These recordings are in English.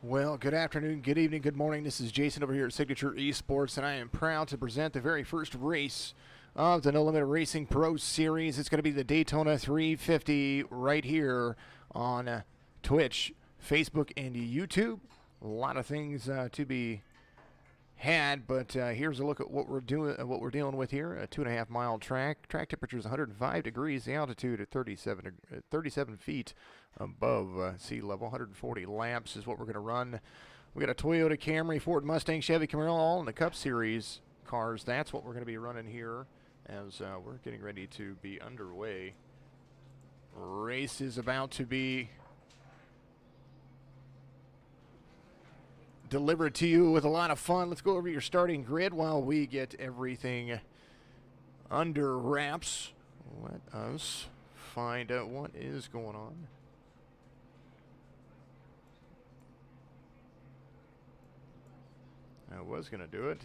Well, good afternoon, good evening, good morning. This is Jason over here at Signature Esports, and I am proud to present the very first race of the No Limit Racing Pro Series. It's going to be the Daytona 350 right here on Twitch, Facebook, and YouTube. A lot of things to be had, but here's a look at what we're dealing with here. A 2.5 mile track. Track temperature is 105 degrees. The altitude at 37 feet above sea level. 140 laps is what we're going to run. We got a Toyota Camry, Ford Mustang, Chevy Camaro, all in the Cup Series cars. That's what we're going to be running here as we're getting ready to be underway. Race is about to be delivered to you with a lot of fun. Let's go over your starting grid while we get everything under wraps. Let us find out what is going on. I was going to do it.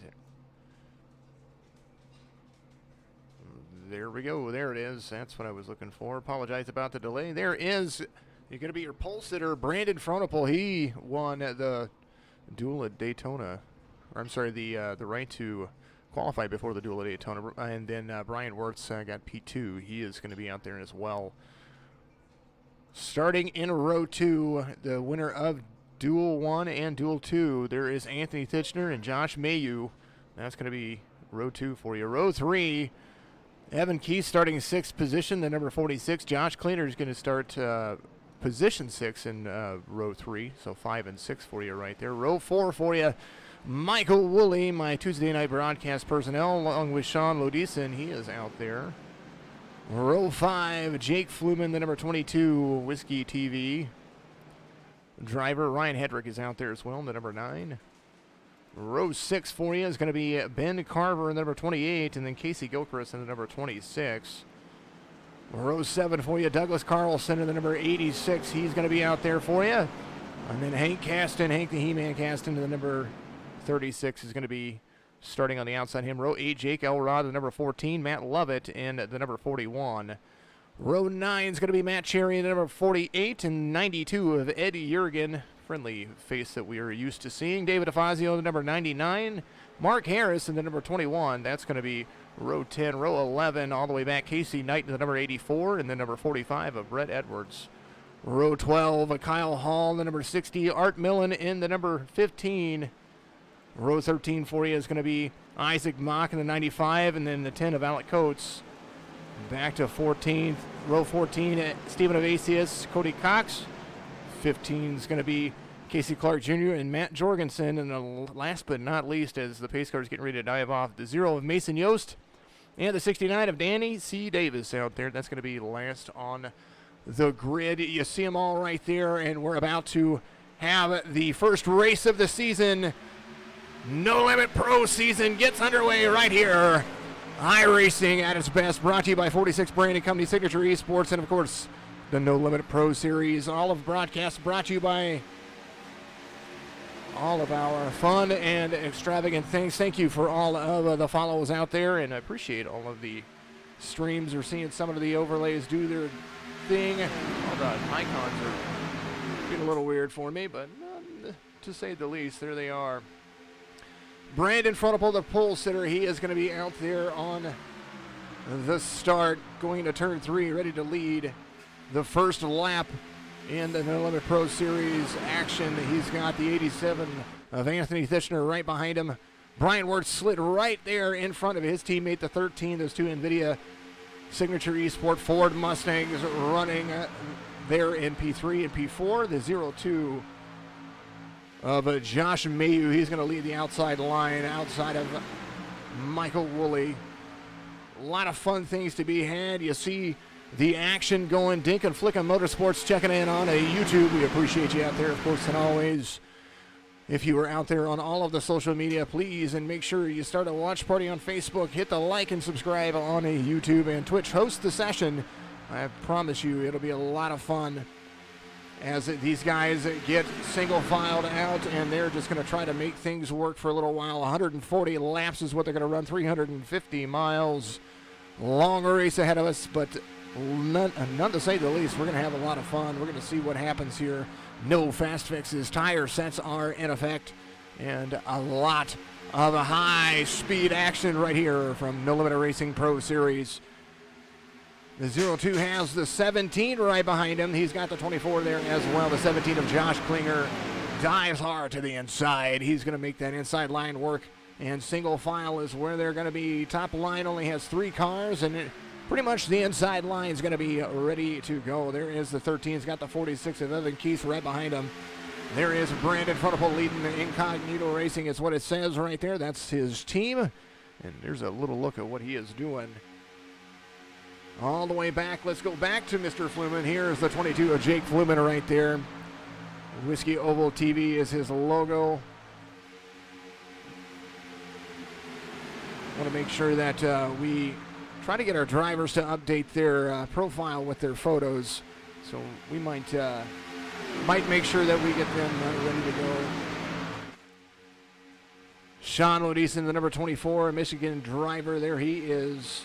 There we go. There it is. That's what I was looking for. Apologize about the delay. There is. You're going to be your pole sitter, Brandon Fronopel. He won the duel at Daytona. Or I'm sorry, the right to qualify before the duel at Daytona. And then Brian Wirtz got P2. He is going to be out there as well. Starting in row 2, the winner of Duel 1 and Duel 2, there is Anthony Titchener and Josh Mayu. That's going to be row 2 for you. Row 3, Evan Keith starting 6th position, the number 46. Josh Cleaner is going to start position 6 in row 3, so 5 and 6 for you right there. Row 4 for you, Michael Woolley, my Tuesday night broadcast personnel, along with Sean Lodison. He is out there. Row 5, Jake Fluman, the number 22, Whiskey TV. Driver Ryan Hedrick is out there as well, the number 9. Row 6 for you is going to be Ben Carver, the number 28, and then Casey Gilchrist in the number 26. Row 7 for you, Douglas Carlson in the number 86. He's going to be out there for you. And then Hank the He-Man Caston in the number 36 is going to be starting on the outside him. Row 8, Jake Elrod, the number 14. Matt Lovett in the number 41. Row 9 is going to be Matt Cherry in the number 48 and 92 of Eddie Jurgen. Friendly face that we are used to seeing. David Afazio, the number 99. Mark Harris in the number 21. That's going to be row 10. Row 11 all the way back. Casey Knight in the number 84 and the number 45 of Brett Edwards. Row 12, Kyle Hall, the number 60. Art Millen in the number 15. Row 13 for you is going to be Isaac Mock in the 95 and then the 10 of Alec Coates. Back to 14th. Row 14, Stephen Avasius, Cody Cox. 15 is going to be Casey Clark Jr. and Matt Jorgensen. And the last but not least, as the pace car is getting ready to dive off, the 0 of Mason Yost and the 69 of Danny C. Davis out there. That's going to be last on the grid. You see them all right there, and we're about to have the first race of the season. No Limit Pro season gets underway right here. iRacing at its best, brought to you by 46 Branding Co, Signature Esports, and of course, the No Limit Pro Series. All of broadcasts brought to you by all of our fun and extravagant things. Thank you for all of the follows out there, and I appreciate all of the streams or seeing some of the overlays do their thing. All the icons are getting a little weird for me, but to say the least, there they are. Brandon Fronopel, the pole sitter, he is going to be out there on the start, going to turn 3, ready to lead the first lap in the No Limit Pro Series action. He's got the 87 of Anthony Titchener right behind him. Brian Wirtz slid right there in front of his teammate, the 13, those two NVIDIA Signature Esport Ford Mustangs running there in P3 and P4. The 0-2 of Josh Mayu. He's going to lead the outside line outside of Michael Woolley. A lot of fun things to be had. You see the action going. Dink and Flickin' Motorsports checking in on a YouTube. We appreciate you out there, of course, and always. If you are out there on all of the social media, please, and make sure you start a watch party on Facebook. Hit the like and subscribe on a YouTube and Twitch. Host the session. I promise you it'll be a lot of fun as these guys get single filed out, and they're just going to try to make things work for a little while. 140 laps is what they're going to run, 350 miles. Long race ahead of us, but none to say the least. We're going to have a lot of fun. We're going to see what happens here No fast fixes. Tire sets are in effect. And a lot of high-speed action right here from No Limit Racing Pro Series. The 02 has the 17 right behind him. He's got the 24 there as well. The 17 of Josh Klinger dives hard to the inside. He's going to make that inside line work. And single file is where they're going to be. Top line only has 3 cars, and pretty much the inside line is going to be ready to go. There is the 13. He's got the 46 of Evan Keith right behind him. There is Brandon Frontal leading the Incognito Racing. It's what it says right there. That's his team. And there's a little look at what he is doing. All the way back. Let's go back to Mr. Fluman. Here's the 22 of Jake Fluman right there. Whiskey Oval TV is his logo. Want to make sure that we try to get our drivers to update their profile with their photos. So we might make sure that we get them ready to go. Sean Lodison, the number 24, Michigan driver. There he is.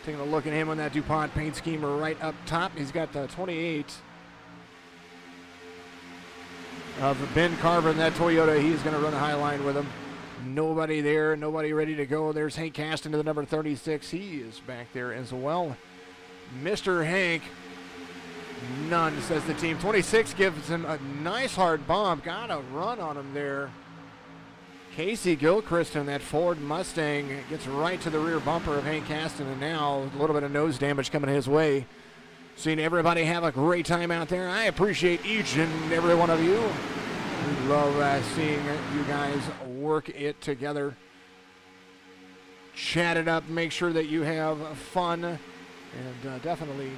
Taking a look at him on that DuPont paint scheme right up top. He's got the 28 of Ben Carver in that Toyota. He's going to run a high line with him. Nobody there, nobody ready to go. There's Hank Caston to the number 36. He is back there as well. Mr. Hank, none, says the team. 26 gives him a nice hard bump. Got a run on him there. Casey Gilchrist in that Ford Mustang gets right to the rear bumper of Hank Caston, and now a little bit of nose damage coming his way. Seeing everybody have a great time out there. I appreciate each and every one of you. We love seeing you guys work it together. Chat it up, make sure that you have fun, and definitely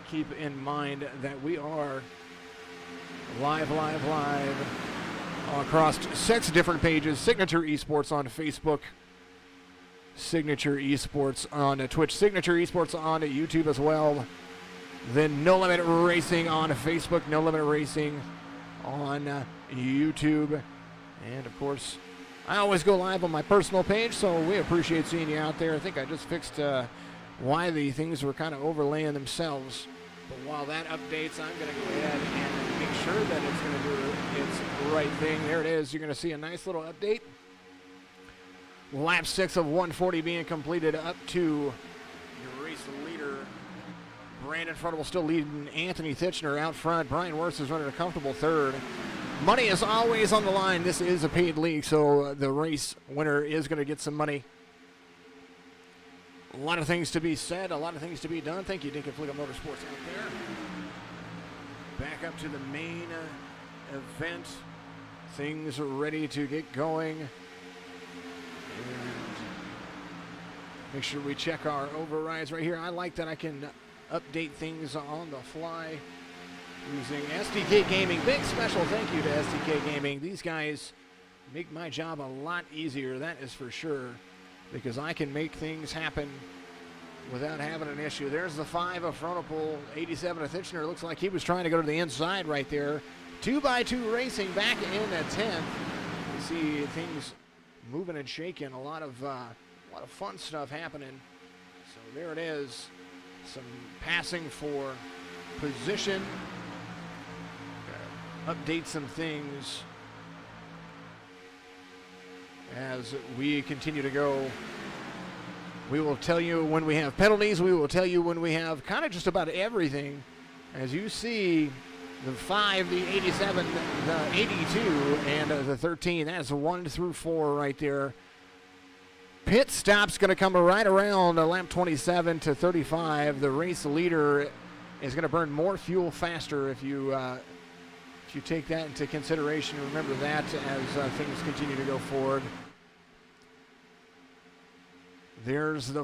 keep in mind that we are live across 6 different pages. Signature Esports on Facebook, Signature Esports on Twitch, Signature Esports on YouTube as well. Then No Limit Racing on Facebook, No Limit Racing on YouTube. And of course, I always go live on my personal page, so we appreciate seeing you out there. I think I just fixed why the things were kind of overlaying themselves. But while that updates, I'm going to go ahead and make sure that it's going to do its right thing. There it is. You're going to see a nice little update. Lap 6 of 140 being completed up to your race leader. Brandon Frontal still leading Anthony Titchener out front. Brian Wirtz is running a comfortable third. Money is always on the line. This is a paid league, so the race winner is going to get some money. A lot of things to be said, a lot of things to be done. Thank you, Dinkin Fliga Motorsports out there. Back up to the main event. Things are ready to get going. And make sure we check our overrides right here. I like that I can update things on the fly using SDK Gaming. Big special thank you to SDK Gaming. These guys make my job a lot easier, that is for sure, because I can make things happen without having an issue. There's the 5 of frontal pole, 87 of Titchener. Looks like he was trying to go to the inside right there. 2x2 racing back in at 10th. You see things moving and shaking. A lot of fun stuff happening. So there it is. Some passing for position. Update some things as we continue to go. We will tell you when we have penalties. We will tell you when we have kind of just about everything. As you see, the 5, the 87, the 82, and the 13. That's 1 through 4 right there. Pit stop's going to come right around lap 27 to 35. The race leader is going to burn more fuel faster if you take that into consideration. Remember that as things continue to go forward. There's the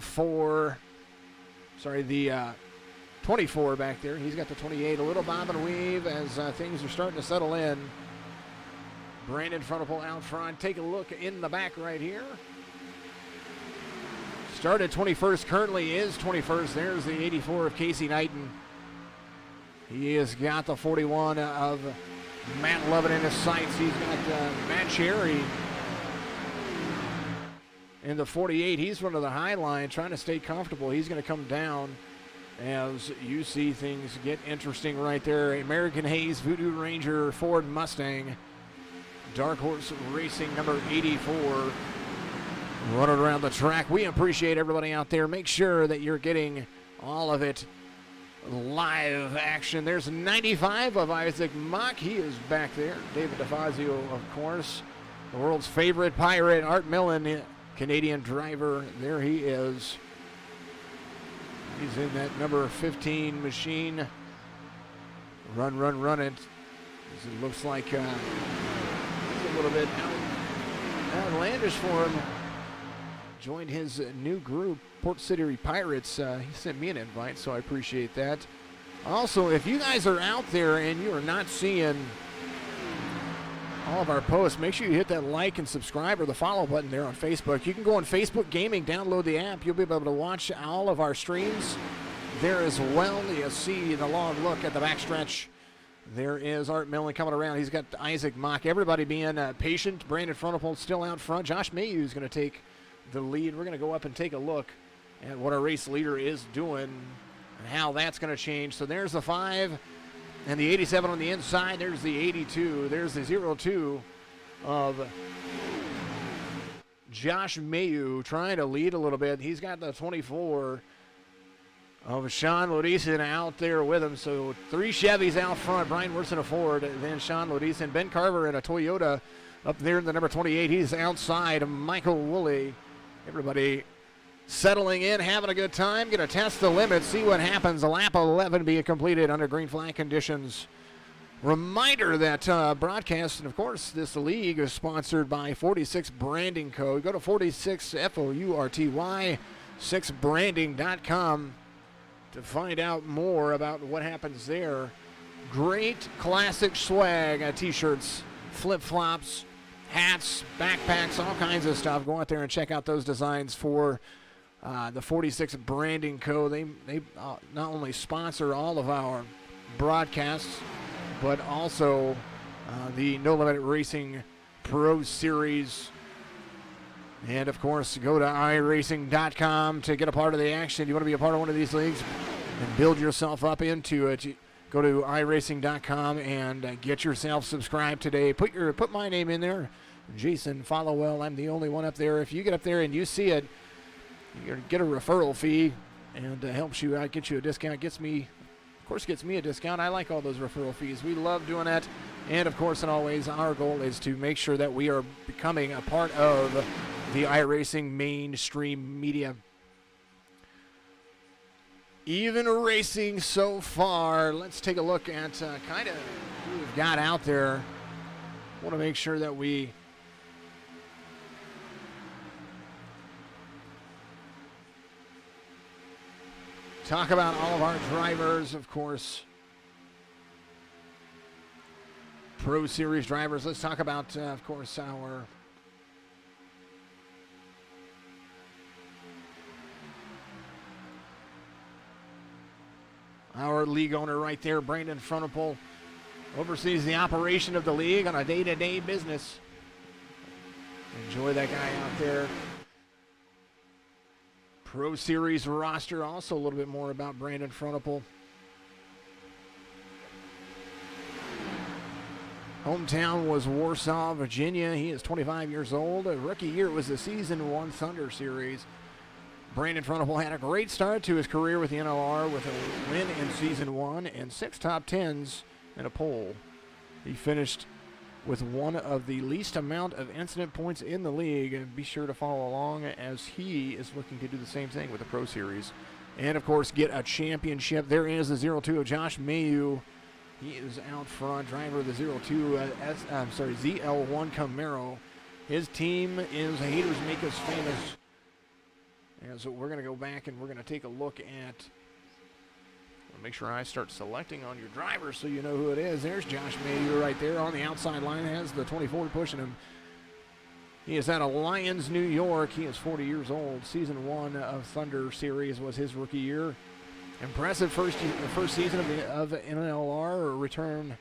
24 back there. He's got the 28. A little bob and weave as things are starting to settle in. Brandon Frontal out front. Take a look in the back right here. Started 21st, currently is 21st. There's the 84 of Casey Knighton. He has got the 41 of Matt Lovett in his sights. He's got Matt Cherry in the 48. He's running the high line, trying to stay comfortable. He's going to come down. as you see things get interesting right there. American Hayes Voodoo Ranger Ford Mustang. Dark Horse Racing number 84. Running around the track. We appreciate everybody out there. Make sure that you're getting all of it live action. There's 95 of Isaac Mock. He is back there. David DeFazio, of course. The world's favorite pirate, Art Millen, Canadian driver. There he is. He's in that number 15 machine. Run it. It looks like it's a little bit outlandish for him. Joined his new group, Port City Pirates. He sent me an invite, so I appreciate that. Also, if you guys are out there and you are not seeing all of our posts, make sure you hit that like and subscribe or the follow button there on Facebook. You can go on Facebook Gaming, download the app. You'll be able to watch all of our streams there as well. You see the long look at the backstretch. There is Art Millen coming around. He's got Isaac Mock. Everybody being patient. Brandon Frontal still out front. Josh Mayhew is going to take the lead. We're going to go up and take a look at what our race leader is doing and how that's going to change. So there's the 5 and the 87 on the inside. There's the 82. There's the 02 of Josh Mayhew trying to lead a little bit. He's got the 24 of Sean Lodison out there with him. So 3 Chevys out front. Brian Wilson a Ford, then Sean Lodison. Ben Carver in a Toyota up there in the number 28. He's outside. Michael Woolley. Everybody settling in, having a good time. Going to test the limits, see what happens. Lap 11 being completed under green flag conditions. Reminder that broadcast, and of course, this league is sponsored by 46 Branding Co. Go to 46, F-O-U-R-T-Y, 6branding.com to find out more about what happens there. Great classic swag, t-shirts, flip-flops, hats, backpacks, all kinds of stuff. Go out there and check out those designs for the 46 Branding Co. They not only sponsor all of our broadcasts, but also the No Limit Racing Pro Series. And, of course, go to iRacing.com to get a part of the action. You want to be a part of one of these leagues and build yourself up into it. Go to iRacing.com and get yourself subscribed today. Put my name in there, Jason Followell. I'm the only one up there. If you get up there and you see it, you get a referral fee, and helps you out, gets you a discount. Gets me a discount. I like all those referral fees. We love doing that. And, of course, and always, our goal is to make sure that we are becoming a part of the iRacing mainstream media. Even racing so far. Let's take a look at kind of who we've got out there. Want to make sure that we talk about all of our drivers, of course. Pro Series drivers. Let's talk about, of course, our league owner right there, Brandon Frontal, oversees the operation of the league on a day-to-day business. Enjoy that guy out there. Pro Series roster, also a little bit more about Brandon Frontal. Hometown was Warsaw, Virginia. He is 25 years old. A rookie year was the Season 1 Thunder Series. Brandon Frontal had a great start to his career with the NLR with a win in Season 1 and 6 top 10s and a pole. He finished with one of the least amount of incident points in the league. And be sure to follow along as he is looking to do the same thing with the Pro Series. And, of course, get a championship. There is the 02 of Josh Mayhew. He is out front, driver of the 02 ZL1 Camaro. His team is Haters Make Us Famous. And so we're going to go back and we're going to take a look at, make sure I start selecting on your driver so you know who it is. There's Josh Mayhew right there on the outside line, has the 24 pushing him. He is out of Lyons, New York. He is 40 years old. Season 1 of Thunder Series was his rookie year. Impressive first season of NLR return,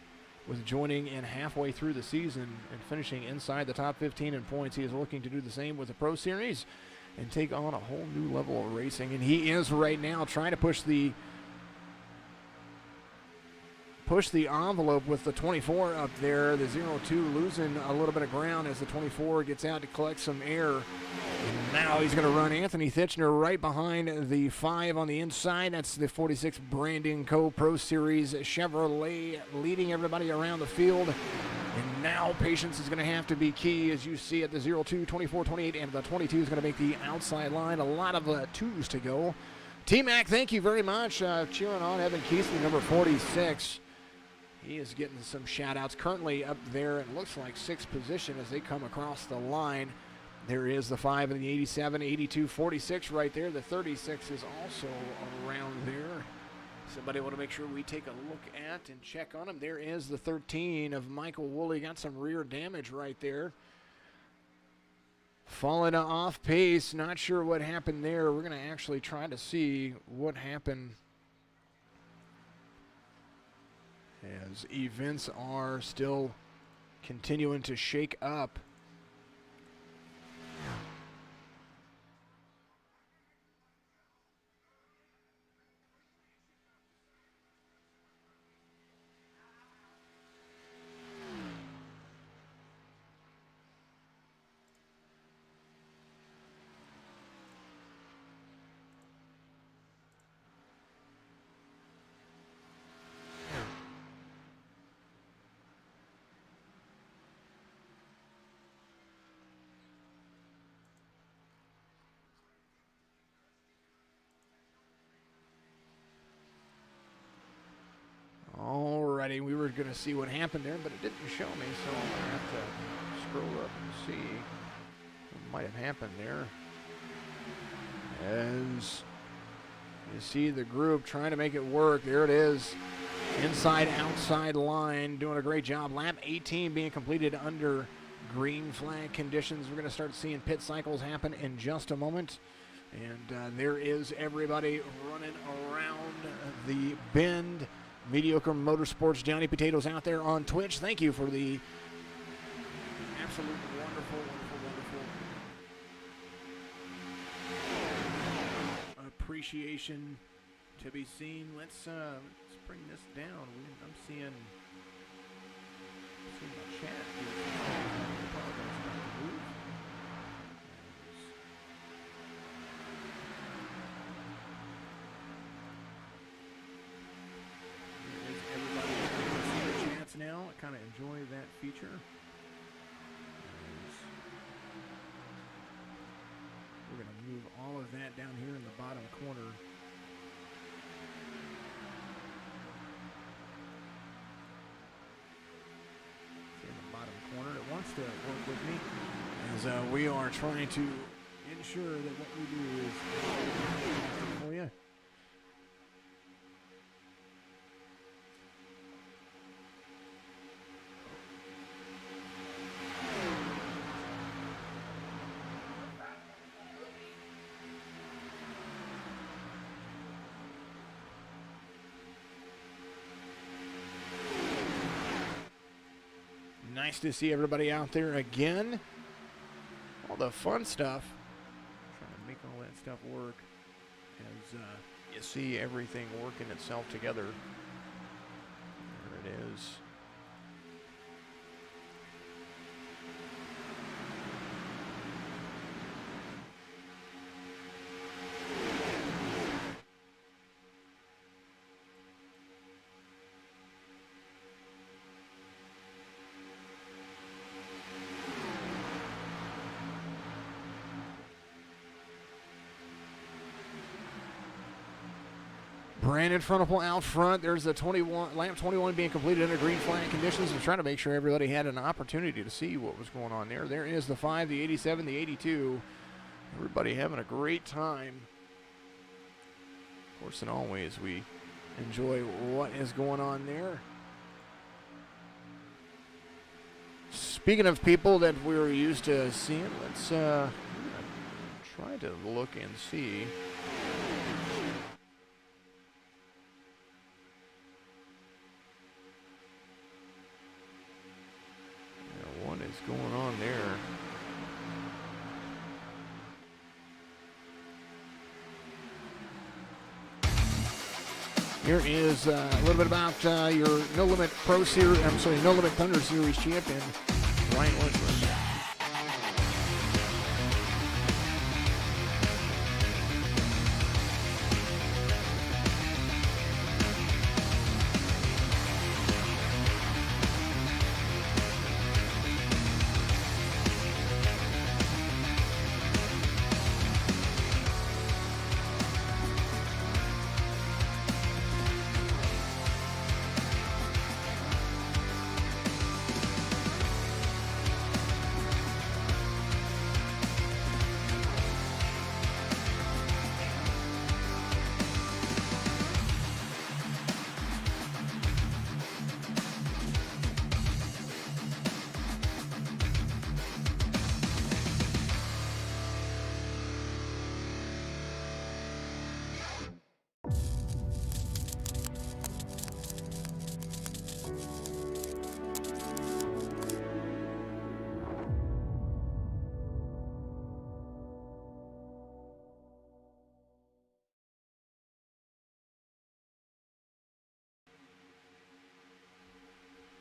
with joining in halfway through the season and finishing inside the top 15 in points. He is looking to do the same with the Pro Series and take on a whole new level of racing. And he is right now trying to push the push the envelope with the 24 up there. The 0-2 losing a little bit of ground as the 24 gets out to collect some air. And now he's going to run Anthony Thitchner right behind the 5 on the inside. That's the 46 Branding Co. Pro Series Chevrolet leading everybody around the field. And now patience is going to have to be key, as you see at the 0-2, 24, 28, and the 22 is going to make the outside line. A lot of 2s to go. T-Mac, thank you very much. Cheering on Evan Keesley, number 46. He is getting some shout-outs currently up there. It looks like 6th position as they come across the line. There is the 5 in the 87, 82, 46 right there. The 36 is also around there. Somebody want to make sure we take a look at and check on him. There is the 13 of Michael Woolley. Got some rear damage right there. Falling off pace. Not sure what happened there. We're going to actually try to see what happened as events are still continuing to shake up. Alrighty, we were going to see what happened there, but it didn't show me, so I'm going to have to scroll up and see what might have happened there. As you see the group trying to make it work, there it is. Inside, outside line, doing a great job. Lap 18 being completed under green flag conditions. We're going to start seeing pit cycles happen in just a moment. And there is everybody running around the bend. Mediocre Motorsports, Johnny Potatoes out there on Twitch. Thank you for the absolute wonderful appreciation to be seen. Let's bring this down. I'm seeing the chat. Now, I kind of enjoy that feature. We're going to move all of that down here in the bottom corner. See in the bottom corner, it wants to work with me as we are trying to ensure that what we do is for you. Nice to see everybody out there again. All the fun stuff. Trying to make all that stuff work as you see everything working itself together. There it is. Brandon Frontal out front. There's the 21, lap 21 being completed under green flag conditions. I'm trying to make sure everybody had an opportunity to see what was going on there. There is the 5, the 87, the 82. Everybody having a great time. Of course, and always, we enjoy what is going on there. Speaking of people that we're used to seeing, let's try to look and see. What is going on there? Here is a little bit about your No Limit Pro Series, No Limit Thunder Series champion, Ryan Wordsworth.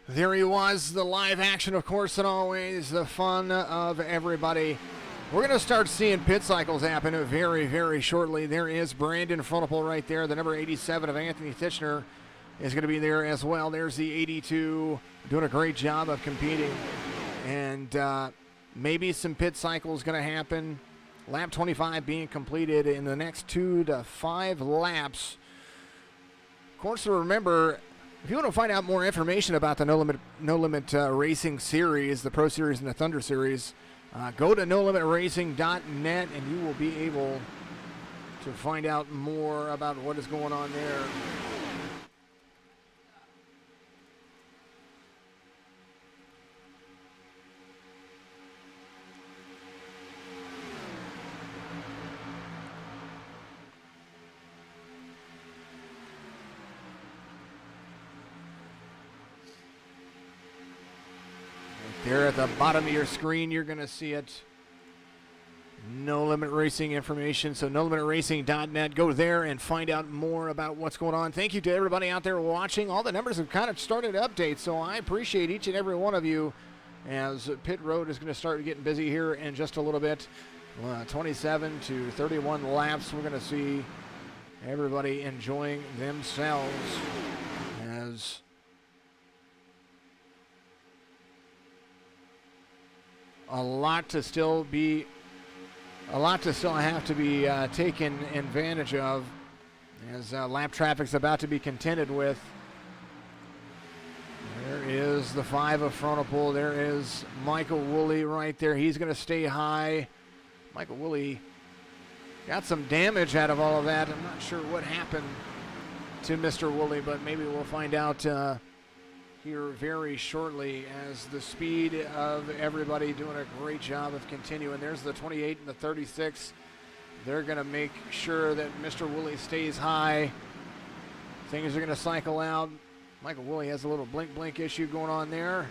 There he was, the live action, of course, and always the fun of everybody. We're going to start seeing pit cycles happen very, very shortly. There is Brandon Frontapole right there. The number 87 of Anthony Titchener is going to be there as well. There's the 82 doing a great job of competing. And maybe some pit cycles going to happen. Lap 25 being completed in the next 2 to 5 laps. Of course, remember, if you want to find out more information about the No Limit Racing Series, the Pro Series and the Thunder Series, go to NoLimitRacing.net and you will be able to find out more about what is going on there. There at the bottom of your screen, you're going to see it. No Limit Racing information. So NoLimitRacing.net. Go there and find out more about what's going on. Thank you to everybody out there watching. All the numbers have kind of started to update, so I appreciate each and every one of you as pit road is going to start getting busy here in just a little bit. 27 to 31 laps. We're going to see everybody enjoying themselves as a lot to still have to be taken advantage of as lap traffic's about to be contended with. There is the 5 of Frontapole. There is Michael Woolley right there. He's going to stay high. Michael Woolley got some damage out of all of that. I'm not sure what happened to Mr. Woolley, but maybe we'll find out here very shortly as the speed of everybody doing a great job of continuing. There's the 28 and the 36. They're going to make sure that Mr. Woolley stays high. Things are going to cycle out. Michael Woolley has a little blink issue going on there.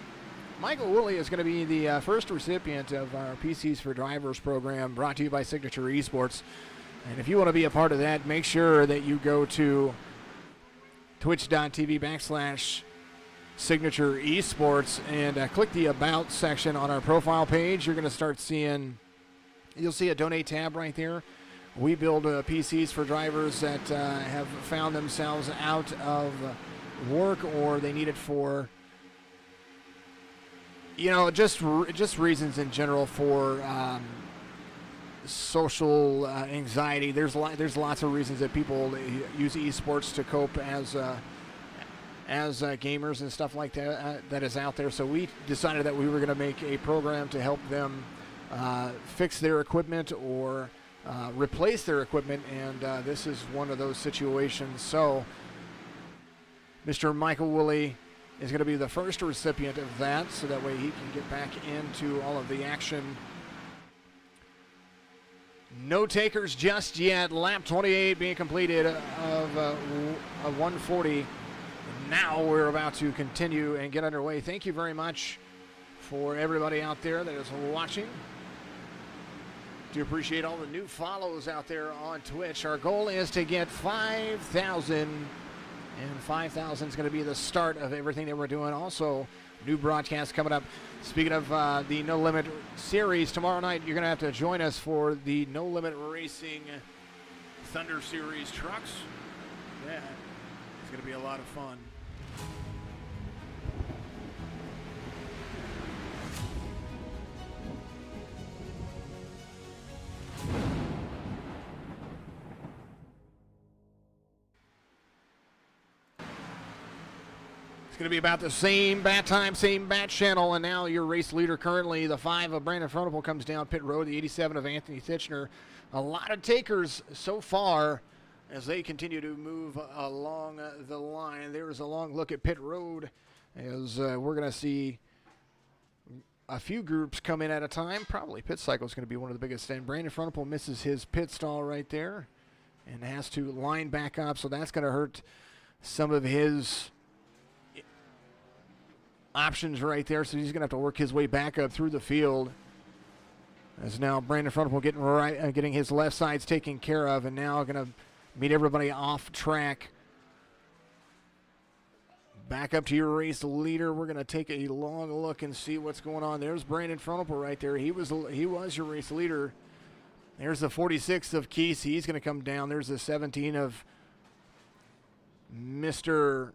Michael Woolley is going to be the first recipient of our PCs for Drivers program brought to you by Signature Esports. And if you want to be a part of that, make sure that you go to twitch.tv/Signature Esports and click the About section on our profile page. You're going to start seeing, you'll see a donate tab right there. We build PCs for drivers that have found themselves out of work or they need it for, just reasons in general for social anxiety. There's lots of reasons that people use esports to cope as gamers and stuff like that that is out there. So we decided that we were going to make a program to help them fix their equipment or replace their equipment, and this is one of those situations. So Mr. Michael Woolley is going to be the first recipient of that, so that way he can get back into all of the action. No takers just yet. Lap 28 being completed of 140. Now we're about to continue and get underway. Thank you very much for everybody out there that is watching. Do appreciate all the new follows out there on Twitch. Our goal is to get 5,000 And 5,000 is going to be the start of everything that we're doing. Also, new broadcast coming up. Speaking of the No Limit Series, tomorrow night you're going to have to join us for the No Limit Racing Thunder Series trucks. Yeah, it's going to be a lot of fun. It's going to be about the same bat time, same bat channel, and now your race leader currently, the 5 of Brandon Frontal comes down pit road, the 87 of Anthony Titchener. A lot of takers so far as they continue to move along the line. There's a long look at pit road as we're going to see a few groups come in at a time. Probably pit cycle is going to be one of the biggest. And Brandon Frontal misses his pit stall right there and has to line back up, so that's going to hurt some of his options right there, so he's going to have to work his way back up through the field. As now Brandon Frontal getting his left sides taken care of, and now going to meet everybody off track. Back up to your race leader. We're going to take a long look and see what's going on. There's Brandon Frontal right there. He was your race leader. There's the 46 of Keese. He's going to come down. There's the 17 of Mr.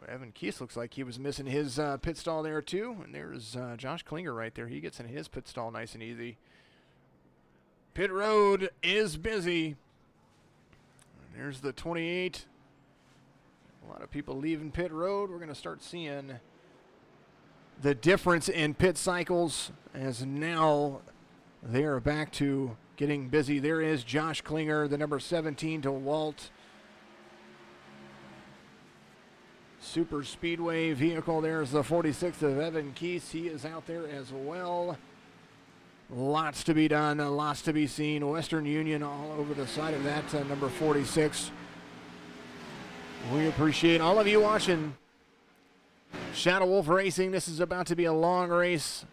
Evan Keese. Looks like he was missing his pit stall there too. And there's Josh Klinger right there. He gets in his pit stall nice and easy. Pit road is busy. And there's the 28. A lot of people leaving pit road. We're going to start seeing the difference in pit cycles as now they are back to getting busy. There is Josh Klinger, the number 17 to Walt. Super Speedway vehicle. There's the 46 of Evan Keese. He is out there as well. Lots to be done, lots to be seen. Western Union all over the side of that number 46. We appreciate all of you watching Shadow Wolf Racing. This is about to be a long race.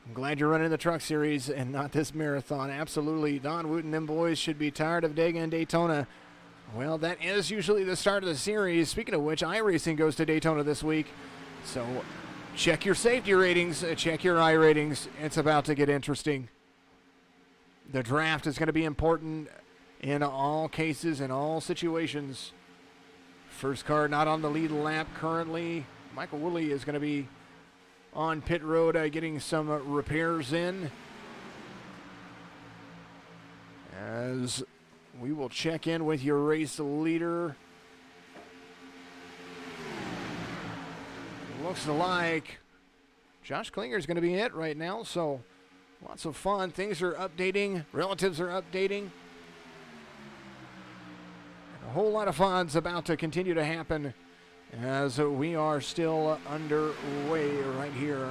I'm glad you're running the truck series and not this marathon. Absolutely. Don Woot and them boys should be tired of Dega and Daytona. Well, that is usually the start of the series. Speaking of which, iRacing goes to Daytona this week. So check your safety ratings, check your iRatings. It's about to get interesting. The draft is going to be important in all cases, in all situations. First car not on the lead lap currently. Michael Woolley is going to be on pit road getting some repairs in. As we will check in with your race leader. Looks like Josh Klinger is going to be it right now, so lots of fun. Things are updating. Relatives are updating. And a whole lot of fun's about to continue to happen as we are still underway right here.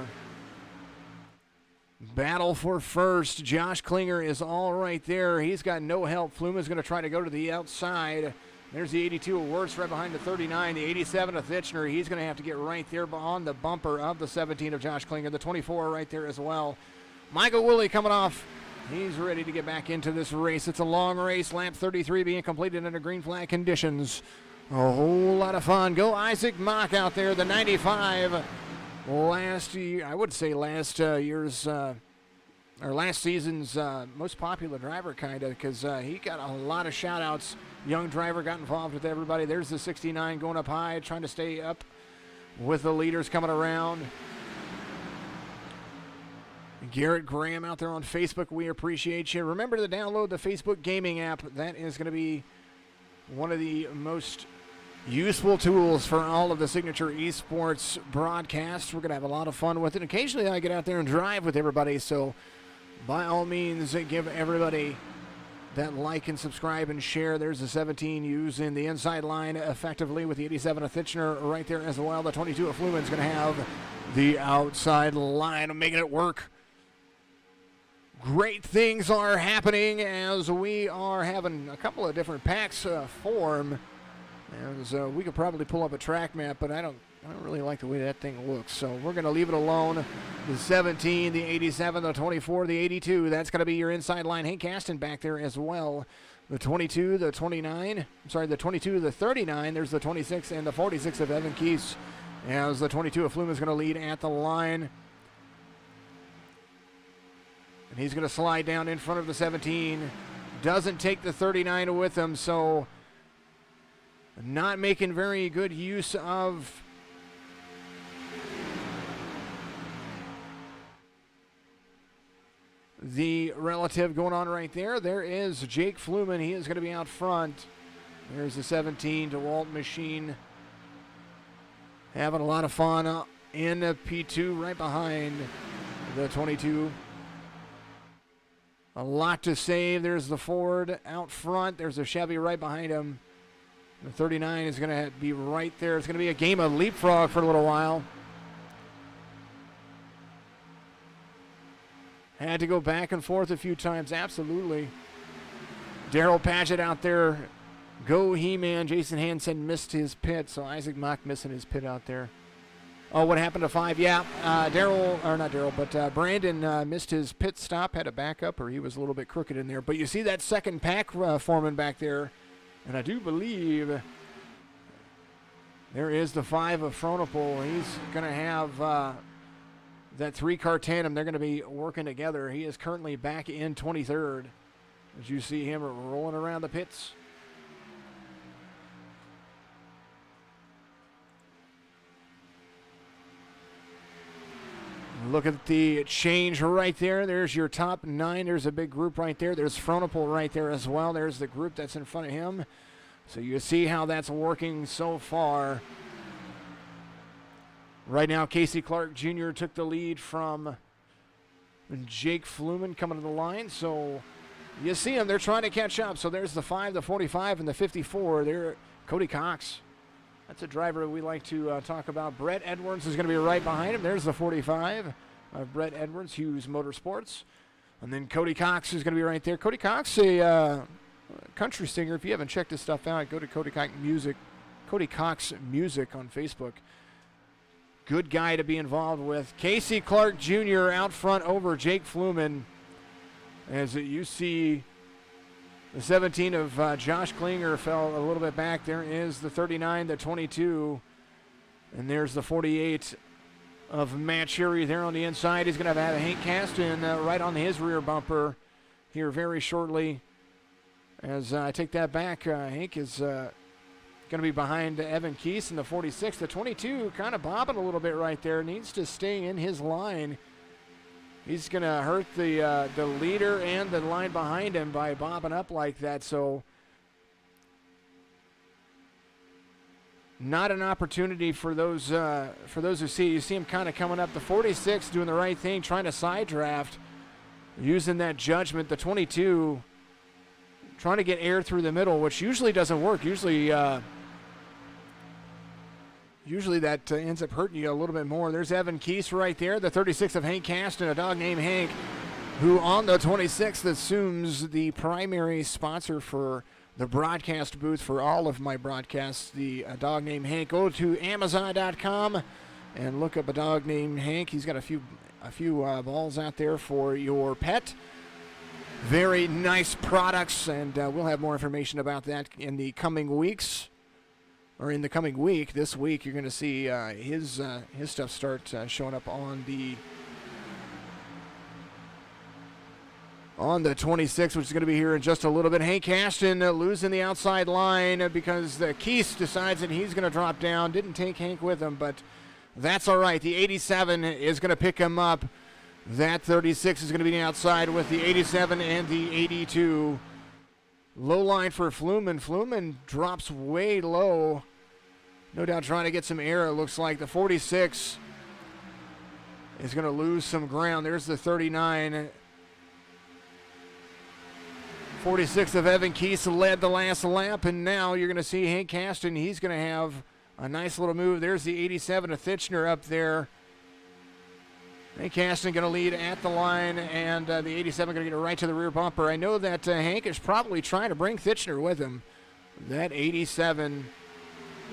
Battle for first. Josh Klinger is all right there. He's got no help. Fluma's going to try to go to the outside. There's the 82 of Wirtz right behind the 39. The 87 of Titchener. He's going to have to get right there on the bumper of the 17 of Josh Klinger. The 24 right there as well. Michael Woolley coming off. He's ready to get back into this race. It's a long race. Lap 33 being completed under green flag conditions. A whole lot of fun. Go Isaac Mock out there. The 95. Last year, I would say last year's or last season's most popular driver, kind of, because he got a lot of shout-outs. Young driver got involved with everybody. There's the 69 going up high, trying to stay up with the leaders coming around. Garrett Graham out there on Facebook, we appreciate you. Remember to download the Facebook gaming app. That is going to be one of the most useful tools for all of the signature esports broadcasts. We're going to have a lot of fun with it. Occasionally I get out there and drive with everybody, so by all means give everybody that like and subscribe and share. There's the 17 using the inside line effectively with the 87 of Titchener right there as well. The 22 of Fluman's going to have the outside line, making it work. Great things are happening as we are having a couple of different packs form. As we could probably pull up a track map, but I don't really like the way that thing looks. So we're going to leave it alone. The 17, the 87, the 24, the 82. That's going to be your inside line. Hank Aston back there as well. The 22, the 29, I'm sorry, the 22, the 39, there's the 26 and the 46 of Evan Keese, as the 22 of Flume is going to lead at the line. And he's going to slide down in front of the 17. Doesn't take the 39 with him, so not making very good use of the relative going on right there. There is Jake Fluman. He is going to be out front. There's the 17, DeWalt Machine. Having a lot of fun in the P2 right behind the 22. A lot to save. There's the Ford out front. There's a Chevy right behind him. The 39 is going to be right there. It's going to be a game of leapfrog for a little while. Had to go back and forth a few times, absolutely. Daryl Padgett out there. Go He-Man. Jason Hansen missed his pit, so Isaac Mock missing his pit out there. Oh, what happened to 5? Yeah, Brandon missed his pit stop, had a backup, or he was a little bit crooked in there. But you see that second pack foreman back there, and I do believe there is the 5 of Fronopol. He's going to have that 3-car tandem. They're going to be working together. He is currently back in 23rd, as you see him rolling around the pits. Look at the change right there. There's your top 9. There's a big group right there. There's Fronopol right there as well. There's the group that's in front of him. So you see how that's working so far. Right now, Casey Clark Jr. took the lead from Jake Fluman coming to the line. So you see them. They're trying to catch up. So there's the 5, the 45, and the 54. There, Cody Cox. That's a driver we like to talk about. Brett Edwards is going to be right behind him. There's the 45 of Brett Edwards, Hughes Motorsports. And then Cody Cox is going to be right there. Cody Cox, a country singer. If you haven't checked his stuff out, go to Cody Cox Music on Facebook. Good guy to be involved with. Casey Clark Jr. out front over Jake Fluman. As you see, the 17 of Josh Klinger fell a little bit back. There is the 39, the 22. And there's the 48 of Matt Cherry there on the inside. He's going to have Hank Caston right on his rear bumper here very shortly. As I take that back, Hank is going to be behind Evan Keese in the 46. The 22 kind of bobbing a little bit right there. Needs to stay in his line. He's going to hurt the leader and the line behind him by bobbing up like that. So not an opportunity for those who see. You see him kind of coming up. The 46 doing the right thing, trying to side draft, using that judgment. The 22 trying to get air through the middle, which usually doesn't work. Usually that ends up hurting you a little bit more. There's Evan Keese right there, the 36 of Hank Caston, a dog named Hank, who on the 26th assumes the primary sponsor for the broadcast booth for all of my broadcasts, the dog named Hank. Go to Amazon.com and look up a dog named Hank. He's got a few balls out there for your pet. Very nice products, and we'll have more information about that in the coming weeks. Or in the coming week, this week, you're going to see his stuff start showing up on the 26th, which is going to be here in just a little bit. Hank Caston losing the outside line because Keese decides that he's going to drop down. Didn't take Hank with him, but that's all right. The 87 is going to pick him up. That 36 is going to be the outside with the 87 and the 82. Low line for Fluman. Fluman drops way low. No doubt trying to get some air, it looks like. The 46 is going to lose some ground. There's the 39. 46 of Evan Keese led the last lap, and now you're going to see Hank Caston. He's going to have a nice little move. There's the 87 of Thitchner up there. Hank Caston going to lead at the line, and the 87 going to get right to the rear bumper. I know that Hank is probably trying to bring Thitchner with him. That 87,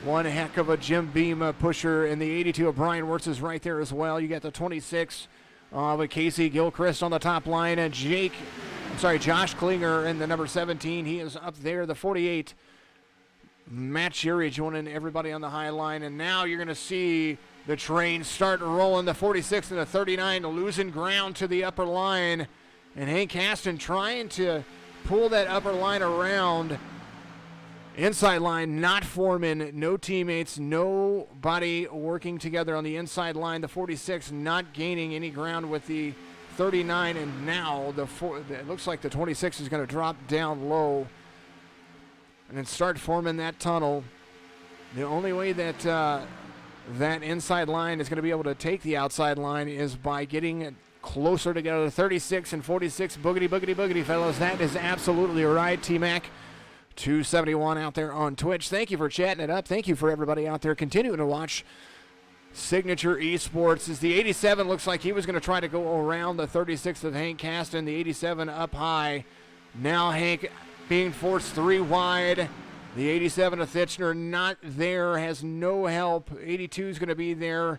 one heck of a Jim Beam pusher, and the 82 of Brian Wirtz is right there as well. You got the 26 of Casey Gilchrist on the top line, and Jake Josh Klinger in the number 17. He is up there. The 48, Matt Cherry joining everybody on the high line. And now you're going to see the train start rolling. The 46 and the 39 losing ground to the upper line. And Hank Caston trying to pull that upper line around. Inside line not forming, no teammates, nobody working together on the inside line. The 46 not gaining any ground with the 39, and now it looks like the 26 is going to drop down low and then start forming that tunnel. The only way that that inside line is going to be able to take the outside line is by getting closer together. 36 and 46, boogity, boogity, boogity, fellas. That is absolutely right, T-Mac. 271 out there on Twitch. Thank you for chatting it up. Thank you for everybody out there continuing to watch Signature Esports. As the 87 looks like he was going to try to go around the 36 of Hank Caston. The 87 up high. Now Hank being forced 3 wide. The 87 of Thitchner not there, has no help. 82 is going to be there.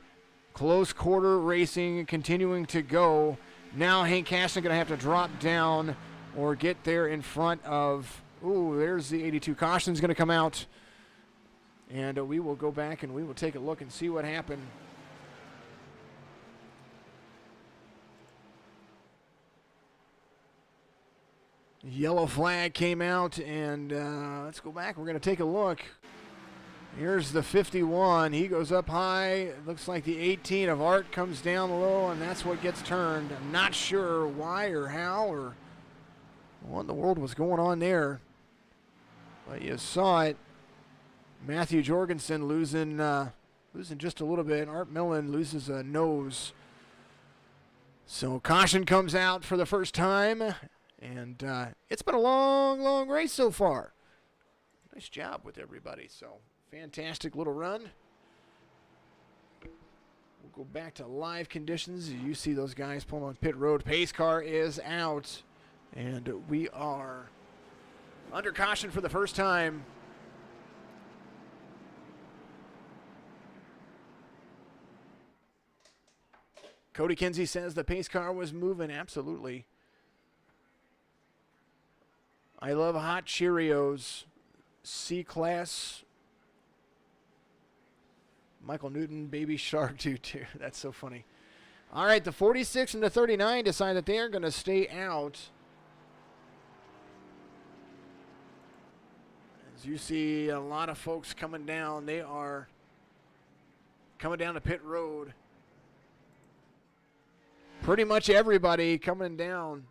Close quarter racing continuing to go. Now Hank Caston going to have to drop down or get there in front of... Ooh, there's the 82. Caution's going to come out. And we will go back and we will take a look and see what happened. Yellow flag came out, and let's go back. We're going to take a look. Here's the 51. He goes up high. It looks like the 18 of Art comes down low, and that's what gets turned. I'm not sure why or how or what in the world was going on there. But you saw it. Matthew Jorgensen losing just a little bit. Art Millen loses a nose. So caution comes out for the first time. And it's been a long, long race so far. Nice job with everybody. So fantastic little run. We'll go back to live conditions. You see those guys pulling on pit road. Pace car is out. And we are under caution for the first time. Cody Kinsey says the pace car was moving. Absolutely. I love hot Cheerios. C-Class. Michael Newton, Baby Shark, too. That's so funny. All right, the 46 and the 39 decide that they are going to stay out. As you see a lot of folks coming down, they are coming down to pit road. Pretty much everybody coming down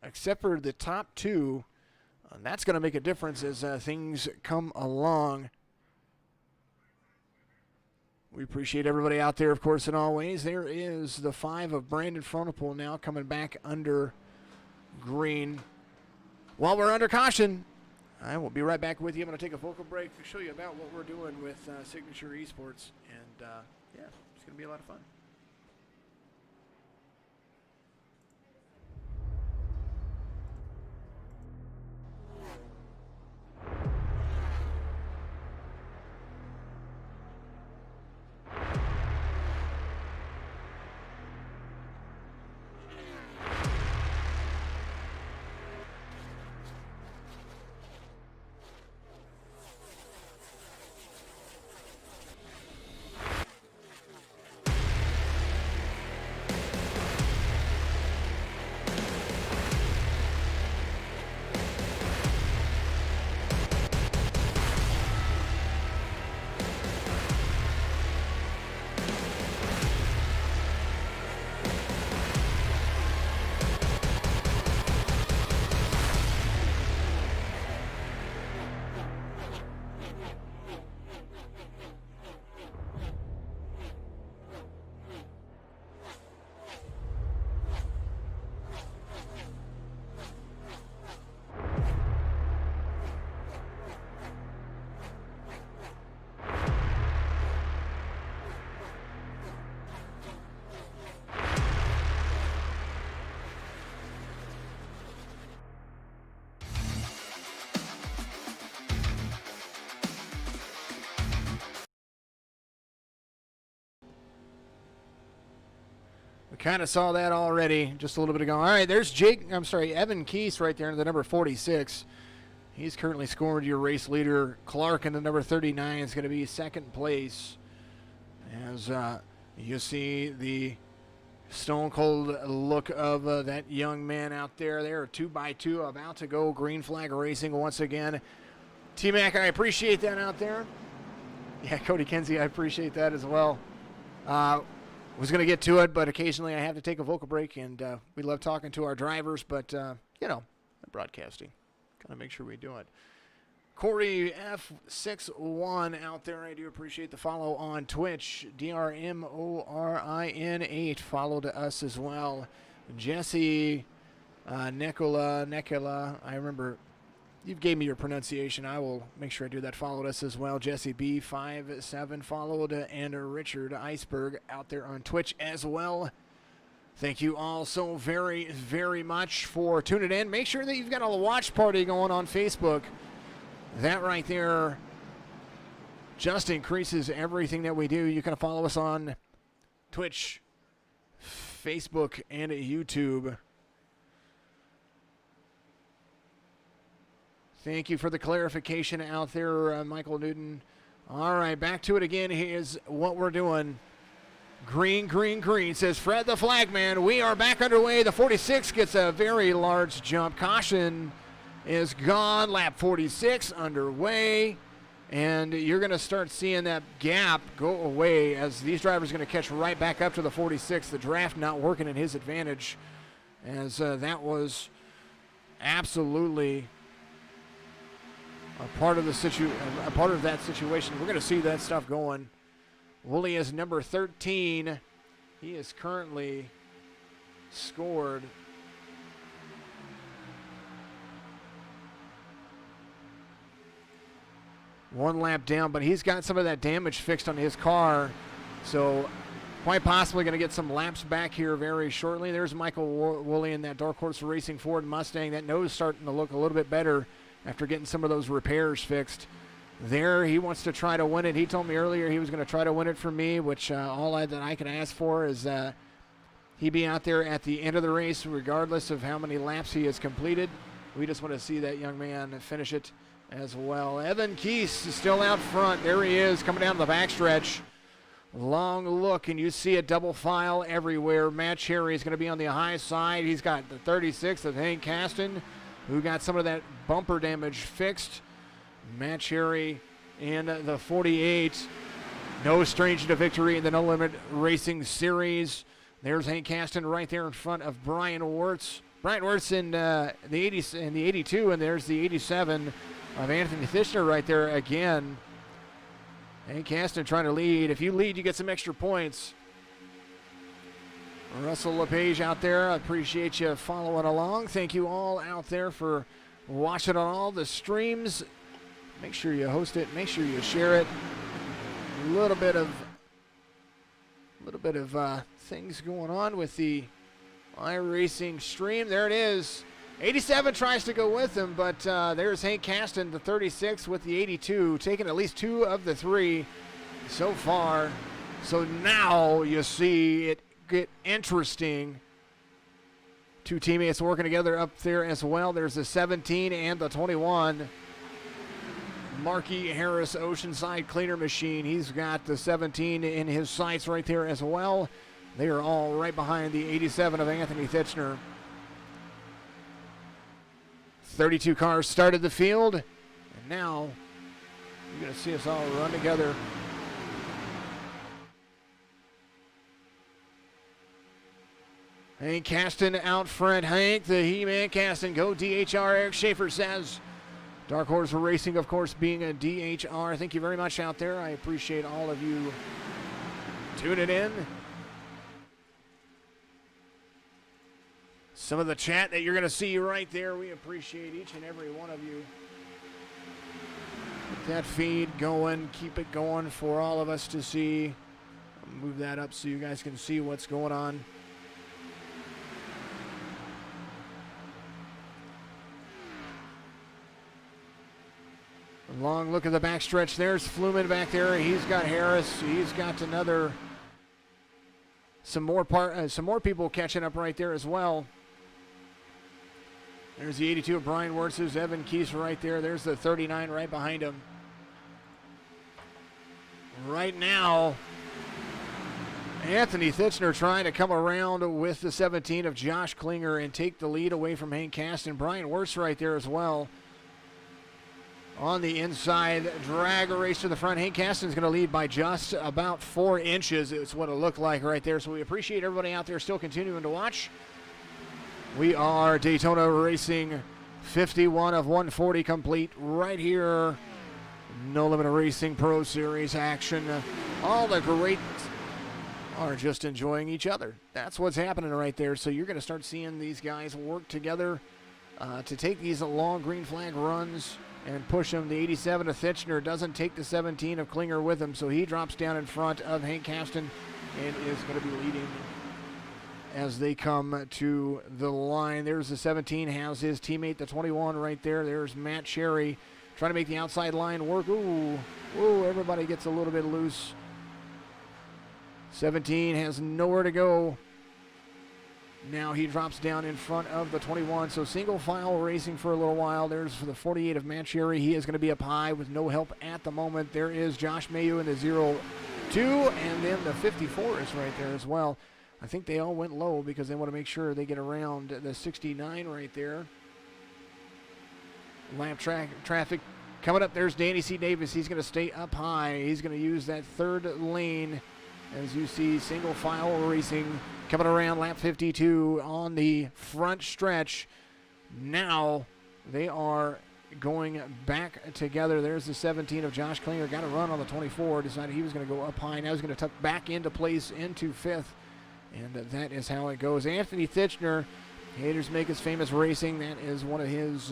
except for the top two. And that's going to make a difference as things come along. We appreciate everybody out there, of course, and always. There is the 5 of Brandon Frontopole now coming back under green. While we're under caution, I will be right back with you. I'm going to take a vocal break to show you about what we're doing with Signature Esports. And, yeah, it's going to be a lot of fun. Kind of saw that already just a little bit ago. All right, there's Evan Keese right there in the number 46. He's currently scored your race leader. Clark in the number 39 is going to be second place. As you see the stone cold look of that young man out there. They are 2x2 about to go. Green flag racing once again. T-Mac, I appreciate that out there. Yeah, Cody Kenzie, I appreciate that as well. Was going to get to it, but occasionally I have to take a vocal break, and we love talking to our drivers, but, broadcasting. Got to make sure we do it. Corey F61 out there, I do appreciate the follow on Twitch. DRMORIN8 followed us as well. Jesse Nicola, I remember you gave me your pronunciation. I will make sure I do that. Followed us as well. Jesse B57 followed, and Richard Iceberg out there on Twitch as well. Thank you all so very, very much for tuning in. Make sure that you've got a watch party going on Facebook. That right there just increases everything that we do. You can follow us on Twitch, Facebook, and YouTube. Thank you for the clarification out there, Michael Newton. All right, back to it again. Here's what we're doing. Green, green, green, says Fred the Flagman. We are back underway. The 46 gets a very large jump. Caution is gone. Lap 46 underway. And you're going to start seeing that gap go away as these drivers are going to catch right back up to the 46. The draft not working in his advantage, as that was absolutely a part of that situation. We're going to see that stuff going. Woolley is number 13. He is currently scored one lap down, but he's got some of that damage fixed on his car, so quite possibly going to get some laps back here very shortly. There's Michael Woolley in that Dark Horse Racing Ford Mustang. That nose starting to look a little bit better after getting some of those repairs fixed. There, he wants to try to win it. He told me earlier he was going to try to win it for me, which all that I can ask for is he be out there at the end of the race regardless of how many laps he has completed. We just want to see that young man finish it as well. Evan Keese is still out front. There he is coming down the backstretch. Long look, and you see a double file everywhere. Matt Cherry is going to be on the high side. He's got the 36 of Hank Caston, who got some of that bumper damage fixed. Matt Cherry and the 48. No stranger to victory in the No Limit Racing Series. There's Hank Caston right there in front of Brian Wirtz. Brian Wirtz in the 82, and there's the 87 of Anthony Tishner right there again. Hank Caston trying to lead. If you lead, you get some extra points. Russell LePage out there, I appreciate you following along. Thank you all out there for watching on all the streams. Make sure you host it. Make sure you share it. A little bit of things going on with the iRacing stream. There it is. 87 tries to go with him, but there's Hank Caston, the 36 with the 82, taking at least two of the three so far. So now you see it get interesting. Two teammates working together up there as well. There's the 17 and the 21. Marky Harris, Oceanside Cleaner Machine. He's got the 17 in his sights right there as well. They are all right behind the 87 of Anthony Titchner. 32 cars started the field, and now you're going to see us all run together. Hank Caston out front. Hank, the He-Man Caston. Go DHR, Eric Schaefer says. Dark Horse Racing, of course, being a DHR. Thank you very much out there. I appreciate all of you tuning in. Some of the chat that you're going to see right there, we appreciate each and every one of you. Keep that feed going. Keep it going for all of us to see. I'll move that up so you guys can see what's going on. A long look at the backstretch. There's Fluman back there. He's got Harris. He's got another some more people catching up right there as well. There's the 82 of Brian Wirtz. There's Evan Keese right there. There's the 39 right behind him. Right now, Anthony Thitchner trying to come around with the 17 of Josh Klinger and take the lead away from Hank Kasten. Brian Wirtz right there as well. On the inside, drag a race to the front. Hank Kasten's going to lead by just about 4 inches. It's what it looked like right there. So we appreciate everybody out there still continuing to watch. We are Daytona Racing 51 of 140 complete right here. No Limit Racing Pro Series action. All the greats are just enjoying each other. That's what's happening right there. So you're going to start seeing these guys work together to take these long green flag runs and push them. The 87 of Thitchner doesn't take the 17 of Klinger with him, so he drops down in front of Hank Kasten and is going to be leading as they come to the line. There's the 17, has his teammate, the 21 right there. There's Matt Cherry trying to make the outside line work. Ooh, everybody gets a little bit loose. 17 has nowhere to go. Now he drops down in front of the 21, so single file racing for a little while. There's for the 48 of Matt Cherry. He is going to be up high with no help at the moment. There is Josh Mayu in the 02, and then the 54 is right there as well. I think they all went low because they want to make sure they get around the 69 right there. Lap traffic coming up. There's Danny C. Davis. He's going to stay up high. He's going to use that third lane. As you see, single file racing coming around lap 52 on the front stretch. Now they are going back together. There's the 17 of Josh Klinger. Got a run on the 24. Decided he was going to go up high. Now he's going to tuck back into place into 5th. And that is how it goes. Anthony Thitchner, Haters Make Us Famous Racing. That is one of his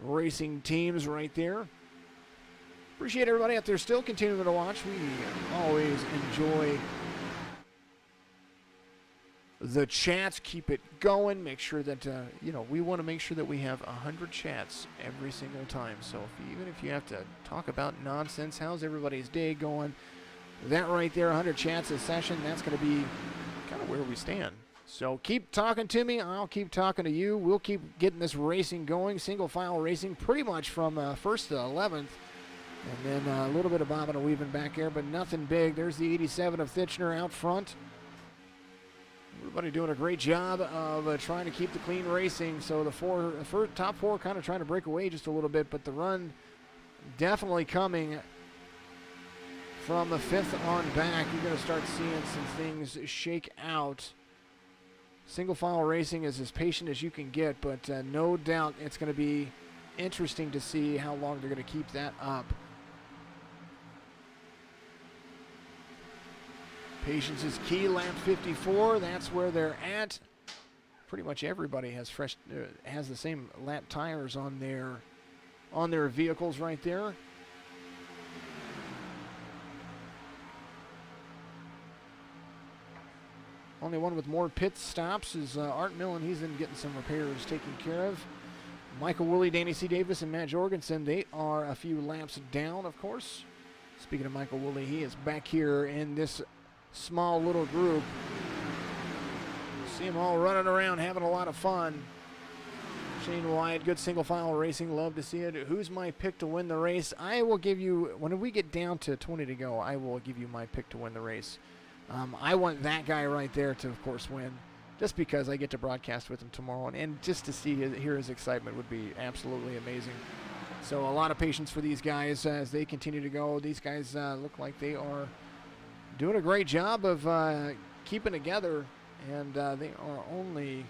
racing teams right there. Appreciate everybody out there still continuing to watch. We always enjoy the chats. Keep it going. Make sure that, we want to make sure that we have 100 chats every single time. So even if you have to talk about nonsense, how's everybody's day going? That right there, 100 chats a session, that's going to be kind of where we stand. So keep talking to me. I'll keep talking to you. We'll keep getting this racing going. Single file racing pretty much from 1st to 11th. And then a little bit of bobbing and weaving back there, but nothing big. There's the 87 of Thitchner out front. Everybody doing a great job of trying to keep the clean racing. So the top four kind of trying to break away just a little bit, but the run definitely coming from the 5th on back. You're going to start seeing some things shake out. Single file racing is as patient as you can get, but no doubt it's going to be interesting to see how long they're going to keep that up. Patience is key. Lap 54, that's where they're at. Pretty much everybody has has the same lap tires on their vehicles right there. Only one with more pit stops is Art Millen. He's in getting some repairs taken care of. Michael Woolley, Danny C. Davis, and Matt Jorgensen, they are a few laps down, of course. Speaking of Michael Woolley, he is back here in this small little group. See them all running around, having a lot of fun. Shane Wyatt, good single file racing. Love to see it. Who's my pick to win the race? I will give you, when we get down to 20 to go, I will give you my pick to win the race. I want that guy right there to, of course, win. Just because I get to broadcast with him tomorrow, and just to hear his excitement would be absolutely amazing. So a lot of patience for these guys as they continue to go. These guys look like they are doing a great job of keeping together, and they are only,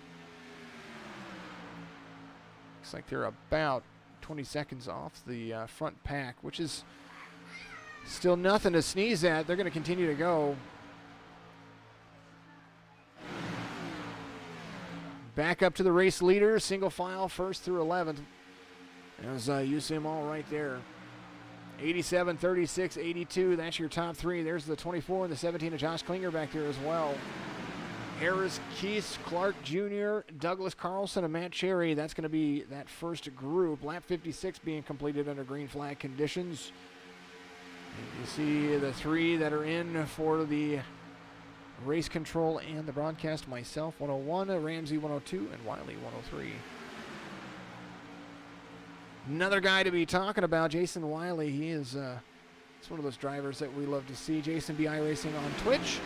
looks like they're about 20 seconds off the front pack, which is still nothing to sneeze at. They're going to continue to go. Back up to the race leader, single file, 1st through 11th. As you see them all right there. 87, 36, 82, that's your top 3. There's the 24 and the 17 of Josh Klinger back there as well. Harris, Keese, Clark Jr., Douglas Carlson, and Matt Cherry. That's going to be that first group. Lap 56 being completed under green flag conditions. And you see the 3 that are in for the race control and the broadcast, myself 101, Ramsey 102, and Wiley 103. Another guy to be talking about, Jason Wiley. He is it's one of those drivers that we love to see. Jason B. iRacing on Twitch.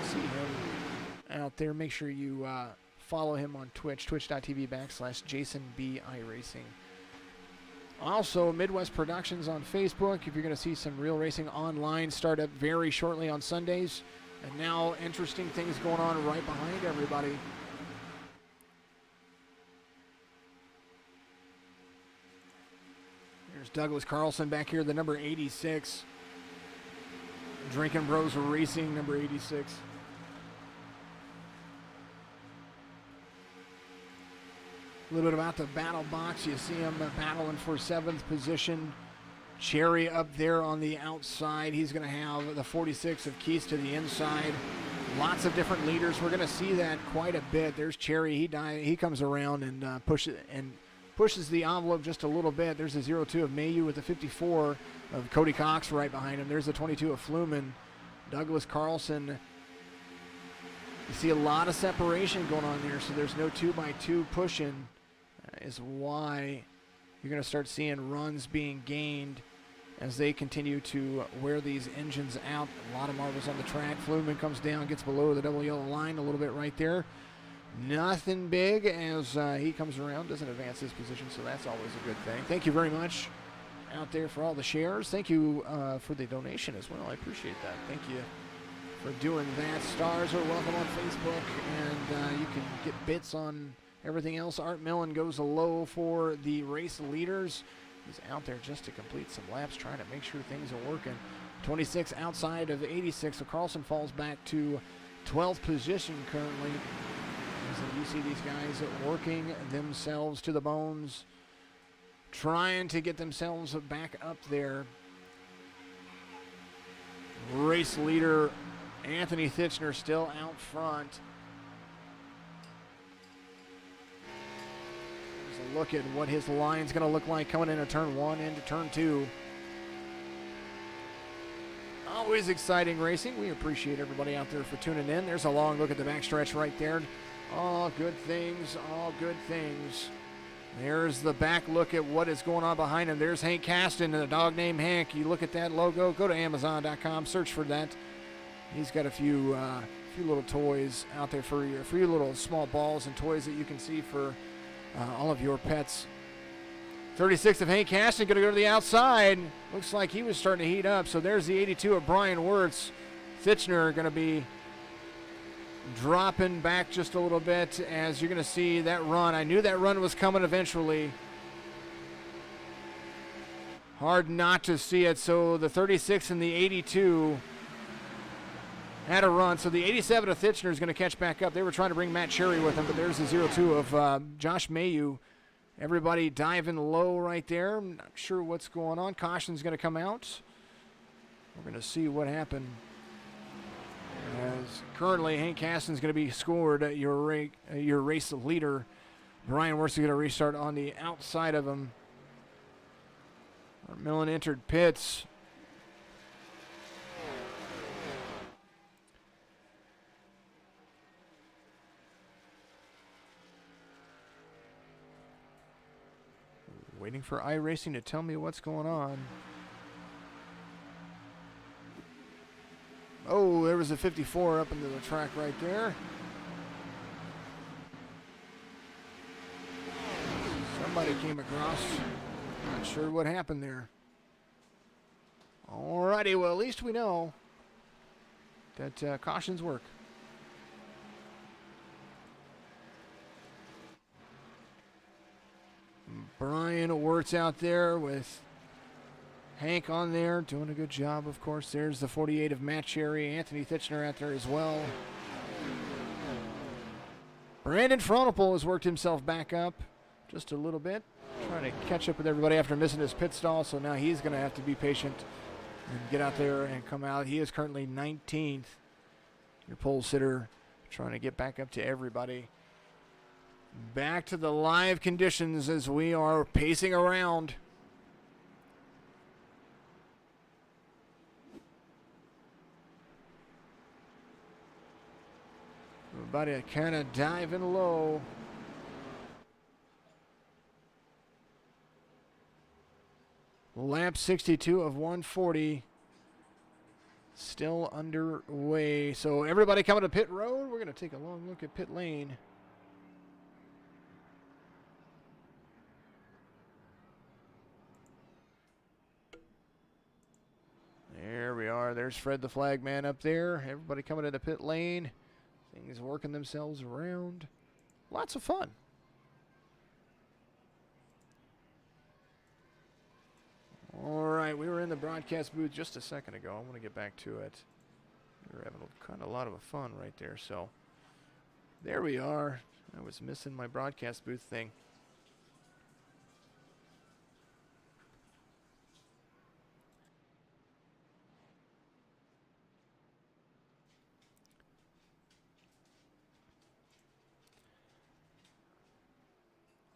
See him out there. Make sure you follow him on Twitch, twitch.tv/Jason B. iRacing. Also, Midwest Productions on Facebook. If you're going to see some real racing online, start up very shortly on Sundays. And now, interesting things going on right behind everybody. There's Douglas Carlson back here, the number 86. Drinking Bros Racing, number 86. A little bit about the battle box. You see him battling for 7th position. Cherry up there on the outside. He's going to have the 46 of Keys to the inside. Lots of different leaders. We're going to see that quite a bit. There's Cherry. He comes around and pushes the envelope just a little bit. There's a 02 of Mayu with the 54 of Cody Cox right behind him. There's the 22 of Fluman. Douglas Carlson. You see a lot of separation going on there, so there's no 2x2 pushing. Is why you're going to start seeing runs being gained as they continue to wear these engines out. A lot of marbles on the track. Fluman comes down, gets below the double yellow line a little bit right there. Nothing big as he comes around, doesn't advance his position, so that's always a good thing. Thank you very much out there for all the shares. Thank you for the donation as well. I appreciate that. Thank you for doing that. Stars are welcome on Facebook, and you can get bits on everything else. Art Millen goes low for the race leaders. He's out there just to complete some laps, trying to make sure things are working. 26 outside of 86, so Carlson falls back to 12th position currently. So you see these guys working themselves to the bones, trying to get themselves back up there. Race leader Anthony Thitchner still out front. There's a look at what his line's going to look like coming into turn 1 into turn 2. Always exciting racing. We appreciate everybody out there for tuning in. There's a long look at the backstretch right there. All good things, all good things. There's the back look at what is going on behind him. There's Hank Caston and a dog named Hank. You look at that logo, go to Amazon.com, search for that. He's got a few little toys out there for you, a few little small balls and toys that you can see for all of your pets. 36 of Hank Caston going to go to the outside. Looks like he was starting to heat up. So there's the 82 of Brian Wirtz. Thitchner going to be dropping back just a little bit as you're going to see that run. I knew that run was coming eventually. Hard not to see it. So the 36 and the 82 had a run. So the 87 of Thitchner is going to catch back up. They were trying to bring Matt Cherry with him, but there's the 02 of Josh Mayu. Everybody diving low right there. I'm not sure what's going on. Caution's going to come out. We're going to see what happened. As currently, Hank Caston's going to be scored at your race leader. Brian Wirtz is going to restart on the outside of him. Millen entered pits. Waiting for iRacing to tell me what's going on. Oh, there was a 54 up into the track right there. Somebody came across. Not sure what happened there. Alrighty, well, at least we know that cautions work. Brian Wirtz out there with Hank on there, doing a good job, of course. There's the 48 of Matt Cherry, Anthony Thitchner out there as well. Brandon Fronopol has worked himself back up just a little bit, trying to catch up with everybody after missing his pit stall, so now he's going to have to be patient and get out there and come out. He is currently 19th. Your pole sitter trying to get back up to everybody. Back to the live conditions as we are pacing around. Everybody kind of diving low. Lap 62 of 140. Still underway. So everybody coming to pit road. We're going to take a long look at pit lane. There we are. There's Fred the Flagman up there. Everybody coming into pit lane. Things working themselves around. Lots of fun. All right, we were in the broadcast booth just a second ago. I want to get back to it. We were having kind of a lot of fun right there. So there we are. I was missing my broadcast booth thing.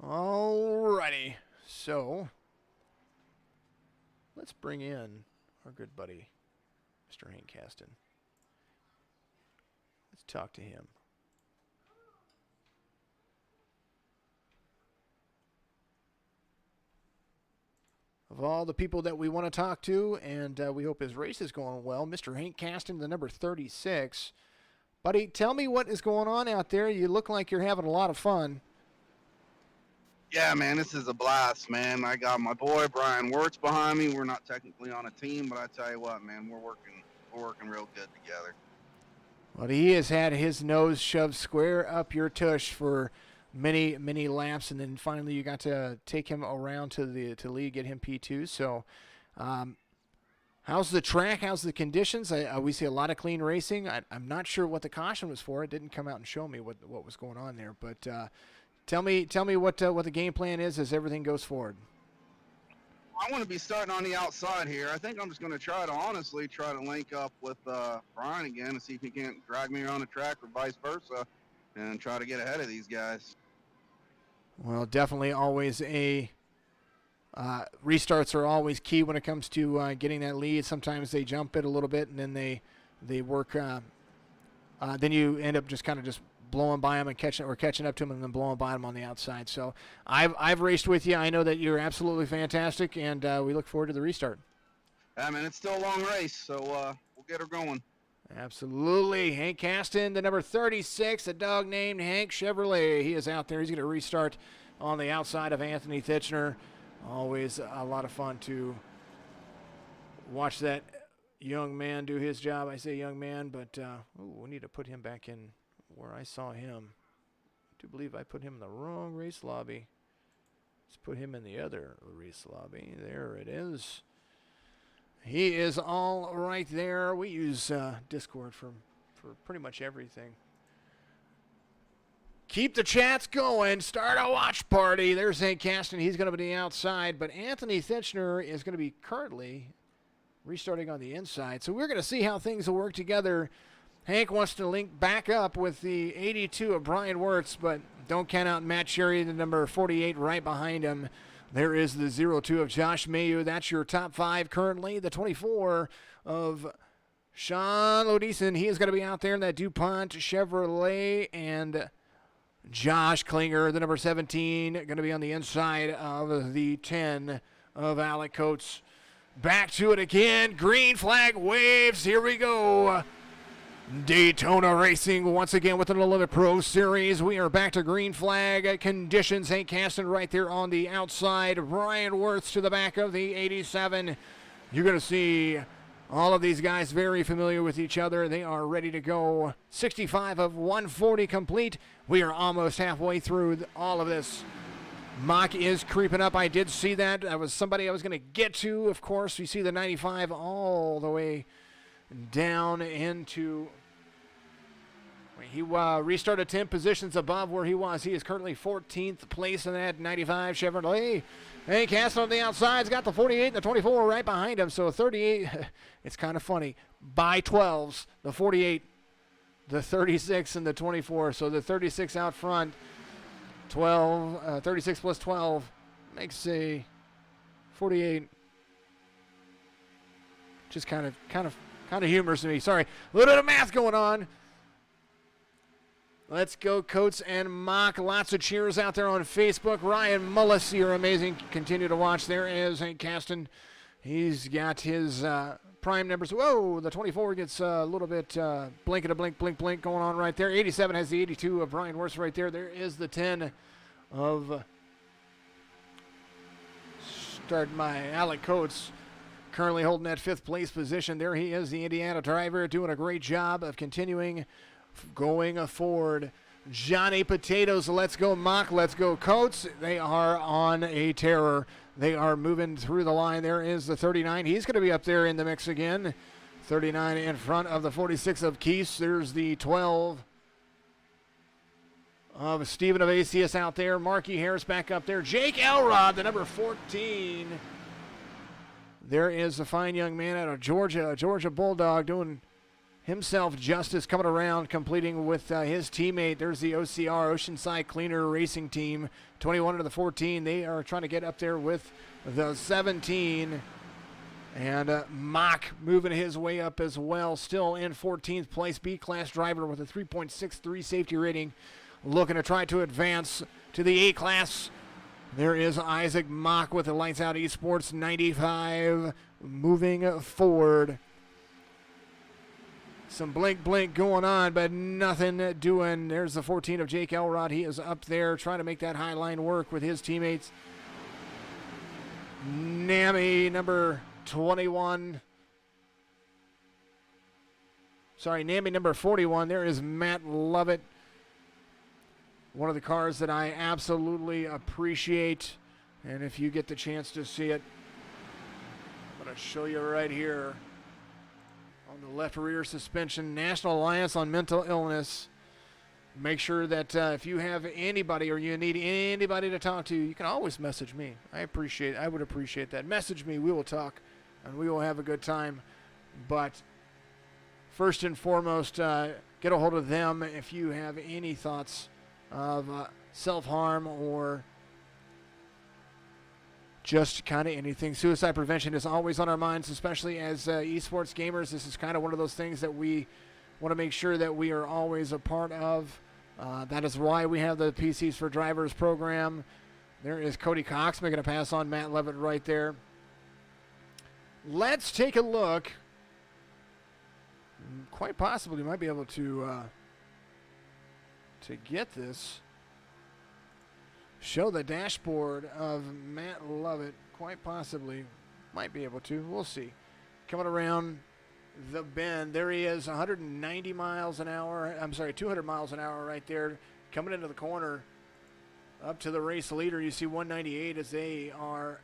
Alrighty, so let's bring in our good buddy, Mr. Hank Caston. Let's talk to him. Of all the people that we want to talk to, and we hope his race is going well, Mr. Hank Caston, the number 36. Buddy, tell me what is going on out there. You look like you're having a lot of fun. Yeah, man, this is a blast, man. I got my boy Brian Wirtz behind me. We're not technically on a team, but I tell you what, man, we're working real good together. Well, he has had his nose shoved square up your tush for many, many laps, and then finally you got to take him around to lead, get him P2. So, how's the track? How's the conditions? We see a lot of clean racing. I'm not sure what the caution was for. It didn't come out and show me what was going on there, but. Tell me what the game plan is as everything goes forward. I want to be starting on the outside here. I think I'm just going to try to link up with Brian again and see if he can't drag me around the track or vice versa and try to get ahead of these guys. Well, definitely always restarts are always key when it comes to getting that lead. Sometimes they jump it a little bit and then they work. Then you end up just blowing by him and catching up to him and then blowing by him on the outside. So I've raced with you. I know that you're absolutely fantastic, and we look forward to the restart. Yeah, man, it's still a long race, so we'll get her going. Absolutely. Hank Caston, the number 36, a dog named Hank Chevrolet. He is out there. He's going to restart on the outside of Anthony Titchener. Always a lot of fun to watch that young man do his job. I say young man, but we need to put him back in where I saw him. I do believe I put him in the wrong race lobby. Let's put him in the other race lobby. There it is. He is all right there. We use Discord for pretty much everything. Keep the chats going. Start a watch party. There's Hank Caston. He's going to be outside, but Anthony Titchener is going to be currently restarting on the inside. So we're going to see how things will work together. Hank wants to link back up with the 82 of Brian Wirtz, but don't count out Matt Sherry, the number 48, right behind him. There is the 02 of Josh Mayu. That's your top five currently. The 24 of Sean Lodison. He is going to be out there in that DuPont Chevrolet. And Josh Klinger, the number 17, going to be on the inside of the 10 of Alec Coates. Back to it again. Green flag waves. Here we go. Daytona Racing once again with an 11 Pro Series. We are back to green flag conditions. Hank Caston right there on the outside. Brian Wirtz to the back of the 87. You're going to see all of these guys very familiar with each other. They are ready to go. 65 of 140 complete. We are almost halfway through all of this. Mock is creeping up. I did see that. That was somebody I was going to get to. Of course, you see the 95 all the way down into... He restarted 10 positions above where he was. He is currently 14th place in that 95 Chevrolet. Hank Caston on the outside's got the 48 and the 24 right behind him. So 38, it's kind of funny. By 12s, the 48, the 36, and the 24. So the 36 out front, 36 plus 12 makes a 48. Just kind of humorous to me. Sorry, a little bit of math going on. Let's go, Coates and Mock. Lots of cheers out there on Facebook. Ryan Mullis, you're amazing. Continue to watch. There is Hank Caston. He's got his prime numbers. Whoa, the 24 gets a little bit blink and a blink, blink, blink going on right there. 87 has the 82 of Brian Worth right there. There is the 10 of start my Alec Coates, currently holding that 5th place position. There he is, the Indiana driver, doing a great job of continuing going forward. Johnny Potatoes, let's go Mock, let's go Coates. They are on a terror. They are moving through the line. There is the 39. He's going to be up there in the mix again. 39 in front of the 46 of Keese. There's the 12 of Stephen of ACS out there. Marky Harris back up there. Jake Elrod, the number 14. There is a fine young man out of Georgia, a Georgia Bulldog, doing himself justice, coming around, completing with his teammate. There's the OCR, Oceanside Cleaner Racing Team, 21 to the 14. They are trying to get up there with the 17. And Mock moving his way up as well, still in 14th place. B-class driver with a 3.63 safety rating, looking to try to advance to the A-class. There is Isaac Mock with the Lights Out Esports 95 moving forward. Some blink going on, but nothing doing. There's the 14 of Jake Elrod. He is up there trying to make that high line work with his teammates. NAMI number 21. Sorry, NAMI number 41. There is Matt Lovett. One of the cars that I absolutely appreciate. And if you get the chance to see it, I'm going to show you right here. On the left rear suspension, National Alliance on Mental Illness. Make sure that if you have anybody or you need anybody to talk to, you can always message me. I would appreciate that. Message me, we will talk, and we will have a good time. But first and foremost, get a hold of them if you have any thoughts of self-harm or just kind of anything. Suicide prevention is always on our minds, especially as esports gamers. This is kind of one of those things that we want to make sure that we are always a part of. That is why we have the PCs for Drivers program. There is Cody Cox making a pass on Matt Levitt right there. Let's take a look. Quite possibly might be able to get this. Show the dashboard of Matt Lovett. Quite possibly. Might be able to. We'll see. Coming around the bend. There he is. 190 miles an hour. I'm sorry, 200 miles an hour right there. Coming into the corner. Up to the race leader. You see 198 as they are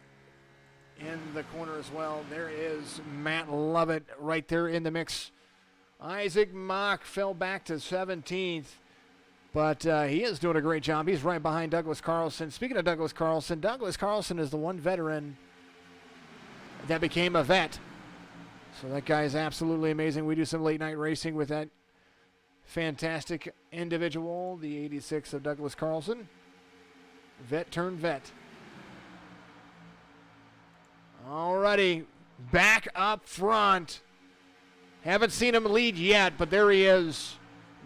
in the corner as well. There is Matt Lovett right there in the mix. Isaac Mock fell back to 17th. But he is doing a great job. He's right behind Douglas Carlson. Speaking of Douglas Carlson is the one veteran that became a vet. So that guy is absolutely amazing. We do some late night racing with that fantastic individual, the 86 of Douglas Carlson. Vet turned vet. Alrighty, back up front. Haven't seen him lead yet, but there he is.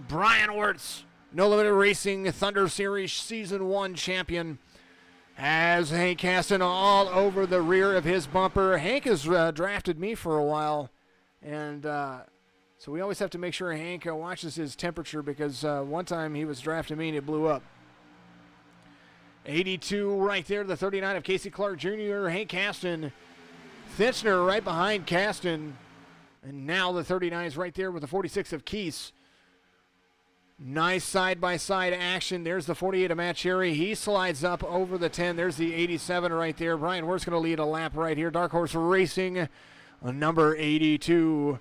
Brian Wirtz. No Limit Racing Thunder Series Season 1 champion, has Hank Caston all over the rear of his bumper. Hank has drafted me for a while, and so we always have to make sure Hank watches his temperature, because one time he was drafting me and it blew up. 82 right there, the 39 of Casey Clark Jr., Hank Caston. Thitchner right behind Caston, and now the 39 is right there with the 46 of Keese. Nice side-by-side action. There's the 48 of Matt Cherry. He slides up over the 10. There's the 87 right there. Brian Wirtz going to lead a lap right here. Dark Horse Racing, number 82.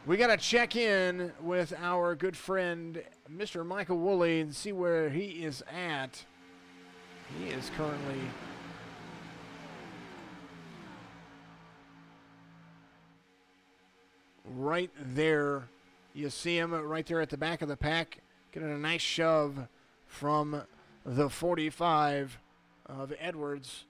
We got to check in with our good friend, Mr. Michael Woolley, and see where he is at. He is currently right there. You see him right there at the back of the pack, getting a nice shove from the 45 of Edwards.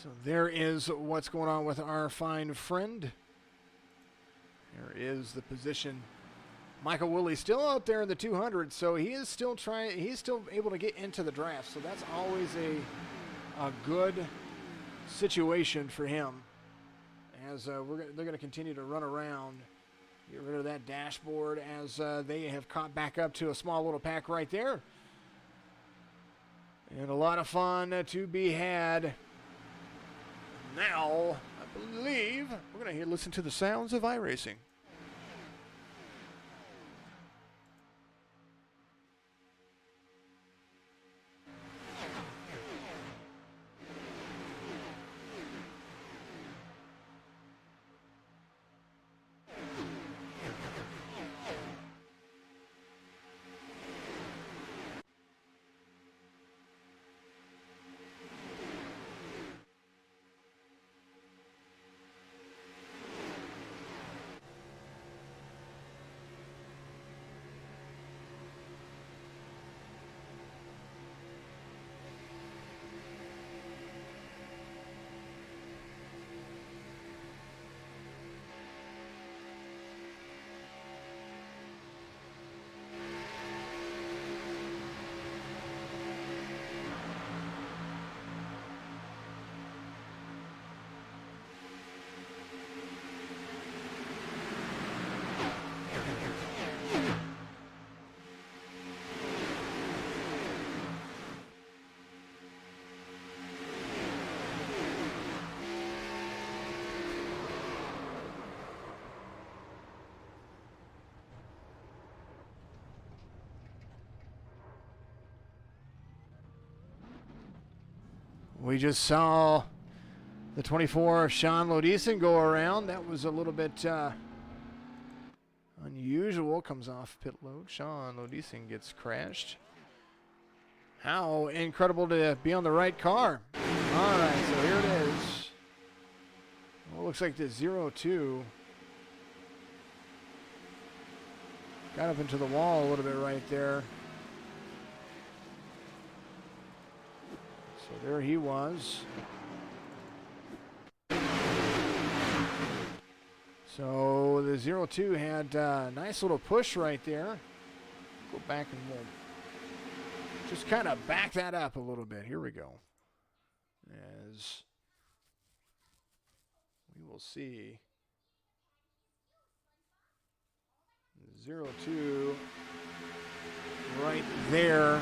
So there is what's going on with our fine friend. There is the position. Michael Woolley still out there in the 200, so he is still trying. He's still able to get into the draft, so that's always a good situation for him. As they're going to continue to run around, get rid of that dashboard as they have caught back up to a small little pack right there, and a lot of fun to be had. Now, I believe we're going to listen to the sounds of iRacing. We just saw the 24 of Sean Lodison go around. That was a little bit unusual. Comes off pit load. Sean Lodison gets crashed. How incredible to be on the right car. All right, so here it is. Well, looks like the 02 got up into the wall a little bit right there. So there he was. So the 02 had a nice little push right there. Go back and we'll just kind of back that up a little bit. Here we go. As we will see 02 right there.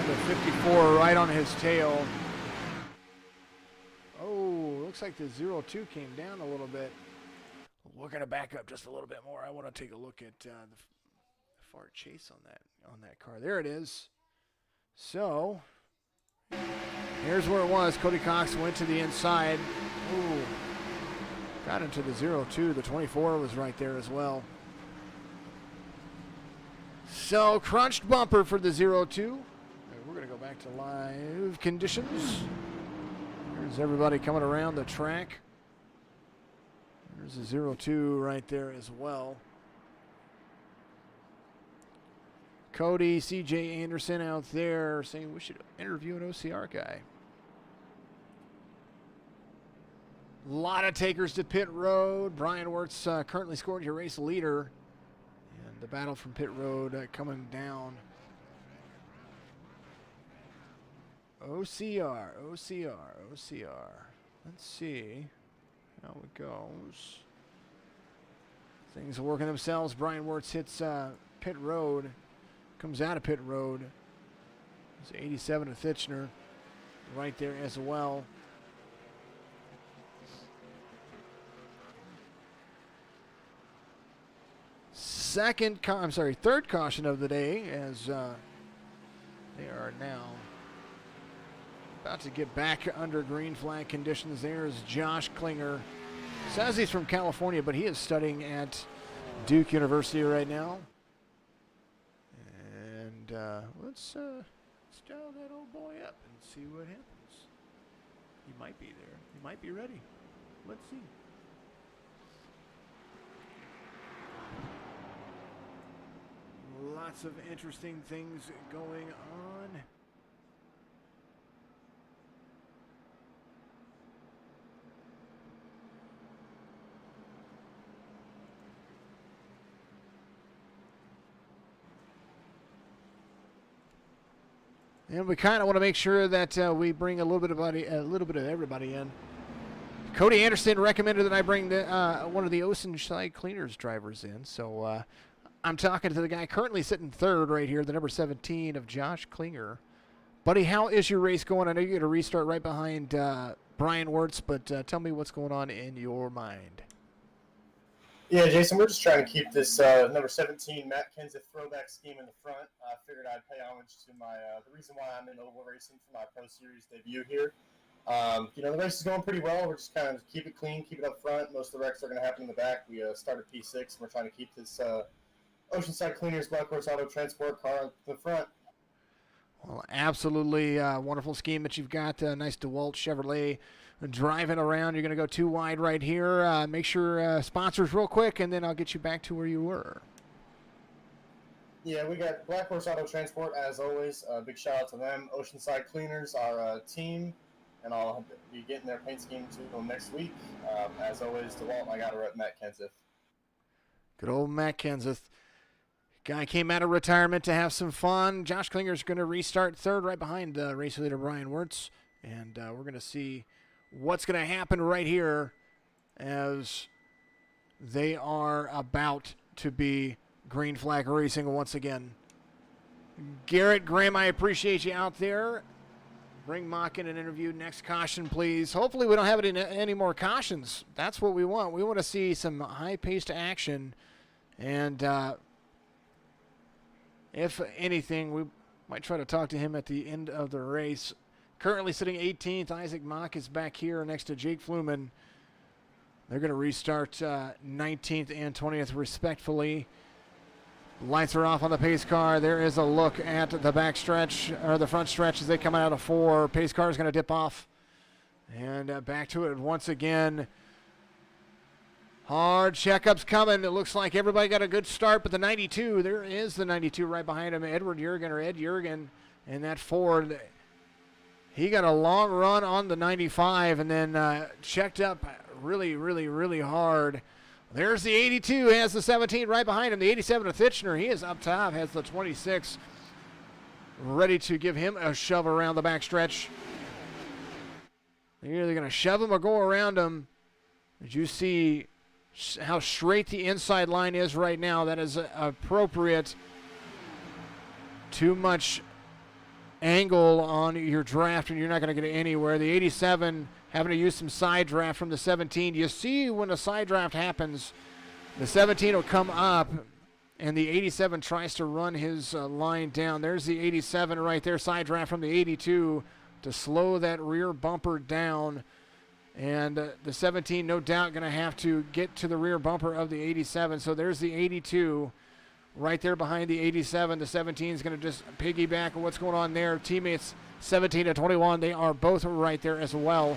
The 54 right on his tail. Oh, looks like the 02 came down a little bit. We're going to back up just a little bit more. I want to take a look at the far chase on that car. There it is. So here's where it was. Cody Cox went to the inside. Ooh, got into the 02. The 24 was right there as well. So crunched bumper for the 02. We're going to go back to live conditions. There's everybody coming around the track. There's a 02 right there as well. Cody, CJ Anderson out there saying we should interview an OCR guy. A lot of takers to pit road. Brian Wirtz currently scored your race leader. And the battle from pit road coming down. OCR. Let's see how it goes. Things are working themselves. Brian Wirtz hits pit road. Comes out of pit road. It's 87 to Thitchner right there as well. Third caution of the day as they are now about to get back under green flag conditions. There's Josh Klinger. Says he's from California, but he is studying at Duke University right now. And let's dial that old boy up and see what happens. He might be there. He might be ready. Let's see. Lots of interesting things going on. And we kind of want to make sure that we bring a little bit of everybody in. Cody Anderson recommended that I bring one of the Oceanside Cleaners drivers in. So I'm talking to the guy currently sitting third right here, the number 17 of Josh Klinger. Buddy, how is your race going? I know you're going to restart right behind Brian Wirtz, but tell me what's going on in your mind. Yeah, Jason, we're just trying to keep this number 17 Matt Kenseth throwback scheme in the front. I figured I'd pay homage to my the reason why I'm in oval racing for my Pro Series debut here. The race is going pretty well. We're just kind of keep it clean, keep it up front. Most of the wrecks are going to happen in the back. We started P6, and we're trying to keep this Oceanside Cleaners Black Horse Auto Transport car in the front. Well, absolutely wonderful scheme that you've got. Nice DeWalt Chevrolet driving around. You're going to go too wide right here. Make sure sponsors real quick, and then I'll get you back to where you were. Yeah, we got Black Horse Auto Transport, as always. Big shout out to them. Oceanside Cleaners, our team, and I'll be getting their paint scheme to them next week. As always, DeWalt, I got to rep Matt Kenseth. Good old Matt Kenseth. Guy came out of retirement to have some fun. Josh Klinger's going to restart third right behind race leader Brian Wirtz. And we're going to see what's going to happen right here as they are about to be green flag racing once again. Garrett Graham, I appreciate you out there. Bring Mock in an interview. Next caution, please. Hopefully we don't have any more cautions. That's what we want. We want to see some high-paced action. And if anything, we might try to talk to him at the end of the race. Currently sitting 18th, Isaac Mock is back here next to Jake Fluman. They're going to restart 19th and 20th respectfully. Lights are off on the pace car. There is a look at the back stretch, or the front stretch as they come out of 4. Pace car is going to dip off. And back to it once again. Hard checkups coming. It looks like everybody got a good start, but the 92, there is the 92 right behind him, Ed Jurgen, and that Ford. He got a long run on the 95 and then checked up really, really, really hard. There's the 82, has the 17 right behind him. The 87 of Fitchner, he is up top, has the 26 ready to give him a shove around the backstretch. They're either going to shove him or go around him. Did you see how straight the inside line is right now? That is appropriate. Too much angle on your draft and you're not going to get anywhere. The 87 having to use some side draft from the 17. You see when a side draft happens, the 17 will come up and the 87 tries to run his line down. There's the 87 right there, side draft from the 82 to slow that rear bumper down. And the 17, no doubt, going to have to get to the rear bumper of the 87. So there's the 82 right there behind the 87. The 17 is going to just piggyback on what's going on there. Teammates 17 to 21, they are both right there as well.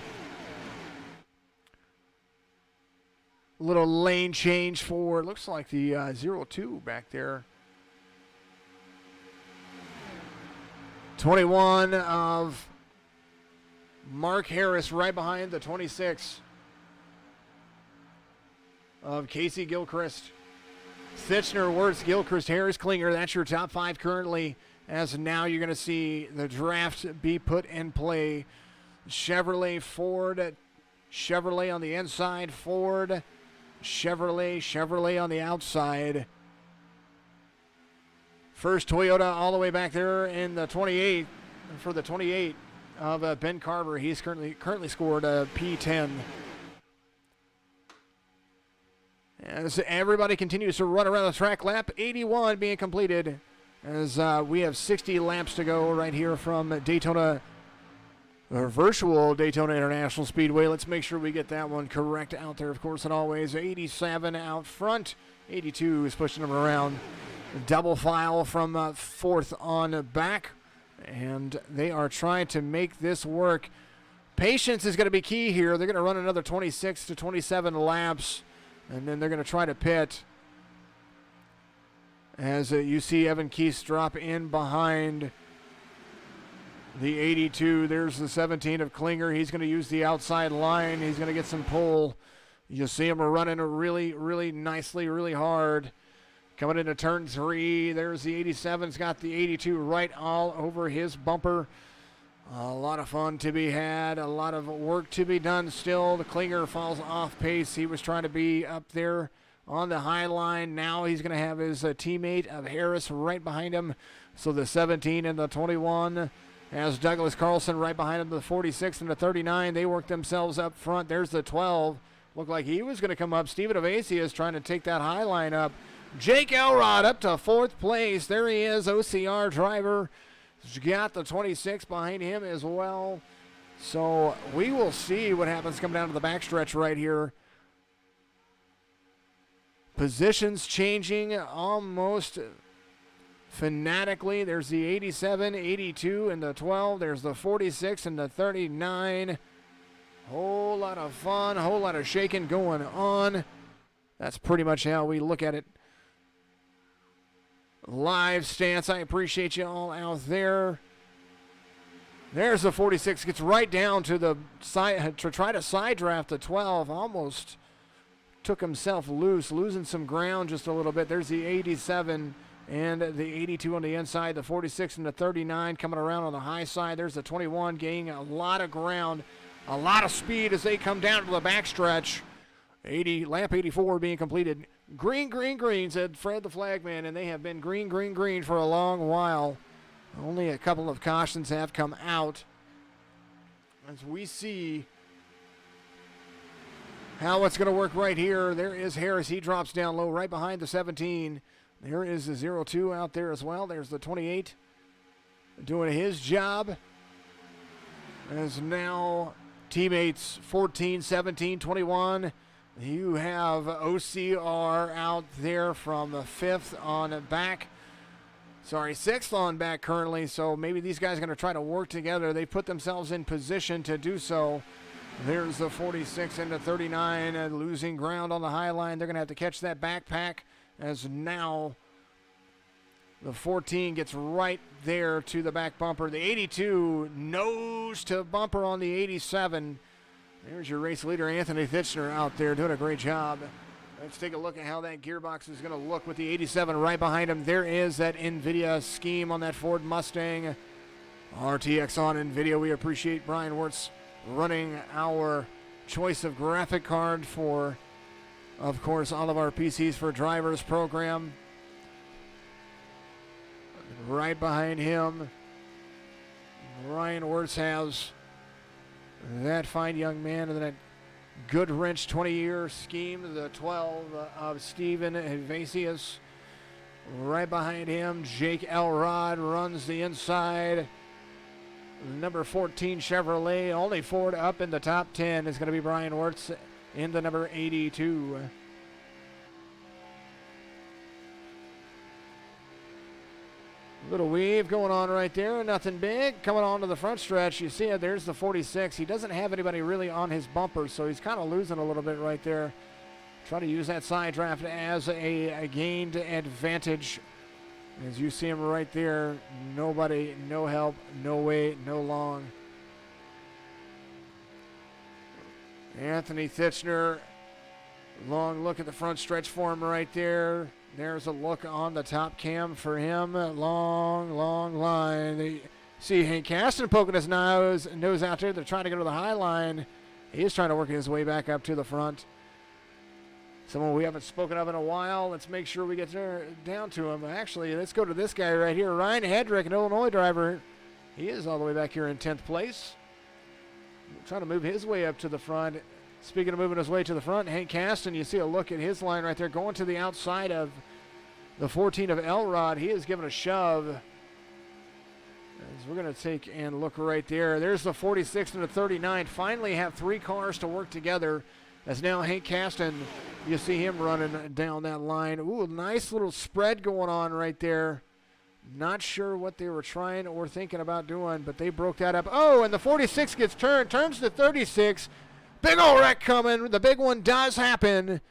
Little lane change for, looks like the 02 back there. 21 of Mark Harris right behind the 26 of Casey Gilchrist. Fitchner, Wirtz, Gilchrist, Harris, Klinger. That's your top 5 currently. As now you're going to see the draft be put in play. Chevrolet, Ford, Chevrolet on the inside, Ford, Chevrolet on the outside. First Toyota all the way back there in the 28 for the 28 of Ben Carver. He's currently scored a P10. As everybody continues to run around the track, lap 81 being completed as we have 60 laps to go right here from Daytona, or virtual Daytona International Speedway. Let's make sure we get that one correct out there, of course, and always. 87 out front. 82 is pushing them around. Double file from 4th on back, and they are trying to make this work. Patience is going to be key here. They're going to run another 26 to 27 laps, and then they're going to try to pit. As you see Evan Keith drop in behind the 82. There's the 17 of Klinger. He's going to use the outside line. He's going to get some pull. You see him running really, really nicely, really hard. Coming into turn 3, there's the 87's got the 82 right all over his bumper. A lot of fun to be had, a lot of work to be done still. The Klinger falls off pace. He was trying to be up there on the high line. Now he's going to have his teammate of Harris right behind him. So the 17 and the 21 has Douglas Carlson right behind him. The 46 and the 39, they work themselves up front. There's the 12. Looked like he was going to come up. Steven Avasi is trying to take that high line up. Jake Elrod up to 4th place. There he is, OCR driver. He's got the 26 behind him as well. So we will see what happens coming down to the backstretch right here. Positions changing almost fanatically. There's the 87, 82, and the 12. There's the 46 and the 39. Whole lot of fun, whole lot of shaking going on. That's pretty much how we look at it. Live stance. I appreciate you all out there. There's the 46. Gets right down to the side to try to side draft the 12. Almost took himself loose, losing some ground just a little bit. There's the 87 and the 82 on the inside. The 46 and the 39 coming around on the high side. There's the 21 gaining a lot of ground, a lot of speed as they come down to the backstretch. Lap 84 being completed. Green, green, green, said Fred the Flagman, and they have been green, green, green for a long while. Only a couple of cautions have come out. As we see how it's going to work right here, there is Harris. He drops down low right behind the 17. There is the 02 out there as well. There's the 28 doing his job. As now teammates 14, 17, 21. You have OCR out there from the 5th on back. Sorry, 6th on back currently, so maybe these guys are going to try to work together. They put themselves in position to do so. There's the 46 and the 39 losing ground on the high line. They're going to have to catch that backpack as now the 14 gets right there to the back bumper. The 82 nose to bumper on the 87. There's your race leader, Anthony Fitchner, out there doing a great job. Let's take a look at how that gearbox is going to look with the 87 right behind him. There is that NVIDIA scheme on that Ford Mustang. RTX on NVIDIA. We appreciate Brian Wirtz running our choice of graphic card for, of course, all of our PCs for Drivers program. Right behind him, Brian Wirtz has that fine young man and that good wrench 20-year scheme, the 12 of Steven Evasius. Right behind him, Jake Elrod runs the inside. Number 14 Chevrolet, only Ford up in the top 10 is going to be Brian Wirtz in the number 82. Little weave going on right there, nothing big. Coming on to the front stretch, you see it, there's the 46. He doesn't have anybody really on his bumper, so he's kind of losing a little bit right there. Try to use that side draft as a gained advantage. As you see him right there, nobody, no help, no way, no long. Anthony Fitchner, long look at the front stretch for him right there. There's a look on the top cam for him. Long, long line. They see Hank Caston poking his nose out there. They're trying to go to the high line. He is trying to work his way back up to the front. Someone we haven't spoken of in a while. Let's make sure we get down to him. Actually, let's go to this guy right here. Ryan Hedrick, an Illinois driver. He is all the way back here in 10th place. Trying to move his way up to the front. Speaking of moving his way to the front, Hank Caston, you see a look at his line right there, going to the outside of the 14 of Elrod. He is giving a shove. As we're going to take and look right there. There's the 46 and the 39. Finally have three cars to work together. As now Hank Caston, you see him running down that line. Ooh, nice little spread going on right there. Not sure what they were trying or thinking about doing, but they broke that up. Oh, and the 46 gets turns to 36. Big ol' wreck coming. The big one does happen.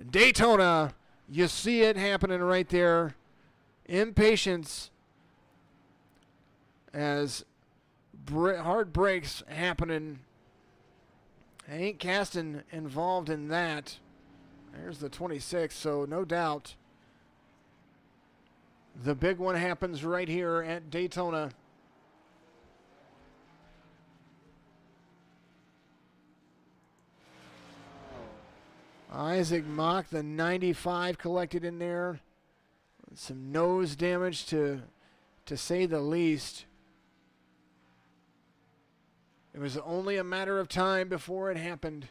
Daytona, you see it happening right there. Impatience as hard brakes happening. Hank Caston involved in that. There's the 26, so no doubt The big one happens right here at Daytona. Isaac Mock, the 95 collected in there. Some nose damage to say the least. It was only a matter of time before it happened.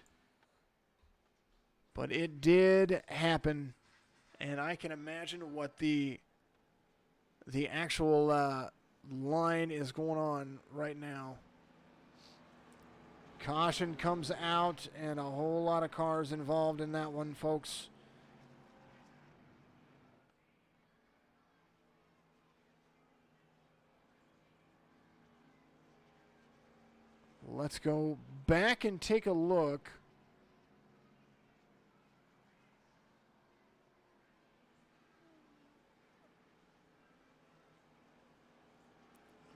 But it did happen. And I can imagine what the actual line is going on right now. Caution comes out, and a whole lot of cars involved in that one, folks. Let's go back and take a look.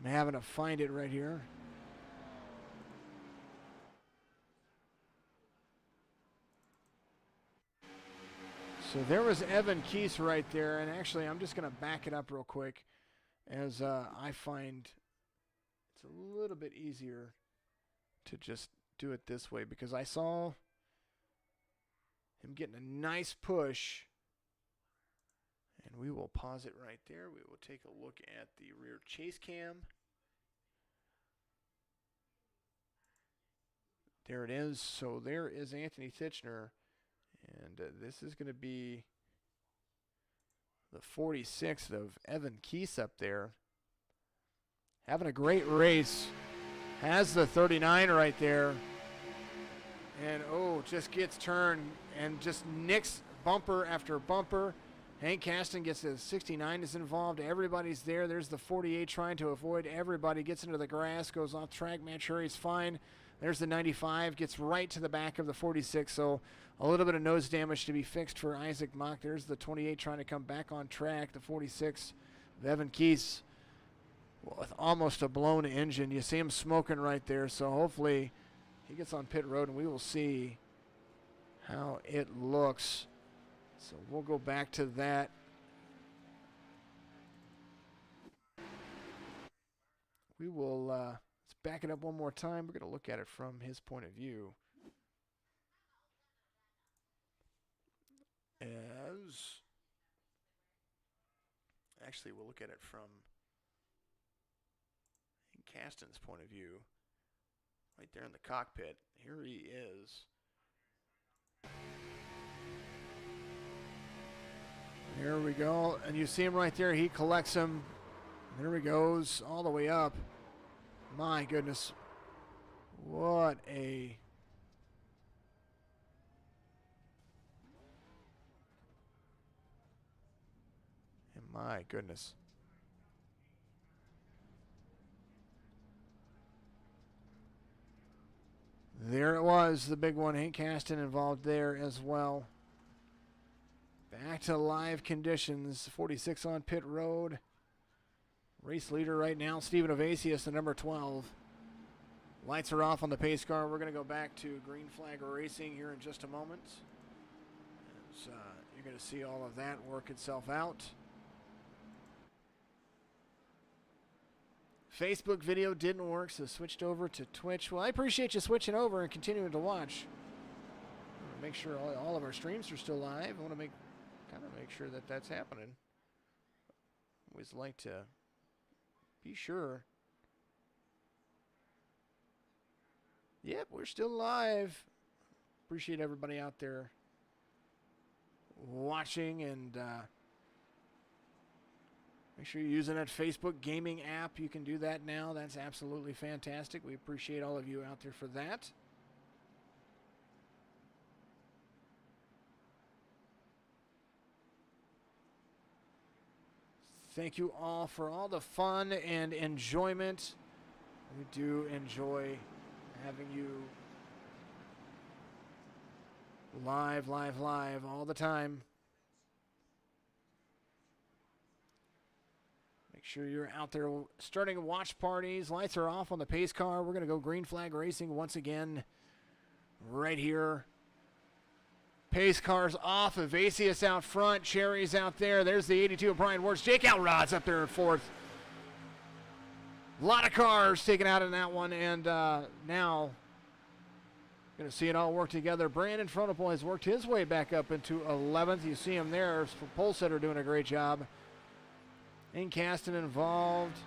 I'm having to find it right here. So there was Evan Keese right there, and actually I'm just going to back it up real quick as I find it's a little bit easier to just do it this way because I saw him getting a nice push, and we will pause it right there. We will take a look at the rear chase cam. There it is. So there is Anthony Titchener. And this is going to be the 46th of Evan Keese up there. Having a great race. Has the 39 right there. And, oh, just gets turned and just nicks bumper after bumper. Hank Caston gets the 69 is involved. Everybody's there. There's the 48 trying to avoid everybody. Gets into the grass, goes off track. Matt sure he's fine. There's the 95, gets right to the back of the 46, so a little bit of nose damage to be fixed for Isaac Mock. There's the 28 trying to come back on track. The 46 of Evan Keese with almost a blown engine. You see him smoking right there, so hopefully he gets on pit road and we will see how it looks. So we'll go back to that. We will let's back it up one more time. We're going to look at it from his point of view. Actually, we'll look at it from Caston's point of view. Right there in the cockpit. Here he is. There we go. And you see him right there. He collects him. There he goes all the way up. My goodness. What a... My goodness. There it was, the big one. Hank Caston involved there as well. Back to live conditions. 46 on pit road. Race leader right now, Stephen Ovasius, the number 12. Lights are off on the pace car. We're going to go back to green flag racing here in just a moment. As, you're going to see all of that work itself out. Facebook video didn't work, so switched over to Twitch. Well, I appreciate you switching over and continuing to watch. I want to make sure all of our streams are still live. I want to make sure that that's happening. Always like to be sure. Yep, we're still live. Appreciate everybody out there watching, and make sure you're using that Facebook gaming app. You can do that now. That's absolutely fantastic. We appreciate all of you out there for that. Thank you all for all the fun and enjoyment. We do enjoy having you live all the time. Make sure you're out there starting watch parties. Lights are off on the pace car. We're going to go green flag racing once again right here Pace cars off. Evasius out front. Cherry's out there. There's the 82 of Brian Wirtz. Jake Elrod's up there in fourth. A lot of cars taken out in that one, and now going to see it all work together. Brandon Fronopole has worked his way back up into 11th. You see him there. Pole setter doing a great job. Incaston involved.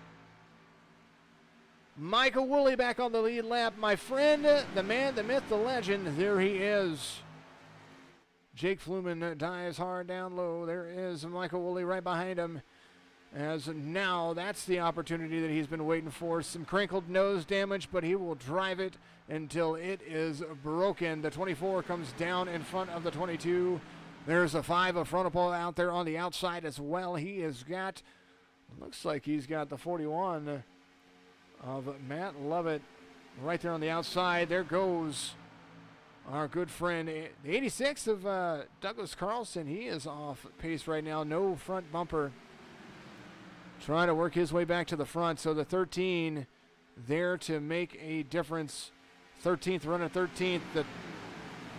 Michael Woolley back on the lead lap. My friend, the man, the myth, the legend, there he is. Jake Fluman dives hard down low. There is Michael Woolley right behind him. As now, that's the opportunity that he's been waiting for. Some crinkled nose damage, but he will drive it until it is broken. The 24 comes down in front of the 22. There's a 5 of Fronopole out there on the outside as well. He has got, looks like he's got the 41 of Matt Lovett right there on the outside. There goes our good friend, the 86 of Douglas Carlson. He is off pace right now. No front bumper. Trying to work his way back to the front. So the 13 there to make a difference. 13th runner, 13th. The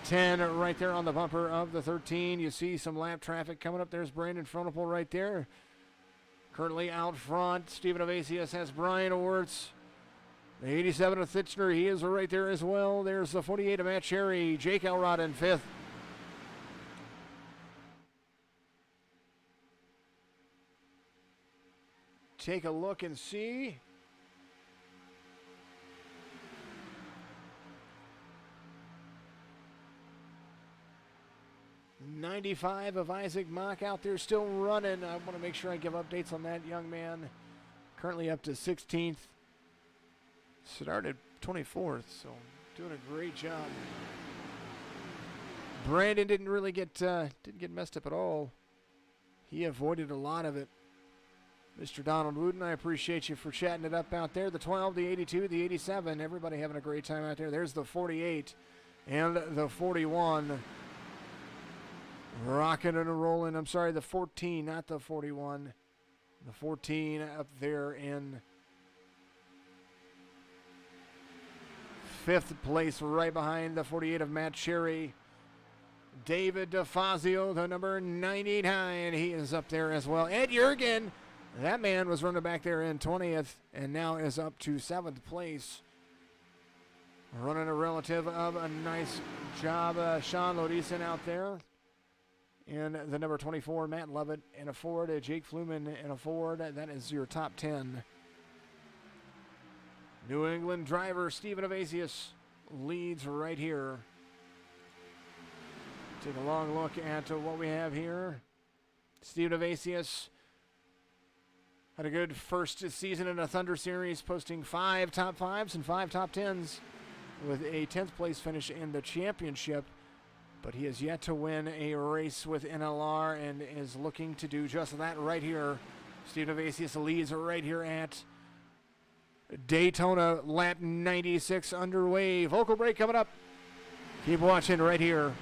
10 right there on the bumper of the 13. You see some lap traffic coming up. There's Brandon Fronopole right there. Currently out front, Stephen Evasius has Brian Wirtz. The 87 of Thitchner, he is right there as well. There's the 48 of Matt Cherry. Jake Elrod in 5th. Take a look and see. '95 of Isaac Mock out there still running. I want to make sure I give updates on that young man. Currently up to 16th. Started 24th, so doing a great job. Brandon didn't really get messed up at all. He avoided a lot of it. Mr. Donald Wooden, I appreciate you for chatting it up out there. The 12, the 82, the 87, everybody having a great time out there. There's the 48 and the 41. Rocking and rolling. I'm sorry, the 14, not the 41. The 14 up there in 5th place, right behind the 48 of Matt Cherry. David DeFazio, the number 99. He is up there as well. Ed Jurgen, that man was running back there in 20th and now is up to 7th place. Running a relative of a nice job. Sean Lodison out there. And the number 24, Matt Lovett in a Ford. Jake Fluman in a Ford. That is your top 10. New England driver Stephen Evasius leads right here. Take a long look at what we have here. Stephen Evasius had a good first season in a Thunder Series, posting 5 top 5s and 5 top 10s with a 10th place finish in the championship. But he has yet to win a race with NLR and is looking to do just that right here. Stephen Evasius leads right here at Daytona, lap 96 underway. Vocal break coming up. Keep watching right here.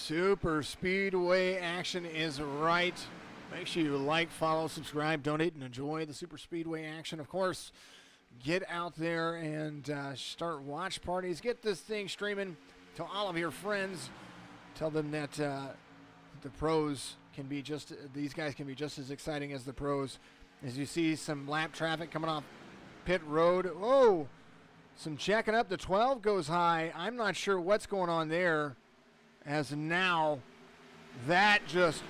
Super Speedway action is right. Make sure you like, follow, subscribe, donate, and enjoy the Super Speedway action. Of course, get out there and start watch parties. Get this thing streaming to all of your friends. Tell them that the pros can be these guys can be just as exciting as the pros. As you see some lap traffic coming off pit road. Oh, some checking up. The 12 goes high. I'm not sure what's going on there, as now that just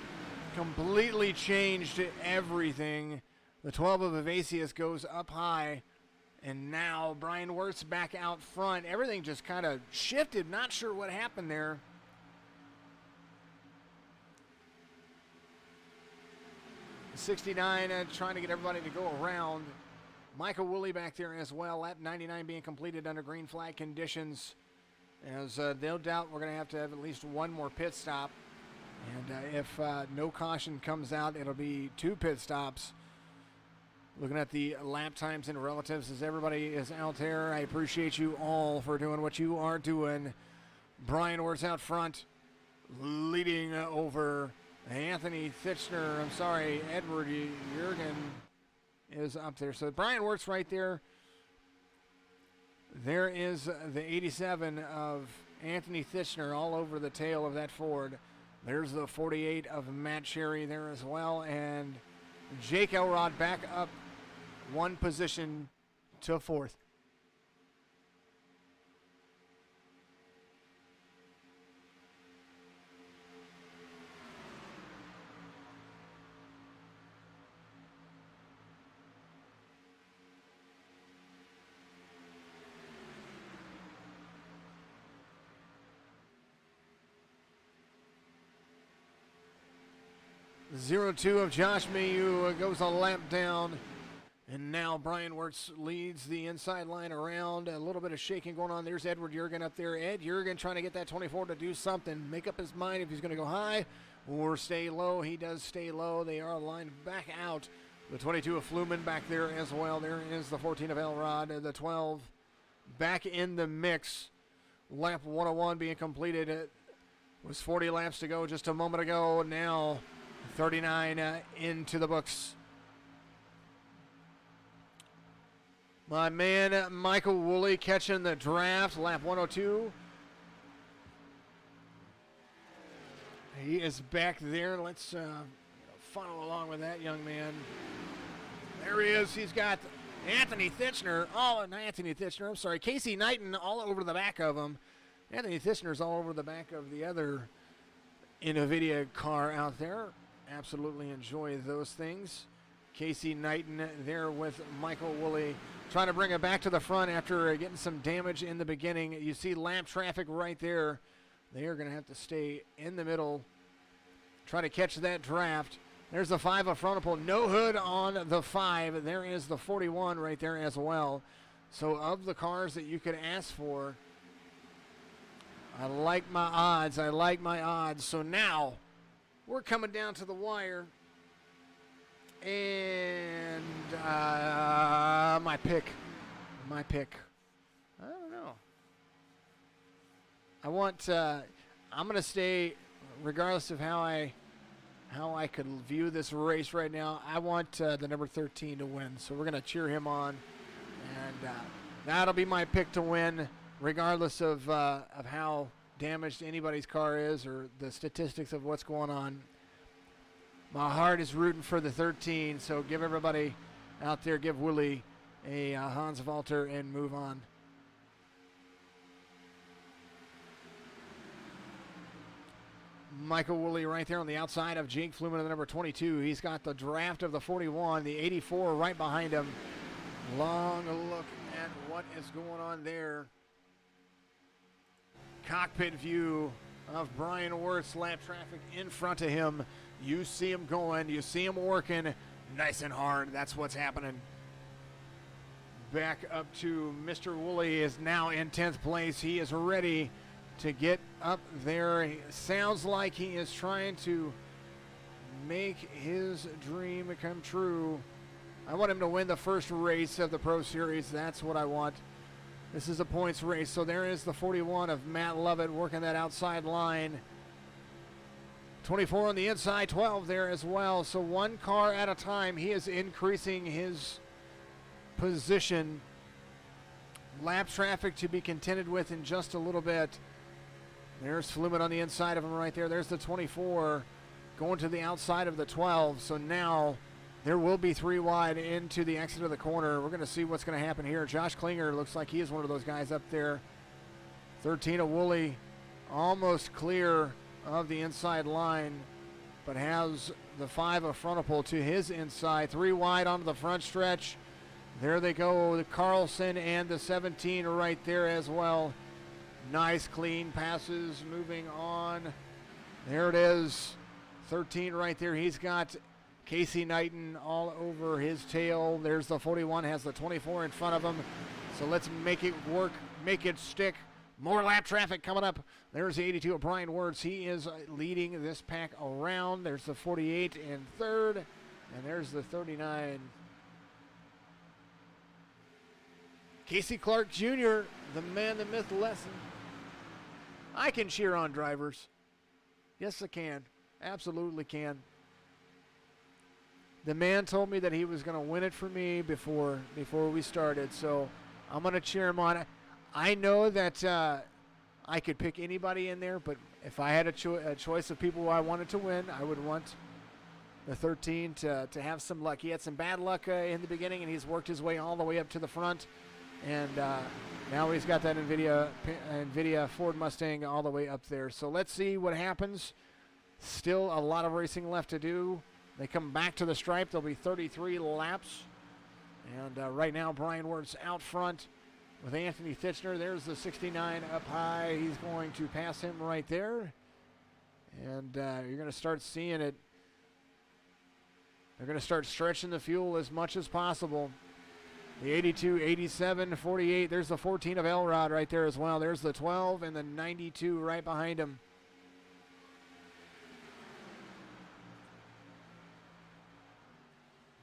completely changed everything. The 12 of Evasius goes up high, and now Brian Wirtz back out front. Everything just kind of shifted. Not sure what happened there. '69 trying to get everybody to go around. Michael Woolley back there as well. Lap 99 being completed under green flag conditions. As no doubt we're going to have at least one more pit stop. And if no caution comes out, it'll be 2 pit stops. Looking at the lap times and relatives as everybody is out there. I appreciate you all for doing what you are doing. Brian Wirtz out front, leading over Anthony Thitchner. I'm sorry, Edward Jurgen is up there. So Brian Wirtz right there. There is the 87 of Anthony Thitchner all over the tail of that Ford. There's the 48 of Matt Cherry there as well. And Jake Elrod back up 1 position to 4th. .02 of Josh Mayu goes a lap down. And now Brian Wirtz leads the inside line around. A little bit of shaking going on. There's Edward Jurgen up there. Ed Jurgen trying to get that 24 to do something. Make up his mind if he's going to go high or stay low. He does stay low. They are lined back out. The 22 of Fluman back there as well. There is the 14 of Elrod. The 12 back in the mix. Lap 101 being completed. It was 40 laps to go just a moment ago. Now 39 into the books. My man Michael Woolley catching the draft, lap 102. He is back there. Let's follow along with that young man. There he is. He's got Anthony Thitchner. I'm sorry. Casey Knighton all over the back of him. Anthony Thitchner's all over the back of the other NVIDIA car out there. Absolutely enjoy those things. Casey Knighton there with Michael Woolley, trying to bring it back to the front after getting some damage in the beginning. You see lap traffic right there. They are going to have to stay in the middle, try to catch that draft. There's the 5 of Frontal. No hood on the 5. There is the 41 right there as well. So of the cars that you could ask for, I like my odds. So now we're coming down to the wire. And my pick. I don't know. I'm going to stay, regardless of how I could view this race right now. I want the number 13 to win. So we're going to cheer him on. And that'll be my pick to win, regardless of how damaged anybody's car is or the statistics of what's going on. My heart is rooting for the 13, so give everybody out there, give Woolley a Hans Walter and move on. Michael Woolley right there on the outside of Jake Fluman, the number 22. He's got the draft of the 41, the 84 right behind him. Long look at what is going on there. Cockpit view of Brian Wirtz, lap traffic in front of him. You see him going, you see him working nice and hard. That's what's happening. Back up to Mr. Woolley is now in 10th place. He is ready to get up there. He sounds like he is trying to make his dream come true. I want him to win the first race of the Pro Series. That's what I want. This is a points race. So there is the 41 of Matt Lovett working that outside line. 24 on the inside, 12 there as well. So one car at a time, he is increasing his position. Lap traffic to be contended with in just a little bit. There's Flumen on the inside of him right there. There's the 24 going to the outside of the 12. So now there will be 3 wide into the exit of the corner. We're going to see what's going to happen here. Josh Klinger looks like he is one of those guys up there. 13 of Woolley almost clear of the inside line, but has the 5 of Frontapole to his inside. 3 wide onto the front stretch. There they go, the Carlson and the 17 right there as well. Nice clean passes moving on. There it is. 13 right there. He's got Casey Knighton all over his tail. There's the 41, has the 24 in front of him. So let's make it work, make it stick. More lap traffic coming up. There's the 82 of Brian Wirtz. He is leading this pack around. There's the 48 in third. And there's the 39. Casey Clark Jr., the man, the myth, lesson. I can cheer on drivers. Yes, I can. Absolutely can. The man told me that he was going to win it for me before we started, so I'm going to cheer him on. I know that I could pick anybody in there, but if I had a choice of people who I wanted to win, I would want the 13 to have some luck. He had some bad luck in the beginning, and he's worked his way all the way up to the front. And now he's got that NVIDIA Ford Mustang all the way up there. So let's see what happens. Still a lot of racing left to do. They come back to the stripe. There'll be 33 laps. And right now, Brian Wirtz out front with Anthony Titchener. There's the 69 up high. He's going to pass him right there. And you're going to start seeing it. They're going to start stretching the fuel as much as possible. The 82, 87, 48. There's the 14 of Elrod right there as well. There's the 12 and the 92 right behind him.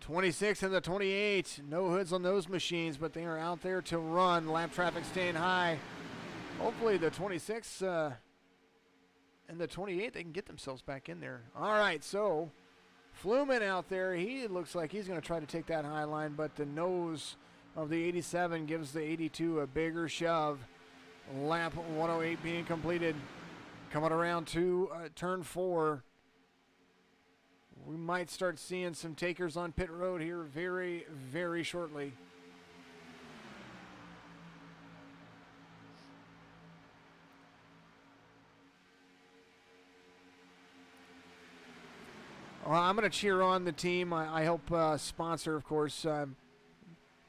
'26 and the 28. No hoods on those machines, but they are out there to run. Lap traffic staying high. Hopefully the 26 and the 28, they can get themselves back in there. All right, so Flumen out there. He looks like he's going to try to take that high line, but the nose of the 87 gives the 82 a bigger shove. Lap 108 being completed. Coming around to turn 4. We might start seeing some takers on pit road here very, very shortly. Well, I'm going to cheer on the team. I help sponsor, of course,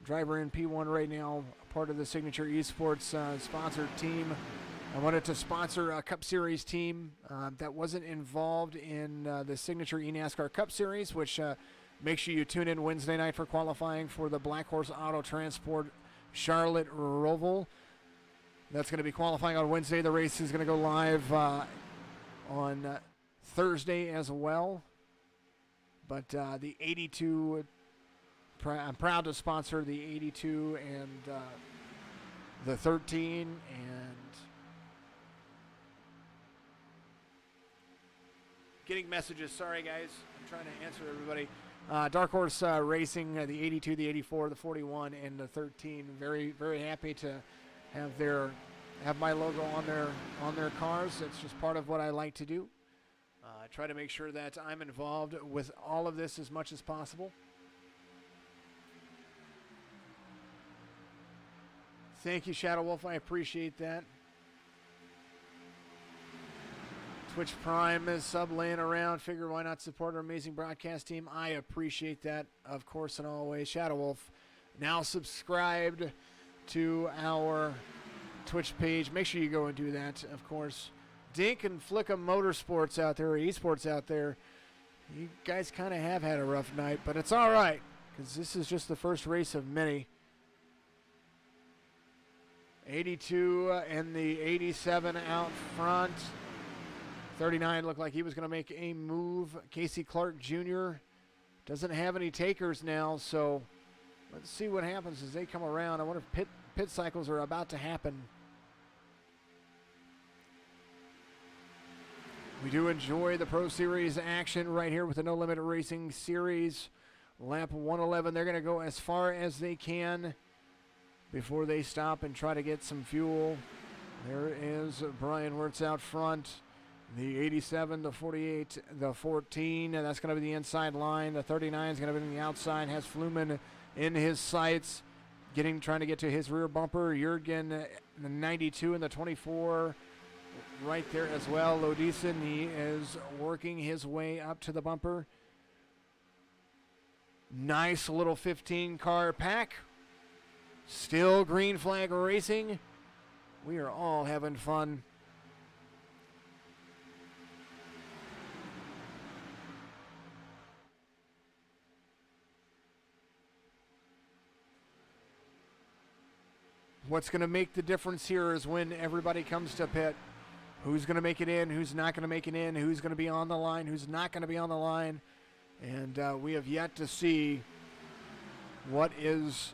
driver in P1 right now, part of the Signature Esports sponsored team. I wanted to sponsor a Cup Series team that wasn't involved in the Signature eNASCAR Cup Series, which make sure you tune in Wednesday night for qualifying for the Black Horse Auto Transport Charlotte Roval. That's going to be qualifying on Wednesday. The race is going to go live on Thursday as well. But the 82, I'm proud to sponsor the 82 and the 13 and getting messages. Sorry, guys. I'm trying to answer everybody. Dark Horse Racing, the 82, the 84, the 41, and the 13. Very, very happy to have my logo on their cars. It's just part of what I like to do. I try to make sure that I'm involved with all of this as much as possible. Thank you, Shadow Wolf. I appreciate that. Twitch Prime is sub laying around. Figure why not support our amazing broadcast team. I appreciate that, of course, and always. Shadow Wolf now subscribed to our Twitch page. Make sure you go and do that, of course. Dink and Flicka Motorsports out there, or esports out there. You guys kind of have had a rough night, but it's all right, because this is just the first race of many. 82 and the 87 out front. 39 looked like he was going to make a move. Casey Clark Jr. doesn't have any takers now, so let's see what happens as they come around. I wonder if pit cycles are about to happen. We do enjoy the Pro Series action right here with the No Limit Racing Series. Lap 111, they're going to go as far as they can before they stop and try to get some fuel. There is Brian Wirtz out front. The 87, the 48, the 14, and that's going to be the inside line. The 39 is going to be on the outside. Has Fluman in his sights, trying to get to his rear bumper. Jurgen, the 92 and the 24, right there as well. Lodison, he is working his way up to the bumper. Nice little 15-car pack. Still green flag racing. We are all having fun. What's going to make the difference here is when everybody comes to pit. Who's going to make it in, who's not going to make it in, who's going to be on the line, who's not going to be on the line. And we have yet to see what's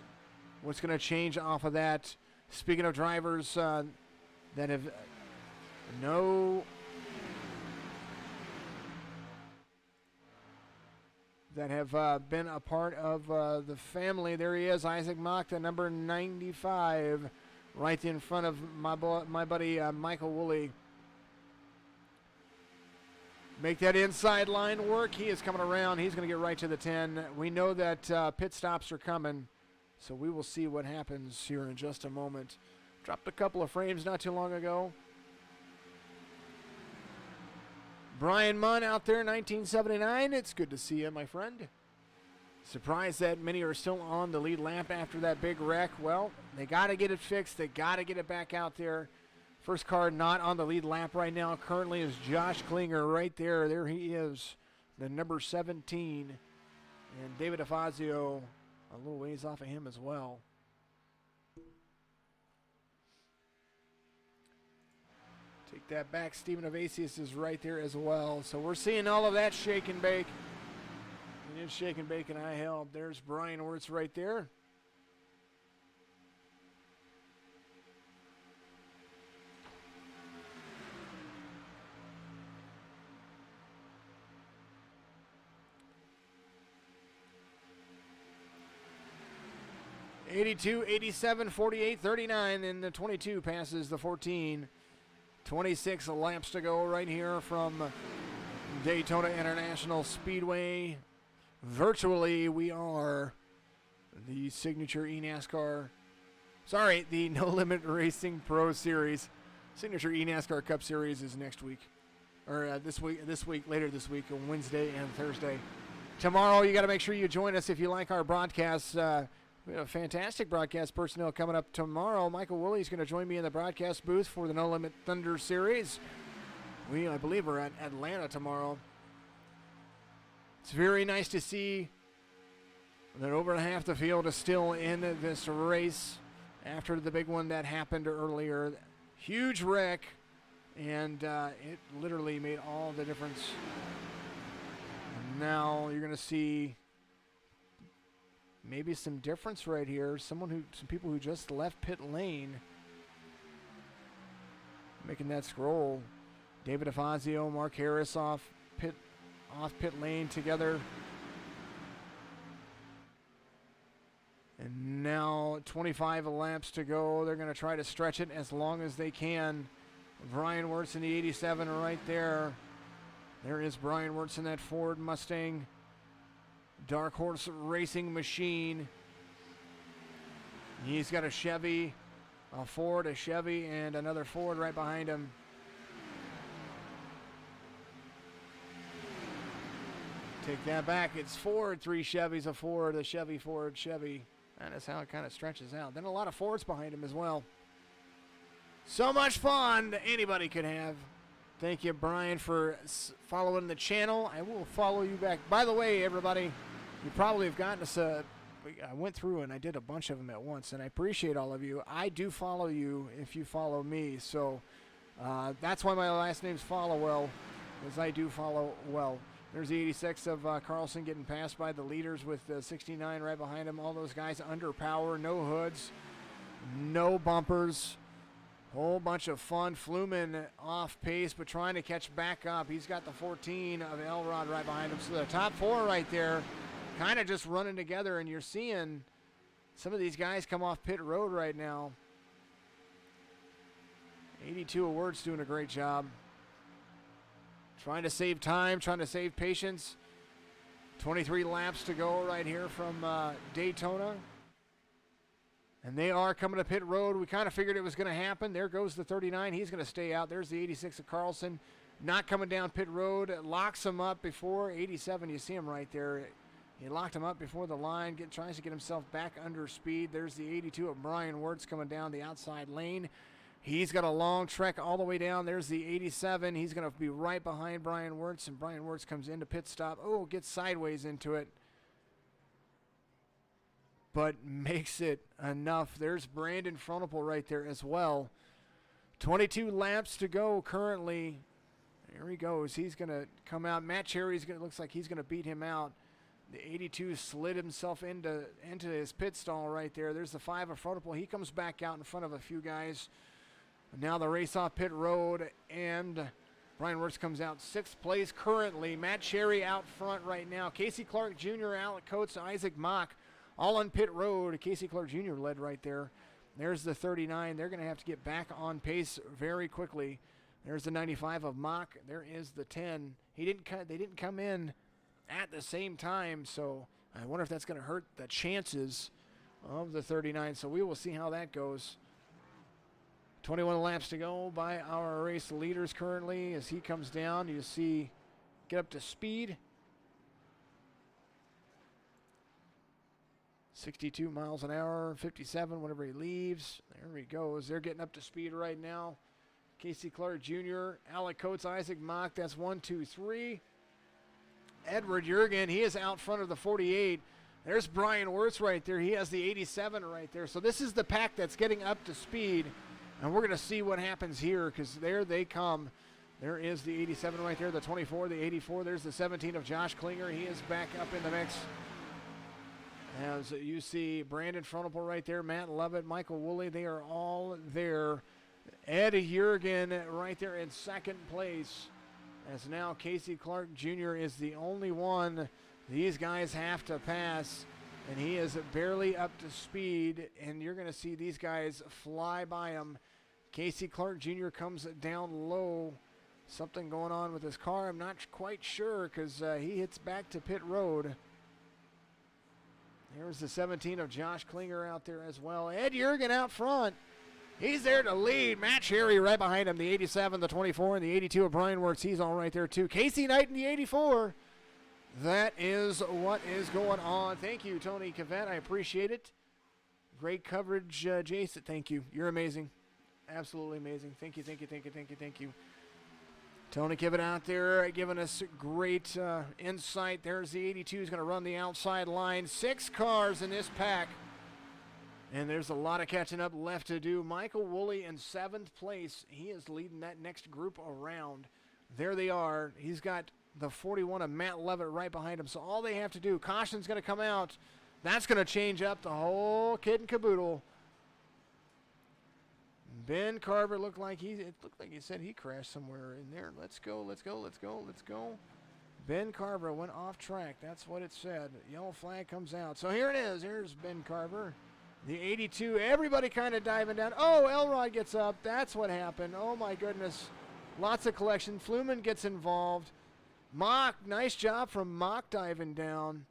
going to change off of that. Speaking of drivers that have been a part of the family. There he is, Isaac Mock, the number 95, right in front of my buddy Michael Woolley. Make that inside line work. He is coming around. He's going to get right to the 10. We know that pit stops are coming, so we will see what happens here in just a moment. Dropped a couple of frames not too long ago. Brian Munn out there, 1979. It's good to see you, my friend. Surprised that many are still on the lead lap after that big wreck. Well, they got to get it fixed. They got to get it back out there. First car not on the lead lap right now currently is Josh Klinger right there. There he is, the number 17. And David Afazio a little ways off of him as well. Take that back. Stephen Avasius is right there as well. So we're seeing all of that shake and bake. And it's shake and bake and I help. There's Brian Wirtz right there. '82, '87, '48, '39, and the 22 passes the 14. 26 laps to go right here from Daytona International Speedway. Virtually, we are the signature the No Limit Racing Pro Series. Signature eNASCAR Cup Series is next week, or later this week on Wednesday and Thursday. Tomorrow, you got to make sure you join us if you like our broadcasts. We have a fantastic broadcast personnel coming up tomorrow. Michael Woolley is going to join me in the broadcast booth for the No Limit Thunder Series. I believe, we're at Atlanta tomorrow. It's very nice to see that over half the field is still in this race after the big one that happened earlier. Huge wreck, and it literally made all the difference. And now you're going to see maybe some difference right here. Some people who just left pit lane making that scroll. David Afazio, Mark Harris off pit lane together. And now 25 laps to go. They're going to try to stretch it as long as they can. Brian Wirtz in the 87 right there. There is Brian Wirtz in that Ford Mustang. Dark Horse Racing Machine. He's got a Chevy, a Ford, a Chevy, and another Ford right behind him. Take that back. It's Ford, 3 Chevys, a Ford, a Chevy, Ford, Chevy. That is how it kind of stretches out. Then a lot of Fords behind him as well. So much fun that anybody could have. Thank you, Brian, for following the channel. I will follow you back. By the way, everybody, you probably have gotten us I went through and I did a bunch of them at once, and I appreciate all of you. I do follow you if you follow me, so that's why my last name's Followwell, because I do follow well. There's the 86 of Carlson getting passed by the leaders with the 69 right behind him. All those guys under power, no hoods, no bumpers. Whole bunch of fun. Fluman off pace, but trying to catch back up. He's got the 14 of Elrod right behind him. So the top 4 right there kind of just running together, and you're seeing some of these guys come off pit road right now. 82 Awards doing a great job. Trying to save time, trying to save patience. 23 laps to go right here from Daytona. And they are coming to pit road. We kind of figured it was going to happen. There goes the 39. He's going to stay out. There's the 86 of Carlson. Not coming down pit road. Locks him up before 87. You see him right there. He locked him up before the line. Tries to get himself back under speed. There's the 82 of Brian Wirtz coming down the outside lane. He's got a long trek all the way down. There's the 87. He's going to be right behind Brian Wirtz, and Brian Wirtz comes into pit stop. Oh, gets sideways into it, but makes it enough. There's Brandon Fronopel right there as well. 22 laps to go currently. There he goes. He's going to come out. Matt Cherry's going to, looks like he's going to beat him out. The 82 slid himself into his pit stall right there. There's the 5 of Fronopel. He comes back out in front of a few guys. Now the race off pit road, and Brian Wirtz comes out 6th place currently. Matt Cherry out front right now. Casey Clark Jr., Alec Coates, Isaac Mock, all on pit road. Casey Clark Jr. led right there. There's the 39. They're going to have to get back on pace very quickly. There's the 95 of Mock. There is the 10. They didn't come in at the same time, so I wonder if that's going to hurt the chances of the 39. So we will see how that goes. 21 laps to go by our race leaders currently. As he comes down, you see get up to speed. 62 miles an hour, 57 whenever he leaves. There he goes. They're getting up to speed right now. Casey Clark Jr., Alec Coates, Isaac Mock. That's 1, 2, 3. Edward Jurgen, he is out front of the 48. There's Brian Wirtz right there. He has the 87 right there. So this is the pack that's getting up to speed. And we're going to see what happens here, because there they come. There is the 87 right there, the 24, the 84. There's the 17 of Josh Klinger. He is back up in the mix. As you see Brandon Fronopel right there, Matt Lovett, Michael Woolley, they are all there. Ed Jurgen right there in 2nd place. As now Casey Clark Jr. is the only one these guys have to pass. And he is barely up to speed, and you're going to see these guys fly by him. Casey Clark Jr. comes down low. Something going on with his car. I'm not quite sure, because he hits back to pit road. There's the 17 of Josh Klinger out there as well. Ed Jurgen out front. He's there to lead. Matt Cherry right behind him. The 87, the 24, and the 82 of Brian Wirtz. He's all right there too. Casey Knight in the 84. That is what is going on. Thank you, Tony Cavett. I appreciate it. Great coverage, Jason. Thank you. You're amazing. Absolutely amazing. Thank you, thank you, thank you, thank you, thank you. Tony Cavett out there giving us great insight. There's the 82. He's going to run the outside line. 6 cars in this pack. And there's a lot of catching up left to do. Michael Woolley in 7th place. He is leading that next group around. There they are. He's got the 41 of Matt Levitt right behind him. So all they have to do, caution's going to come out. That's going to change up the whole kit and caboodle. Ben Carver looked like he said he crashed somewhere in there. Let's go, let's go, let's go, let's go. Ben Carver went off track. That's what it said. Yellow flag comes out. So here it is. Here's Ben Carver. The 82. Everybody kind of diving down. Oh, Elrod gets up. That's what happened. Oh, my goodness. Lots of collection. Fluman gets involved. Mock, nice job from Mock diving down.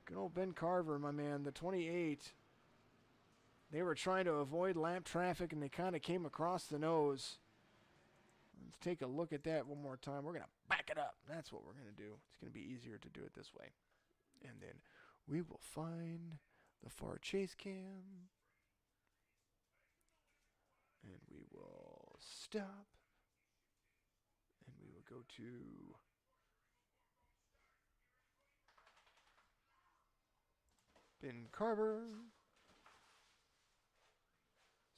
Good old Ben Carver, my man, the 28. They were trying to avoid lap traffic, and they kind of came across the nose. Let's take a look at that one more time. We're going to back it up. That's what we're going to do. It's going to be easier to do it this way. And then we will find the far chase cam. And we will stop. And we will go to Ben Carver.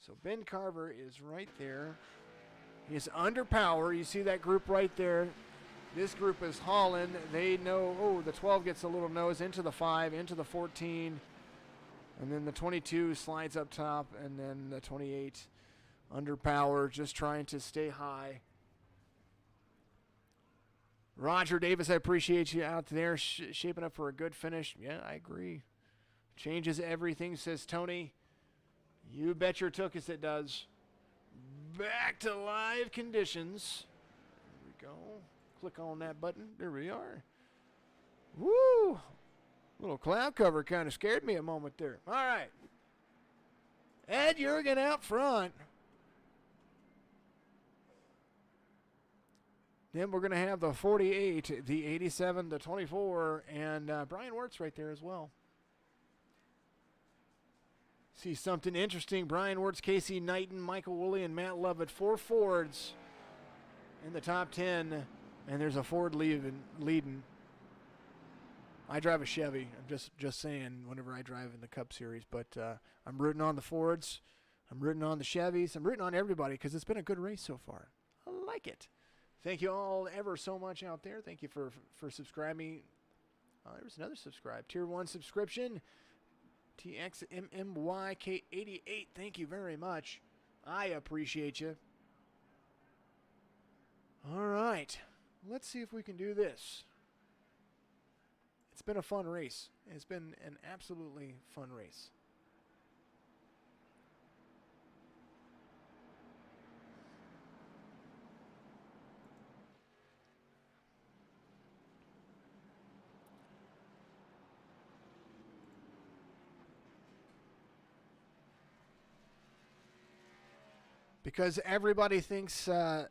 So Ben Carver is right there. He's under power. You see that group right there. This group is hauling. They know, oh, the 12 gets a little nose into the 5, into the 14. And then the 22 slides up top, and then the 28 under power, just trying to stay high. Roger Davis, I appreciate you out there shaping up for a good finish. Yeah, I agree. Changes everything, says Tony. You bet your tookus it does. Back to live conditions. There we go. Click on that button. There we are. Woo! Little cloud cover kind of scared me a moment there. All right. Ed Jurgen out front. Then we're going to have the 48, the 87, the 24, and Brian Wirtz right there as well. See something interesting. Brian Wirtz, Casey Knighton, Michael Woolley, and Matt Lovett. 4 Fords in the top 10, and there's a Ford leading. I drive a Chevy. I'm just saying whenever I drive in the Cup Series, but I'm rooting on the Fords. I'm rooting on the Chevys. I'm rooting on everybody because it's been a good race so far. I like it. Thank you all ever so much out there. Thank you for subscribing. There was another subscribe. Tier 1 subscription. TXMMYK88. Thank you very much. I appreciate you. All right. Let's see if we can do this. It's been a fun race. It's been an absolutely fun race. Because everybody thinks that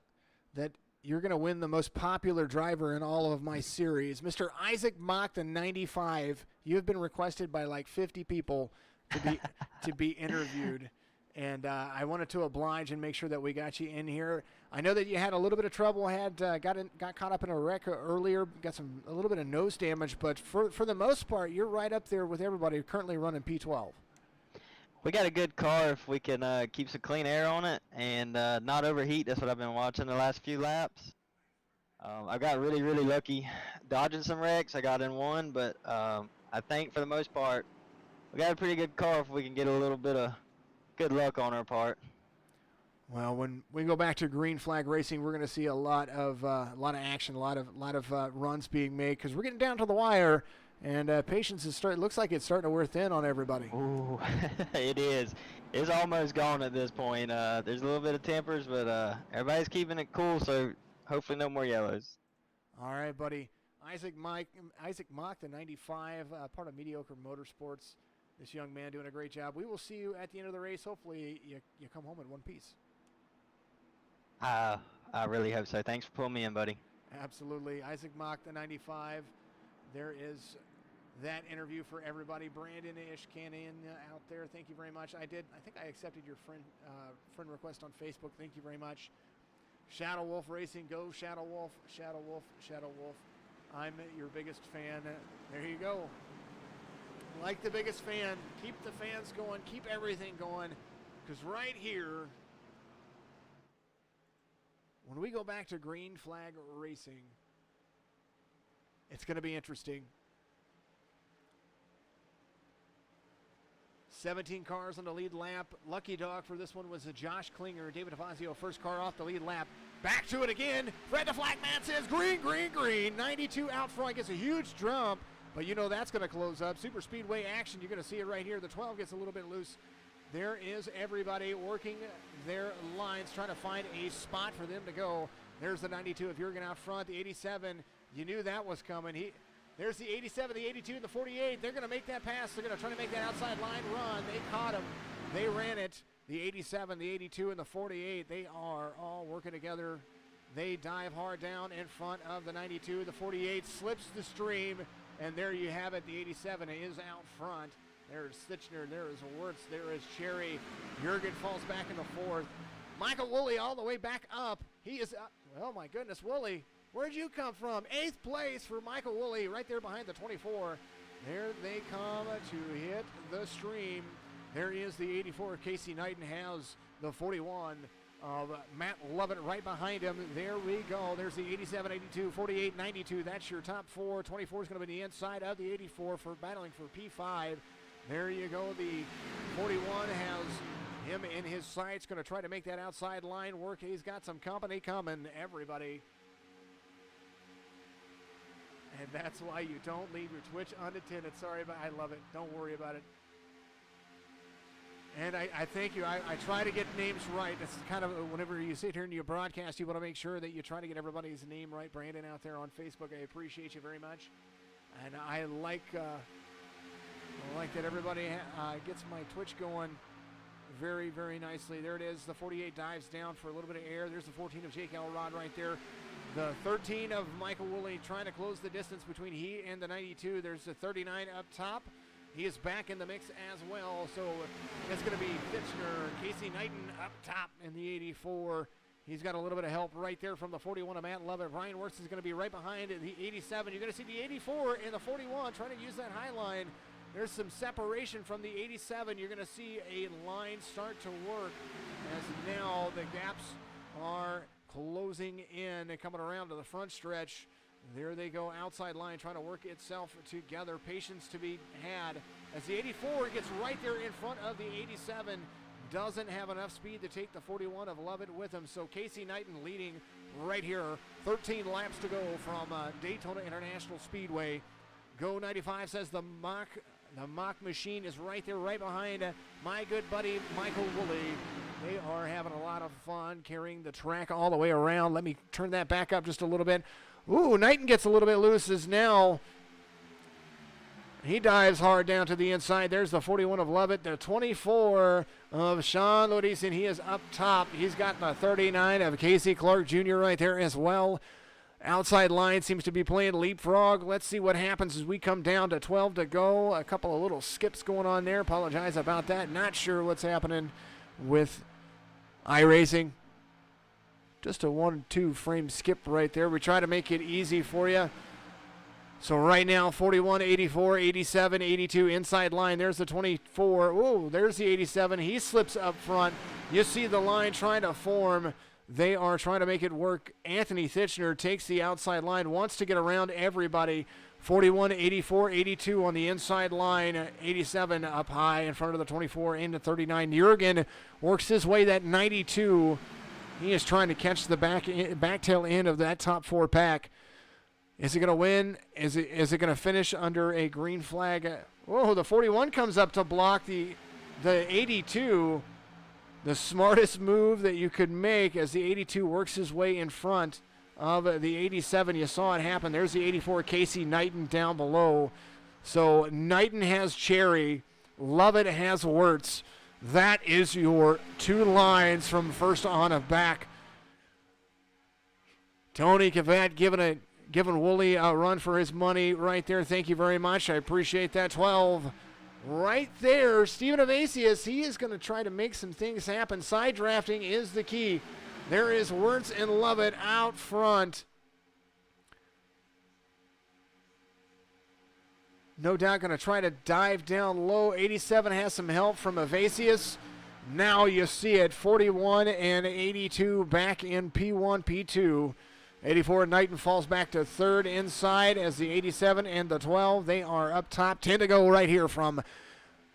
you're going to win the most popular driver in all of my series. Mr. Isaac Mock, the 95, you have been requested by like 50 people to be interviewed. And I wanted to oblige and make sure that we got you in here. I know that you had a little bit of trouble, got caught up in a wreck earlier, got a little bit of nose damage, but for the most part, you're right up there with everybody currently running P12. We got a good car if we can keep some clean air on it and not overheat. That's what I've been watching the last few laps. I got really, really lucky dodging some wrecks. I got in one, but I think for the most part, we got a pretty good car if we can get a little bit of good luck on our part. Well, when we go back to green flag racing, we're going to see a lot of action, a lot of runs being made because we're getting down to the wire. And patience is looks like it's starting to wear thin on everybody. Ooh, it is. It's almost gone at this point. There's a little bit of tempers, but everybody's keeping it cool, so hopefully no more yellows. All right, buddy. Isaac Mock, the 95, part of Mediocre Motorsports. This young man doing a great job. We will see you at the end of the race. Hopefully you come home in one piece. I really hope so. Thanks for pulling me in, buddy. Absolutely. Isaac Mock, the 95. There is that interview for everybody. Brandon Ishkanian out there, thank you very much. I think I accepted your friend request on Facebook. Thank you very much. Shadow Wolf Racing, go Shadow Wolf, Shadow Wolf, Shadow Wolf. I'm your biggest fan. There you go. Like the biggest fan, keep the fans going, keep everything going, because right here, when we go back to green flag racing, it's going to be interesting. 17 cars on the lead lap. Lucky dog for this one was Josh Klinger. David Avazio, first car off the lead lap. Back to it again. Fred the Flagman says green, green, green. 92 out front gets a huge jump, but you know that's going to close up. Super Speedway action. You're going to see it right here. The 12 gets a little bit loose. There is everybody working their lines, trying to find a spot for them to go. There's the 92 of Jurgen out front. The 87, you knew that was coming. There's the 87, the 82, and the 48. They're going to make that pass. They're going to try to make that outside line run. They caught him. They ran it. The 87, the 82, and the 48, they are all working together. They dive hard down in front of the 92. The 48 slips the stream, and there you have it. The 87 is out front. There's Stitchner. There is Wirtz. There is Cherry. Jurgen falls back in the fourth. Michael Woolley all the way back up. He is up. Oh, my goodness, Woolley. Where'd you come from? 8th place for Michael Woolley right there behind the 24. There they come to hit the stream. There is the 84. Casey Knighton has the 41 of Matt Lovett right behind him. There we go. There's the 87, 82, 48, 92. That's your top four. 24 is going to be the inside of the 84 for battling for P5. There you go. The 41 has him in his sights. Going to try to make that outside line work. He's got some company coming, everybody. And that's why you don't leave your Twitch unattended. Sorry, but I love it. Don't worry about it. And I thank you. I try to get names right. It's kind of whenever you sit here and you broadcast, you want to make sure that you try to get everybody's name right. Brandon out there on Facebook, I appreciate you very much. And I like that everybody gets my Twitch going very, very nicely. There it is. The 48 dives down for a little bit of air. There's the 14 of Jake Elrod right there. The 13 of Michael Woolley trying to close the distance between he and the 92. There's the 39 up top. He is back in the mix as well. So it's going to be Fitchner, Casey Knighton up top in the 84. He's got a little bit of help right there from the 41 of Matt Lovett. Ryan Wirtz is going to be right behind the 87. You're going to see the 84 and the 41 trying to use that high line. There's some separation from the 87. You're going to see a line start to work as now the gaps are closing in and coming around to the front stretch. There they go, outside line trying to work itself together. Patience to be had as the 84 gets right there in front of the 87. Doesn't have enough speed to take the 41 of Lovett with him. So Casey Knighton leading right here. 13 laps to go from Daytona International Speedway. Go 95 says the mock machine is right there, right behind my good buddy Michael Woolley. They are having a lot of fun carrying the track all the way around. Let me turn that back up just a little bit. Ooh, Knighton gets a little bit loose as now he dives hard down to the inside. There's the 41 of Lovett, the 24 of Sean Lodison. He is up top. He's got the 39 of Casey Clark Jr. right there as well. Outside line seems to be playing leapfrog. Let's see what happens as we come down to 12 to go. A couple of little skips going on there. Apologize about that. Not sure what's happening with iRacing. Just a 1-2 frame skip right there. We try to make it easy for you. So right now, 41, 84, 87, 82 inside line. There's the 24. Ooh, there's the 87. He slips up front. You see the line trying to form. They are trying to make it work. Anthony Thitchner takes the outside line, wants to get around everybody. 41, 84, 82 on the inside line. 87 up high in front of the 24 into 39. Jurgen works his way that 92. He is trying to catch the back tail end of that top four pack. Is it going to win? Is it going to finish under a green flag? Whoa, the 41 comes up to block the 82. The smartest move that you could make as the 82 works his way in front of the 87. You saw it happen. There's the 84, Casey Knighton down below. So Knighton has Cherry. Lovett has Wirtz. That is your two lines from first on of back. Tony Cavett giving Woolley a run for his money right there. Thank you very much. I appreciate that. 12 right there. Stephen Avasius, he is going to try to make some things happen. Side drafting is the key. There is Wirtz and Lovett out front. No doubt going to try to dive down low. 87 has some help from Avasius. Now you see it. 41 and 82 back in P1, P2. 84 Knighton falls back to third inside as the 87 and the 12. They are up top. 10 to go right here from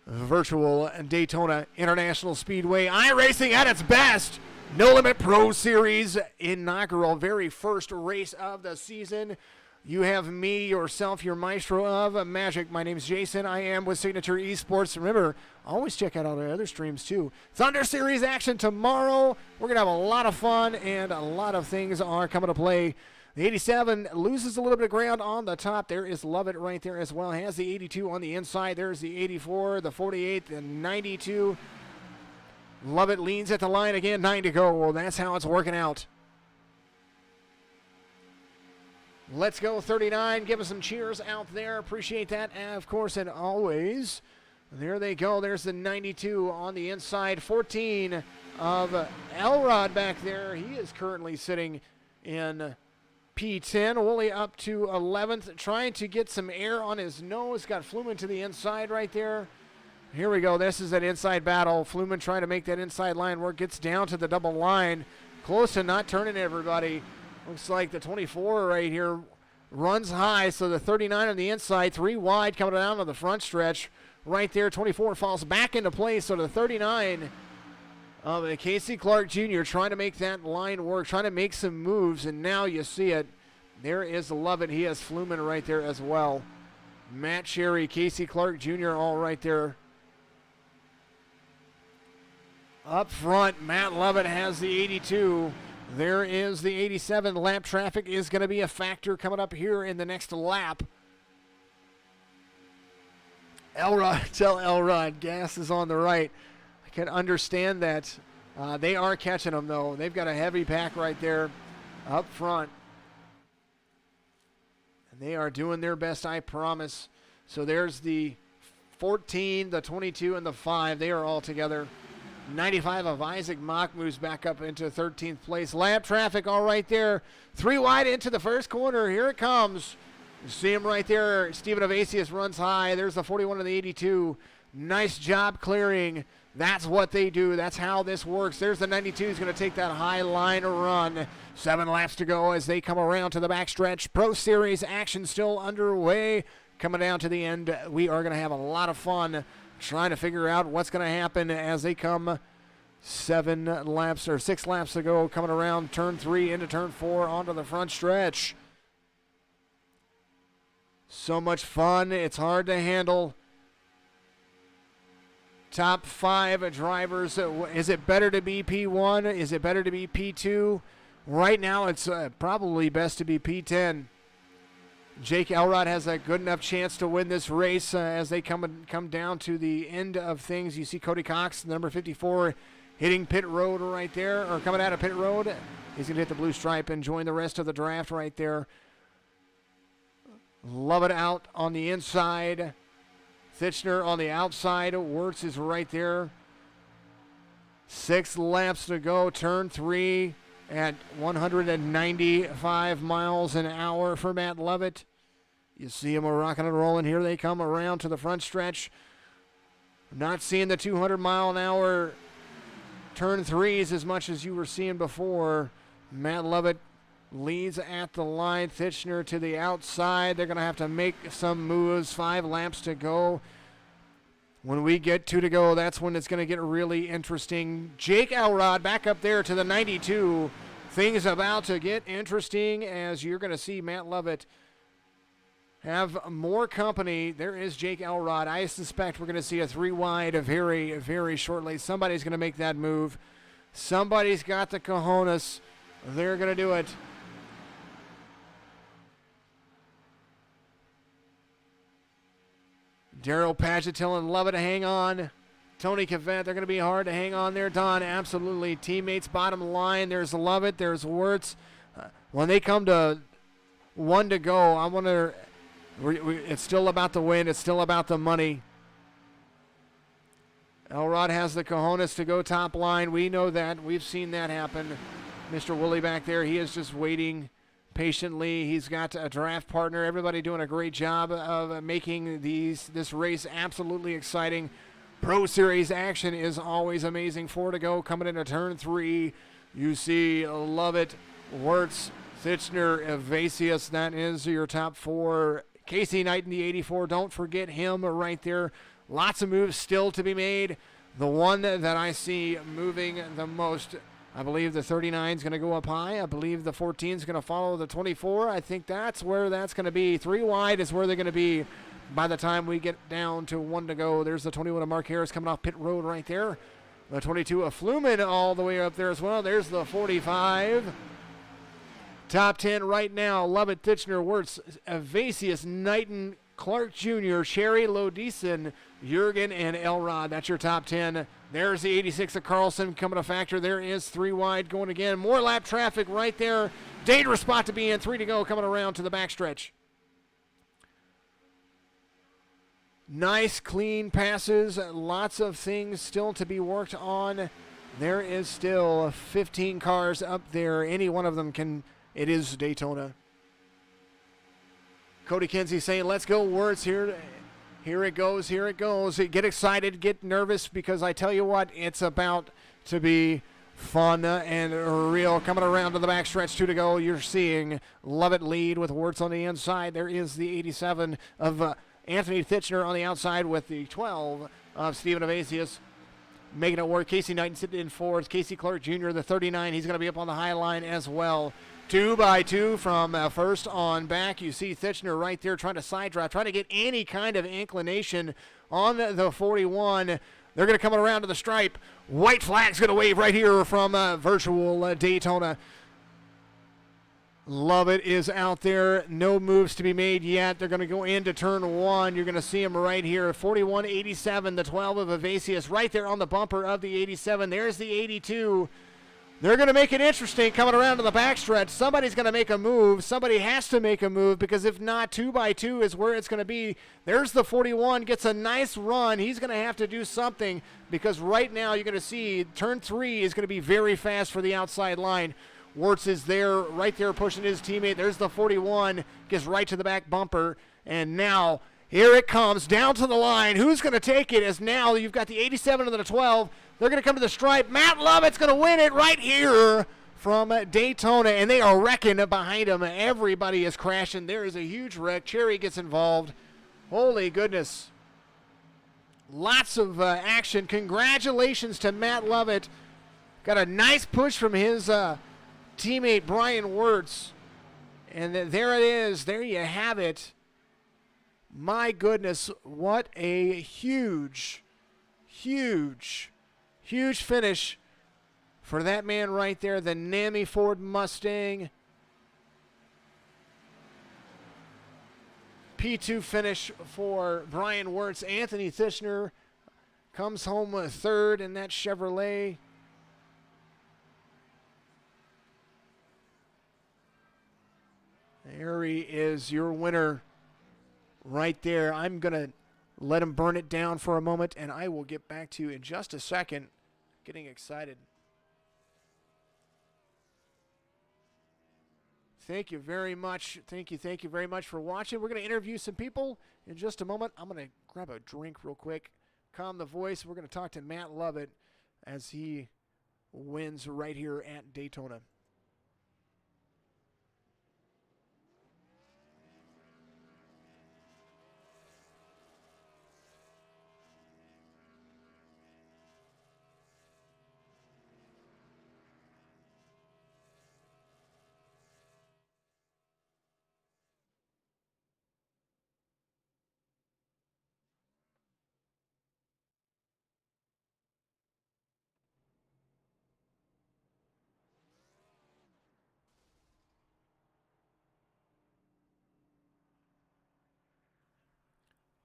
virtual Daytona International Speedway. iRacing at its best. No Limit Pro Series inaugural, very first race of the season. You have me, yourself, your maestro of magic. My name's Jason. I am with Signature Esports. Remember, always check out all the other streams too. Thunder Series action tomorrow. We're going to have a lot of fun, and a lot of things are coming to play. The 87 loses a little bit of ground on the top. There is Lovett right there as well. Has the 82 on the inside. There's the 84, the 48, the 92. Lovett leans at the line again. 9 to go. Well, that's how it's working out. Let's go 39. Give us some cheers out there. Appreciate that, of course, and always. There they go. There's the 92 on the inside. 14 of Elrod back there. He is currently sitting in P10. Woolley up to 11th, trying to get some air on his nose. Got Fluman to the inside right there. Here we go. This is an inside battle. Fluman trying to make that inside line work. Gets down to the double line. Close to not turning everybody. Looks like the 24 right here runs high, so the 39 on the inside, 3 wide coming down to the front stretch. Right there, 24 falls back into place, so the 39 Casey Clark Jr. trying to make that line work, trying to make some moves, and now you see it. There is Lovett. He has Fluman right there as well. Matt Cherry, Casey Clark Jr. all right there. Up front, Matt Lovett has the 82. There is the 87. Lap traffic is going to be a factor coming up here in the next lap. Elrod, tell Elrod, gas is on the right. I can understand that. They are catching them, though. They've got a heavy pack right there up front. And they are doing their best, I promise. So there's the 14, the 22, and the 5. They are all together. 95 of Isaac Mock moves back up into 13th place. Lap traffic all right there. 3 wide into the first corner. Here it comes. You see him right there. Stephen Evasius runs high. There's the 41 and the 82. Nice job clearing. That's what they do. That's how this works. There's the 92. He's going to take that high line run. 7 laps to go as they come around to the backstretch. Pro Series action still underway. Coming down to the end, we are going to have a lot of fun trying to figure out what's going to happen as they come 6 laps to go, coming around turn 3 into turn 4 onto the front stretch. So much fun. It's hard to handle. Top 5 drivers. Is it better to be P1? Is it better to be P2? Right now, it's probably best to be P10. Jake Elrod has a good enough chance to win this race as they come down to the end of things. You see Cody Cox, number 54, hitting pit road right there, or coming out of pit road. He's going to hit the blue stripe and join the rest of the draft right there. Love it out on the inside. Thitchner on the outside. Wirtz is right there. 6 laps to go. Turn 3 at 195 miles an hour for Matt Lovett. You see him rocking and rolling. Here they come around to the front stretch. Not seeing the 200-mile-an-hour turn 3s as much as you were seeing before. Matt Lovett leads at the line. Thitchner to the outside. They're going to have to make some moves. 5 laps to go. When we get 2 to go, that's when it's going to get really interesting. Jake Elrod back up there to the 92. Things about to get interesting as you're going to see Matt Lovett have more company. There is Jake Elrod. I suspect we're going to see a 3 wide very, very shortly. Somebody's going to make that move. Somebody's got the cojones. They're going to do it. Daryl Paget telling Lovett to hang on. Tony Cavett, they're going to be hard to hang on there, Don. Absolutely. Teammates bottom line. There's Lovett. There's Wirtz. When they come to 1 to go, I wonder, it's still about the win. It's still about the money. Elrod has the cojones to go top line. We know that. We've seen that happen. Mr. Woolley back there, he is just waiting patiently. He's got a draft partner. Everybody doing a great job of making this race absolutely exciting. Pro Series action is always amazing. 4 to go, coming into turn 3. You see Lovett, Wirtz, Thitchner, Evasius. That is your top 4. Casey Knight in the 84. Don't forget him right there. Lots of moves still to be made. The one that I see moving the most, I believe the 39 is going to go up high. I believe the 14 is going to follow the 24. I think that's where that's going to be. 3 wide is where they're going to be by the time we get down to 1 to go. There's the 21 of Mark Harris coming off pit road right there. The 22 of Fluman all the way up there as well. There's the 45. Top 10 right now. Lovett, Thitchner, Wirtz, Evasius, Knighton, Clark Jr., Sherry, Lodison, Jurgen, and Elrod. That's your top 10. There's the 86 of Carlson coming to factor. There is 3 wide going again. More lap traffic right there. Dangerous spot to be in. 3 to go coming around to the backstretch. Nice, clean passes. Lots of things still to be worked on. There is still 15 cars up there. Any one of them can. It is Daytona. Cody Kinsey saying, let's go, Wirtz here. Here it goes, here it goes. Get excited, get nervous, because I tell you what, it's about to be fun and real. Coming around to the backstretch, 2 to go. You're seeing Lovett lead with Wirtz on the inside. There is the 87 of Anthony Thitchner on the outside with the 12 of Stephen Evasius. making it work. Casey Knighton sitting in fourth. Casey Clark Jr., the 39, he's going to be up on the high line as well. 2 by 2 from first on back. You see Thitchner right there trying to side drive, trying to get any kind of inclination on the 41. They're going to come around to the stripe. White flag's going to wave right here from virtual Daytona. Lovett is out there. No moves to be made yet. They're going to go into turn 1. You're going to see him right here. 41.87, the 12 of Evasius, right there on the bumper of the 87. There's the 82. They're going to make it interesting coming around to the backstretch. Somebody's going to make a move. Somebody has to make a move, because if not, 2 by 2 is where it's going to be. There's the 41, gets a nice run. He's going to have to do something, because right now you're going to see turn 3 is going to be very fast for the outside line. Wirtz is there, right there pushing his teammate. There's the 41, gets right to the back bumper, and now here it comes down to the line. Who's going to take it? As now you've got the 87 and the 12. They're going to come to the stripe. Matt Lovett's going to win it right here from Daytona, and they are wrecking behind him. Everybody is crashing. There is a huge wreck. Cherry gets involved. Holy goodness. Lots of action. Congratulations to Matt Lovett. Got a nice push from his teammate Brian Wirtz. And there it is. There you have it. My goodness, what a huge finish for that man right there, the NAMI Ford Mustang. P2 finish for Brian Wirtz. Anthony Thitchner comes home with third in that Chevrolet. There he is, your winner right there. I'm going to let him burn it down for a moment, and I will get back to you in just a second. Getting excited. Thank you very much. Thank you very much for watching. We're going to interview some people in just a moment. I'm going to grab a drink real quick, calm the voice. We're going to talk to Matt Lovett as he wins right here at Daytona.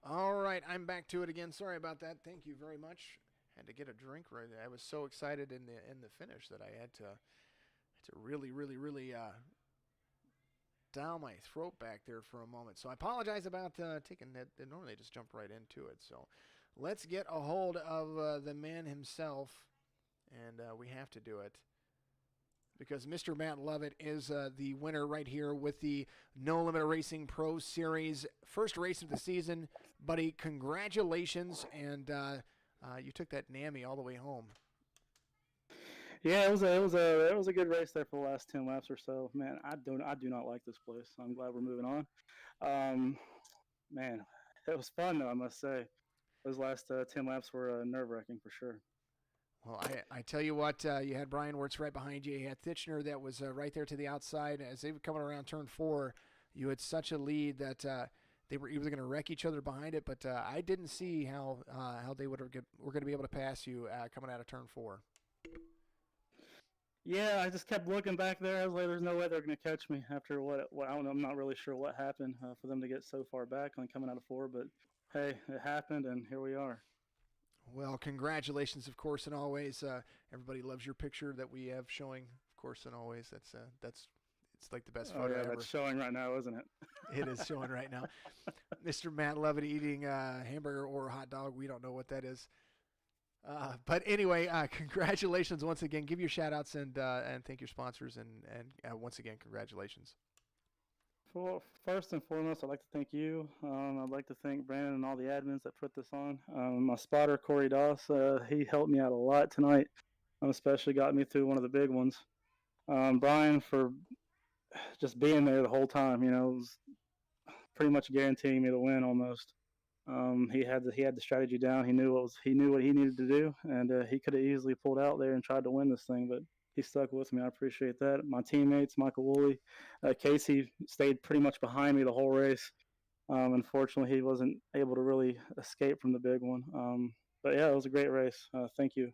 All right, I'm back to it again. Sorry about that. Thank you very much. Had to get a drink right there. I was so excited in the finish that I had to really dial my throat back there for a moment. So I apologize about taking that. They normally just jump right into it. So let's get a hold of the man himself, and we have to do it, because Mr. Matt Lovett is the winner right here with the No Limit Racing Pro Series. First race of the season. Buddy, congratulations, and you took that NAMI all the way home. Yeah, it was a good race there for the last 10 laps or so. Man, I do not like this place. I'm glad we're moving on. Man, it was fun though, I must say. Those last 10 laps were nerve-wracking for sure. Well, I tell you what, you had Brian Wirtz right behind you. You had Thitchner that was right there to the outside. As they were coming around turn 4, you had such a lead that they were either going to wreck each other behind it, but I didn't see how they were going to be able to pass you coming out of turn 4. Yeah, I just kept looking back there. I was like, there's no way they're going to catch me after what I don't know. I'm not really sure what happened for them to get so far back on coming out of 4, but hey, it happened, and here we are. Well, congratulations, of course, and always. Everybody loves your picture that we have showing, of course, and always. That's it's like the best photo ever. That's showing right now, isn't it? It is showing right now. Mr. Matt Lovett eating a hamburger or a hot dog. We don't know what that is. But anyway, congratulations once again. Give your shout-outs and thank your sponsors, and once again, congratulations. Well, first and foremost, I'd like to thank you. I'd like to thank Brandon and all the admins that put this on. My spotter, Corey Doss, he helped me out a lot tonight, especially got me through one of the big ones. Brian, for just being there the whole time, was pretty much guaranteeing me the win almost. He had the strategy down. He knew what he needed to do, and he could have easily pulled out there and tried to win this thing, but he stuck with me. I appreciate that. My teammates, Michael Woolley, Casey stayed pretty much behind me the whole race. Unfortunately, he wasn't able to really escape from the big one. But yeah, it was a great race. Thank you.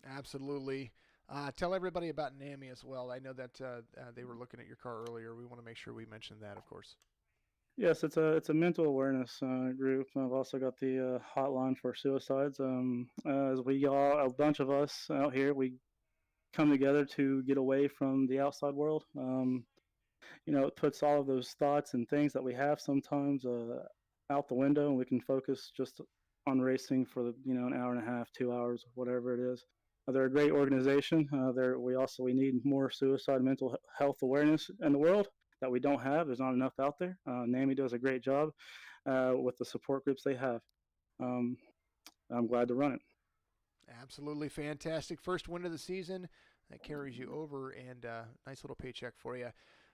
Absolutely. Tell everybody about NAMI as well. I know that they were looking at your car earlier. We want to make sure we mention that, of course. Yes, it's a mental awareness group. I've also got the hotline for suicides. As we all, a bunch of us out here, we come together to get away from the outside world. It puts all of those thoughts and things that we have sometimes out the window, and we can focus just on racing for an hour and a half, 2 hours, whatever it is. They're a great organization. We need more suicide mental health awareness in the world that we don't have. There's not enough out there. NAMI does a great job with the support groups they have. I'm glad to run it. Absolutely fantastic. First win of the season. That carries you over, and nice little paycheck for you.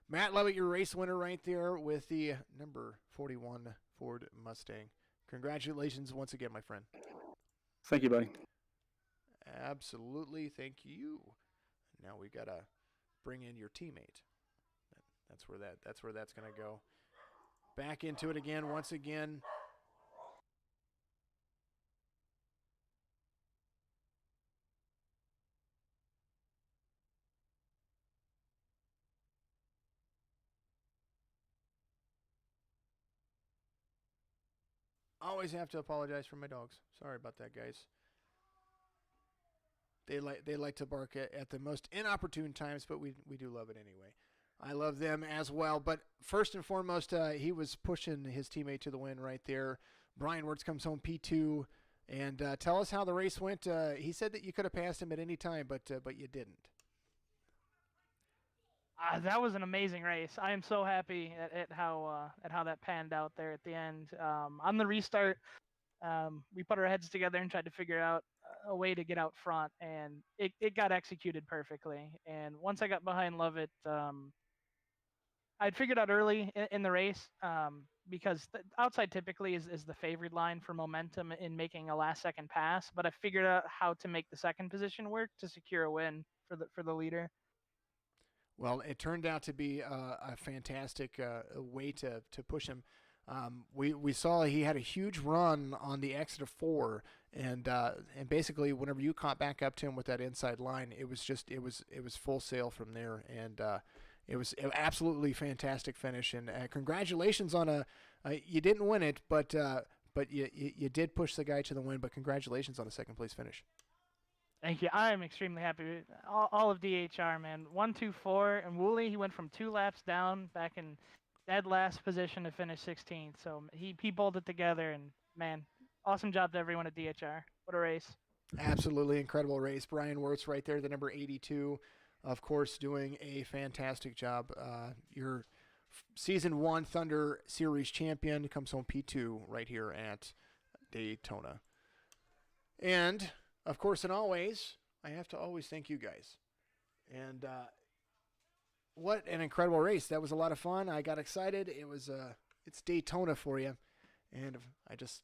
Matt Levitt, your race winner right there with the number 41 Ford Mustang. Congratulations once again, my friend. Thank you, buddy. Absolutely, thank you. Now we got to bring in your teammate. That's where that's going to go. Back into it again, once again. Always have to apologize for my dogs. Sorry about that, guys. They like to bark at the most inopportune times, but we do love it anyway. I love them as well. But first and foremost, he was pushing his teammate to the win right there. Brian Wirtz comes home P2. And tell us how the race went. He said that you could have passed him at any time, but you didn't. That was an amazing race. I am so happy at how that panned out there at the end. On the restart, we put our heads together and tried to figure out a way to get out front, and it got executed perfectly. And once I got behind Lovett, I'd figured out early in the race, because the outside typically is the favored line for momentum in making a last second pass, but I figured out how to make the second position work to secure a win for the leader. Well, it turned out to be a fantastic way to push him. We saw he had a huge run on the exit of 4, and basically whenever you caught back up to him with that inside line, it was full sail from there, and it was an absolutely fantastic finish. And congratulations on you didn't win it, but you did push the guy to the win. But congratulations on a second place finish. Thank you. I am extremely happy with all of DHR, man. 1, 2, 4, and Woolley, he went from 2 laps down back in dead last position to finish 16th. So he pulled it together, and man, awesome job to everyone at DHR. What a race. Absolutely incredible race. Brian Wirtz right there, the number 82, of course, doing a fantastic job. Your Season 1 Thunder Series champion comes home P2 right here at Daytona. And of course, and always, I have to always thank you guys. And what an incredible race. That was a lot of fun. I got excited. It's Daytona for you. And I just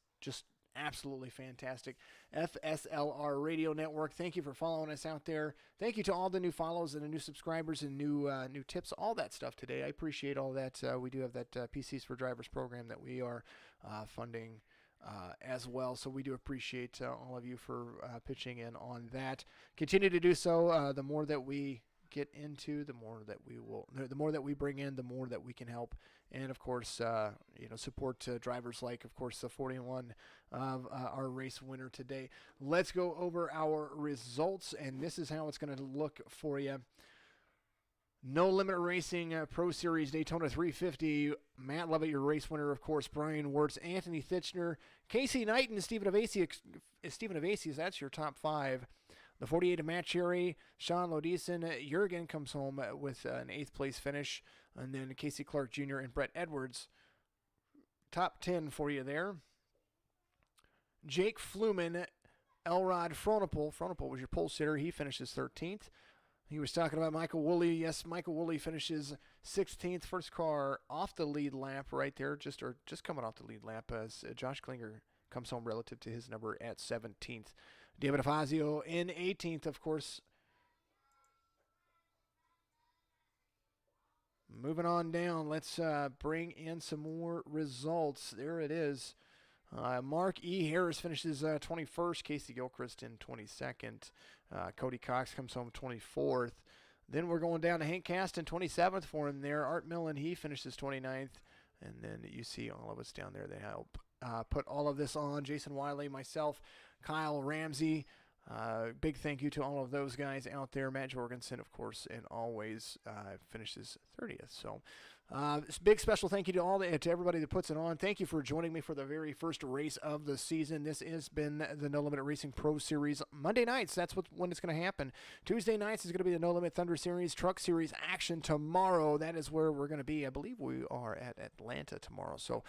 absolutely fantastic. FSLR Radio Network, thank you for following us out there. Thank you to all the new follows and the new subscribers and new tips, all that stuff today. I appreciate all that. We do have that PCs for Drivers program that we are funding as well. So we do appreciate all of you for pitching in on that. Continue to do so. The more that we get into, the more that we bring in, the more that we can help. And of course, support drivers like, of course, the 41 of our race winner today. Let's go over our results, and this is how it's going to look for you. No Limit Racing Pro Series Daytona 350. Matt Levitt, your race winner, of course. Brian Wirtz, Anthony Thitchner, Casey Knight, and Stephen Evasius. That's your top 5. The 48 of Matt Cherry, Sean Lodison. Jurgen comes home with an 8th place finish. And then Casey Clark Jr. and Brett Edwards. Top 10 for you there. Jake Fluman, Elrod Fronopol. Fronopol was your pole sitter. He finishes 13th. He was talking about Michael Woolley. Yes, Michael Woolley finishes 16th, first car off the lead lap right there, just coming off the lead lap as Josh Klinger comes home relative to his number at 17th. David Afazio in 18th, of course. Moving on down, let's bring in some more results. There it is. Mark E. Harris finishes 21st. Casey Gilchrist in 22nd. Cody Cox comes home 24th. Then we're going down to Hank Caston, 27th for him there. Art Millen, he finishes 29th. And then you see all of us down there that help put all of this on. Jason Wiley, myself, Kyle Ramsey. Big thank you to all of those guys out there. Matt Jorgensen, of course, and always finishes 30th. So big special thank you to everybody that puts it on. Thank you for joining me for the very first race of the season. This has been the No Limit Racing Pro Series. Monday nights, that's when it's going to happen. Tuesday nights is going to be the No Limit Thunder Series, Truck Series action tomorrow. That is where we're going to be. I believe we are at Atlanta tomorrow. So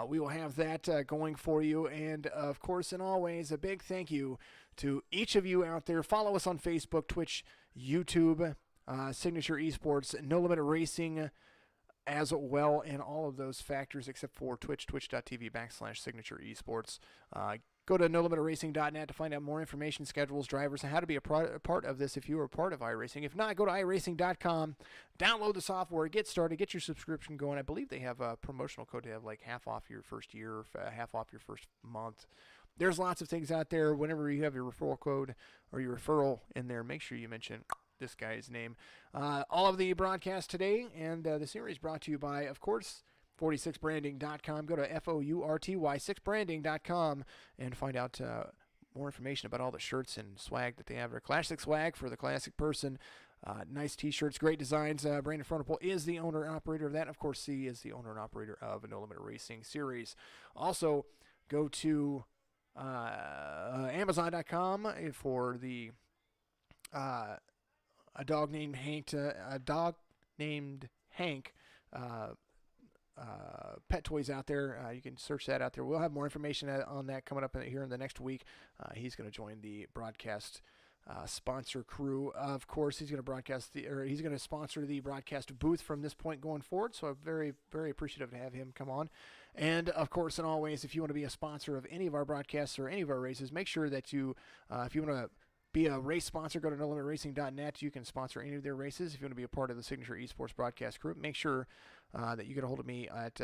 we will have that going for you. And, of course, and always, a big thank you to each of you out there. Follow us on Facebook, Twitch, YouTube, Signature Esports, No Limit Racing as well, and all of those factors except for Twitch, twitch.tv/Signature Esports. Go to NoLimitRacing.net to find out more information, schedules, drivers, and how to be a part of this if you are a part of iRacing. If not, go to iRacing.com, download the software, get started, get your subscription going. I believe they have a promotional code to have like half off your first year, half off your first month. There's lots of things out there. Whenever you have your referral code or your referral in there, make sure you mention this guy's name. All of the broadcasts today and the series brought to you by, of course, 46branding.com. Go to FOURTY6branding.com and find out more information about all the shirts and swag that they have. Their classic swag for the classic person. Nice t-shirts, great designs. Brandon Frontal is the owner and operator of that. Of course, C is the owner and operator of a No Limit Racing series. Also, go to Amazon.com for the a dog named Hank pet toys out there. You can search that out there. We'll have more information on that coming up here in the next week. He's going to join the broadcast sponsor crew. Of course, he's going to sponsor the broadcast booth from this point going forward. So I'm very, very appreciative to have him come on. And of course, and always, if you want to be a sponsor of any of our broadcasts or any of our races, make sure that you, if you want to be a race sponsor, go to NoLimitRacing.net. You can sponsor any of their races. If you want to be a part of the Signature Esports broadcast group, make sure that you get a hold of me at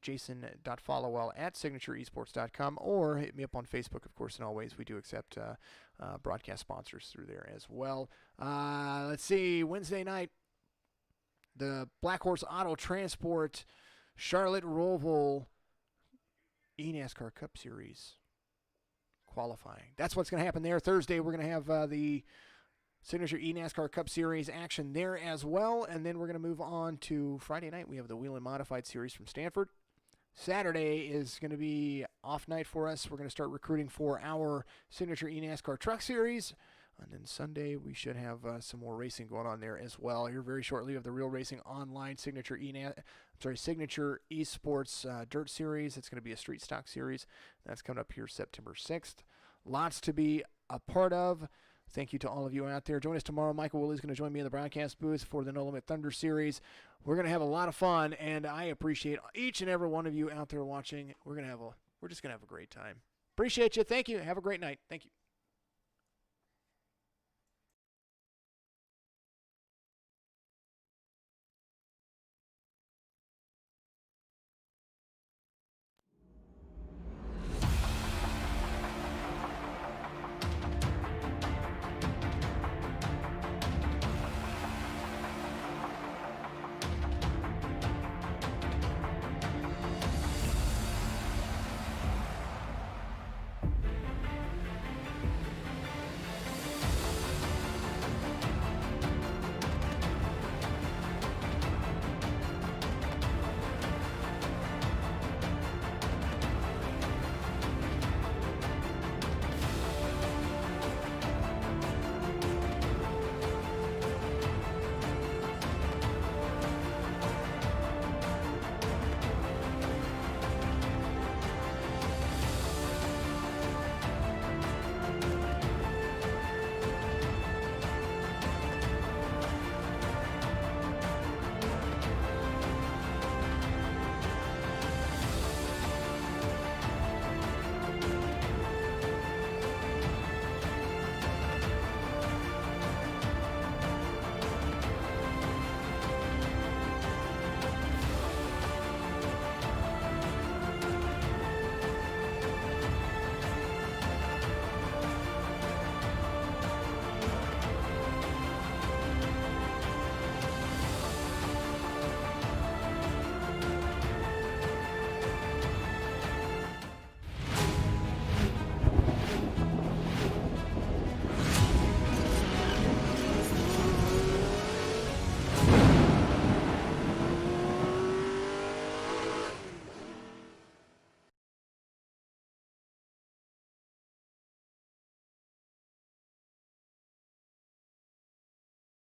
jason.followell@signatureesports.com or hit me up on Facebook, of course, and always. We do accept broadcast sponsors through there as well. Let's see, Wednesday night, the Black Horse Auto Transport Charlotte Roval eNASCAR Cup Series qualifying. That's what's going to happen there. Thursday, we're going to have the Signature eNASCAR Cup Series action there as well. And then we're going to move on to Friday night. We have the Wheel and Modified Series from Stanford. Saturday is going to be off night for us. We're going to start recruiting for our Signature eNASCAR Truck Series. And then Sunday, we should have some more racing going on there as well. Here very shortly, we have the Real Racing Online Signature Esports Dirt Series. It's going to be a street stock series. That's coming up here September 6th. Lots to be a part of. Thank you to all of you out there. Join us tomorrow. Michael Woolley is going to join me in the broadcast booth for the No Limit Thunder Series. We're going to have a lot of fun, and I appreciate each and every one of you out there watching. We're just going to have a great time. Appreciate you. Thank you. Have a great night. Thank you.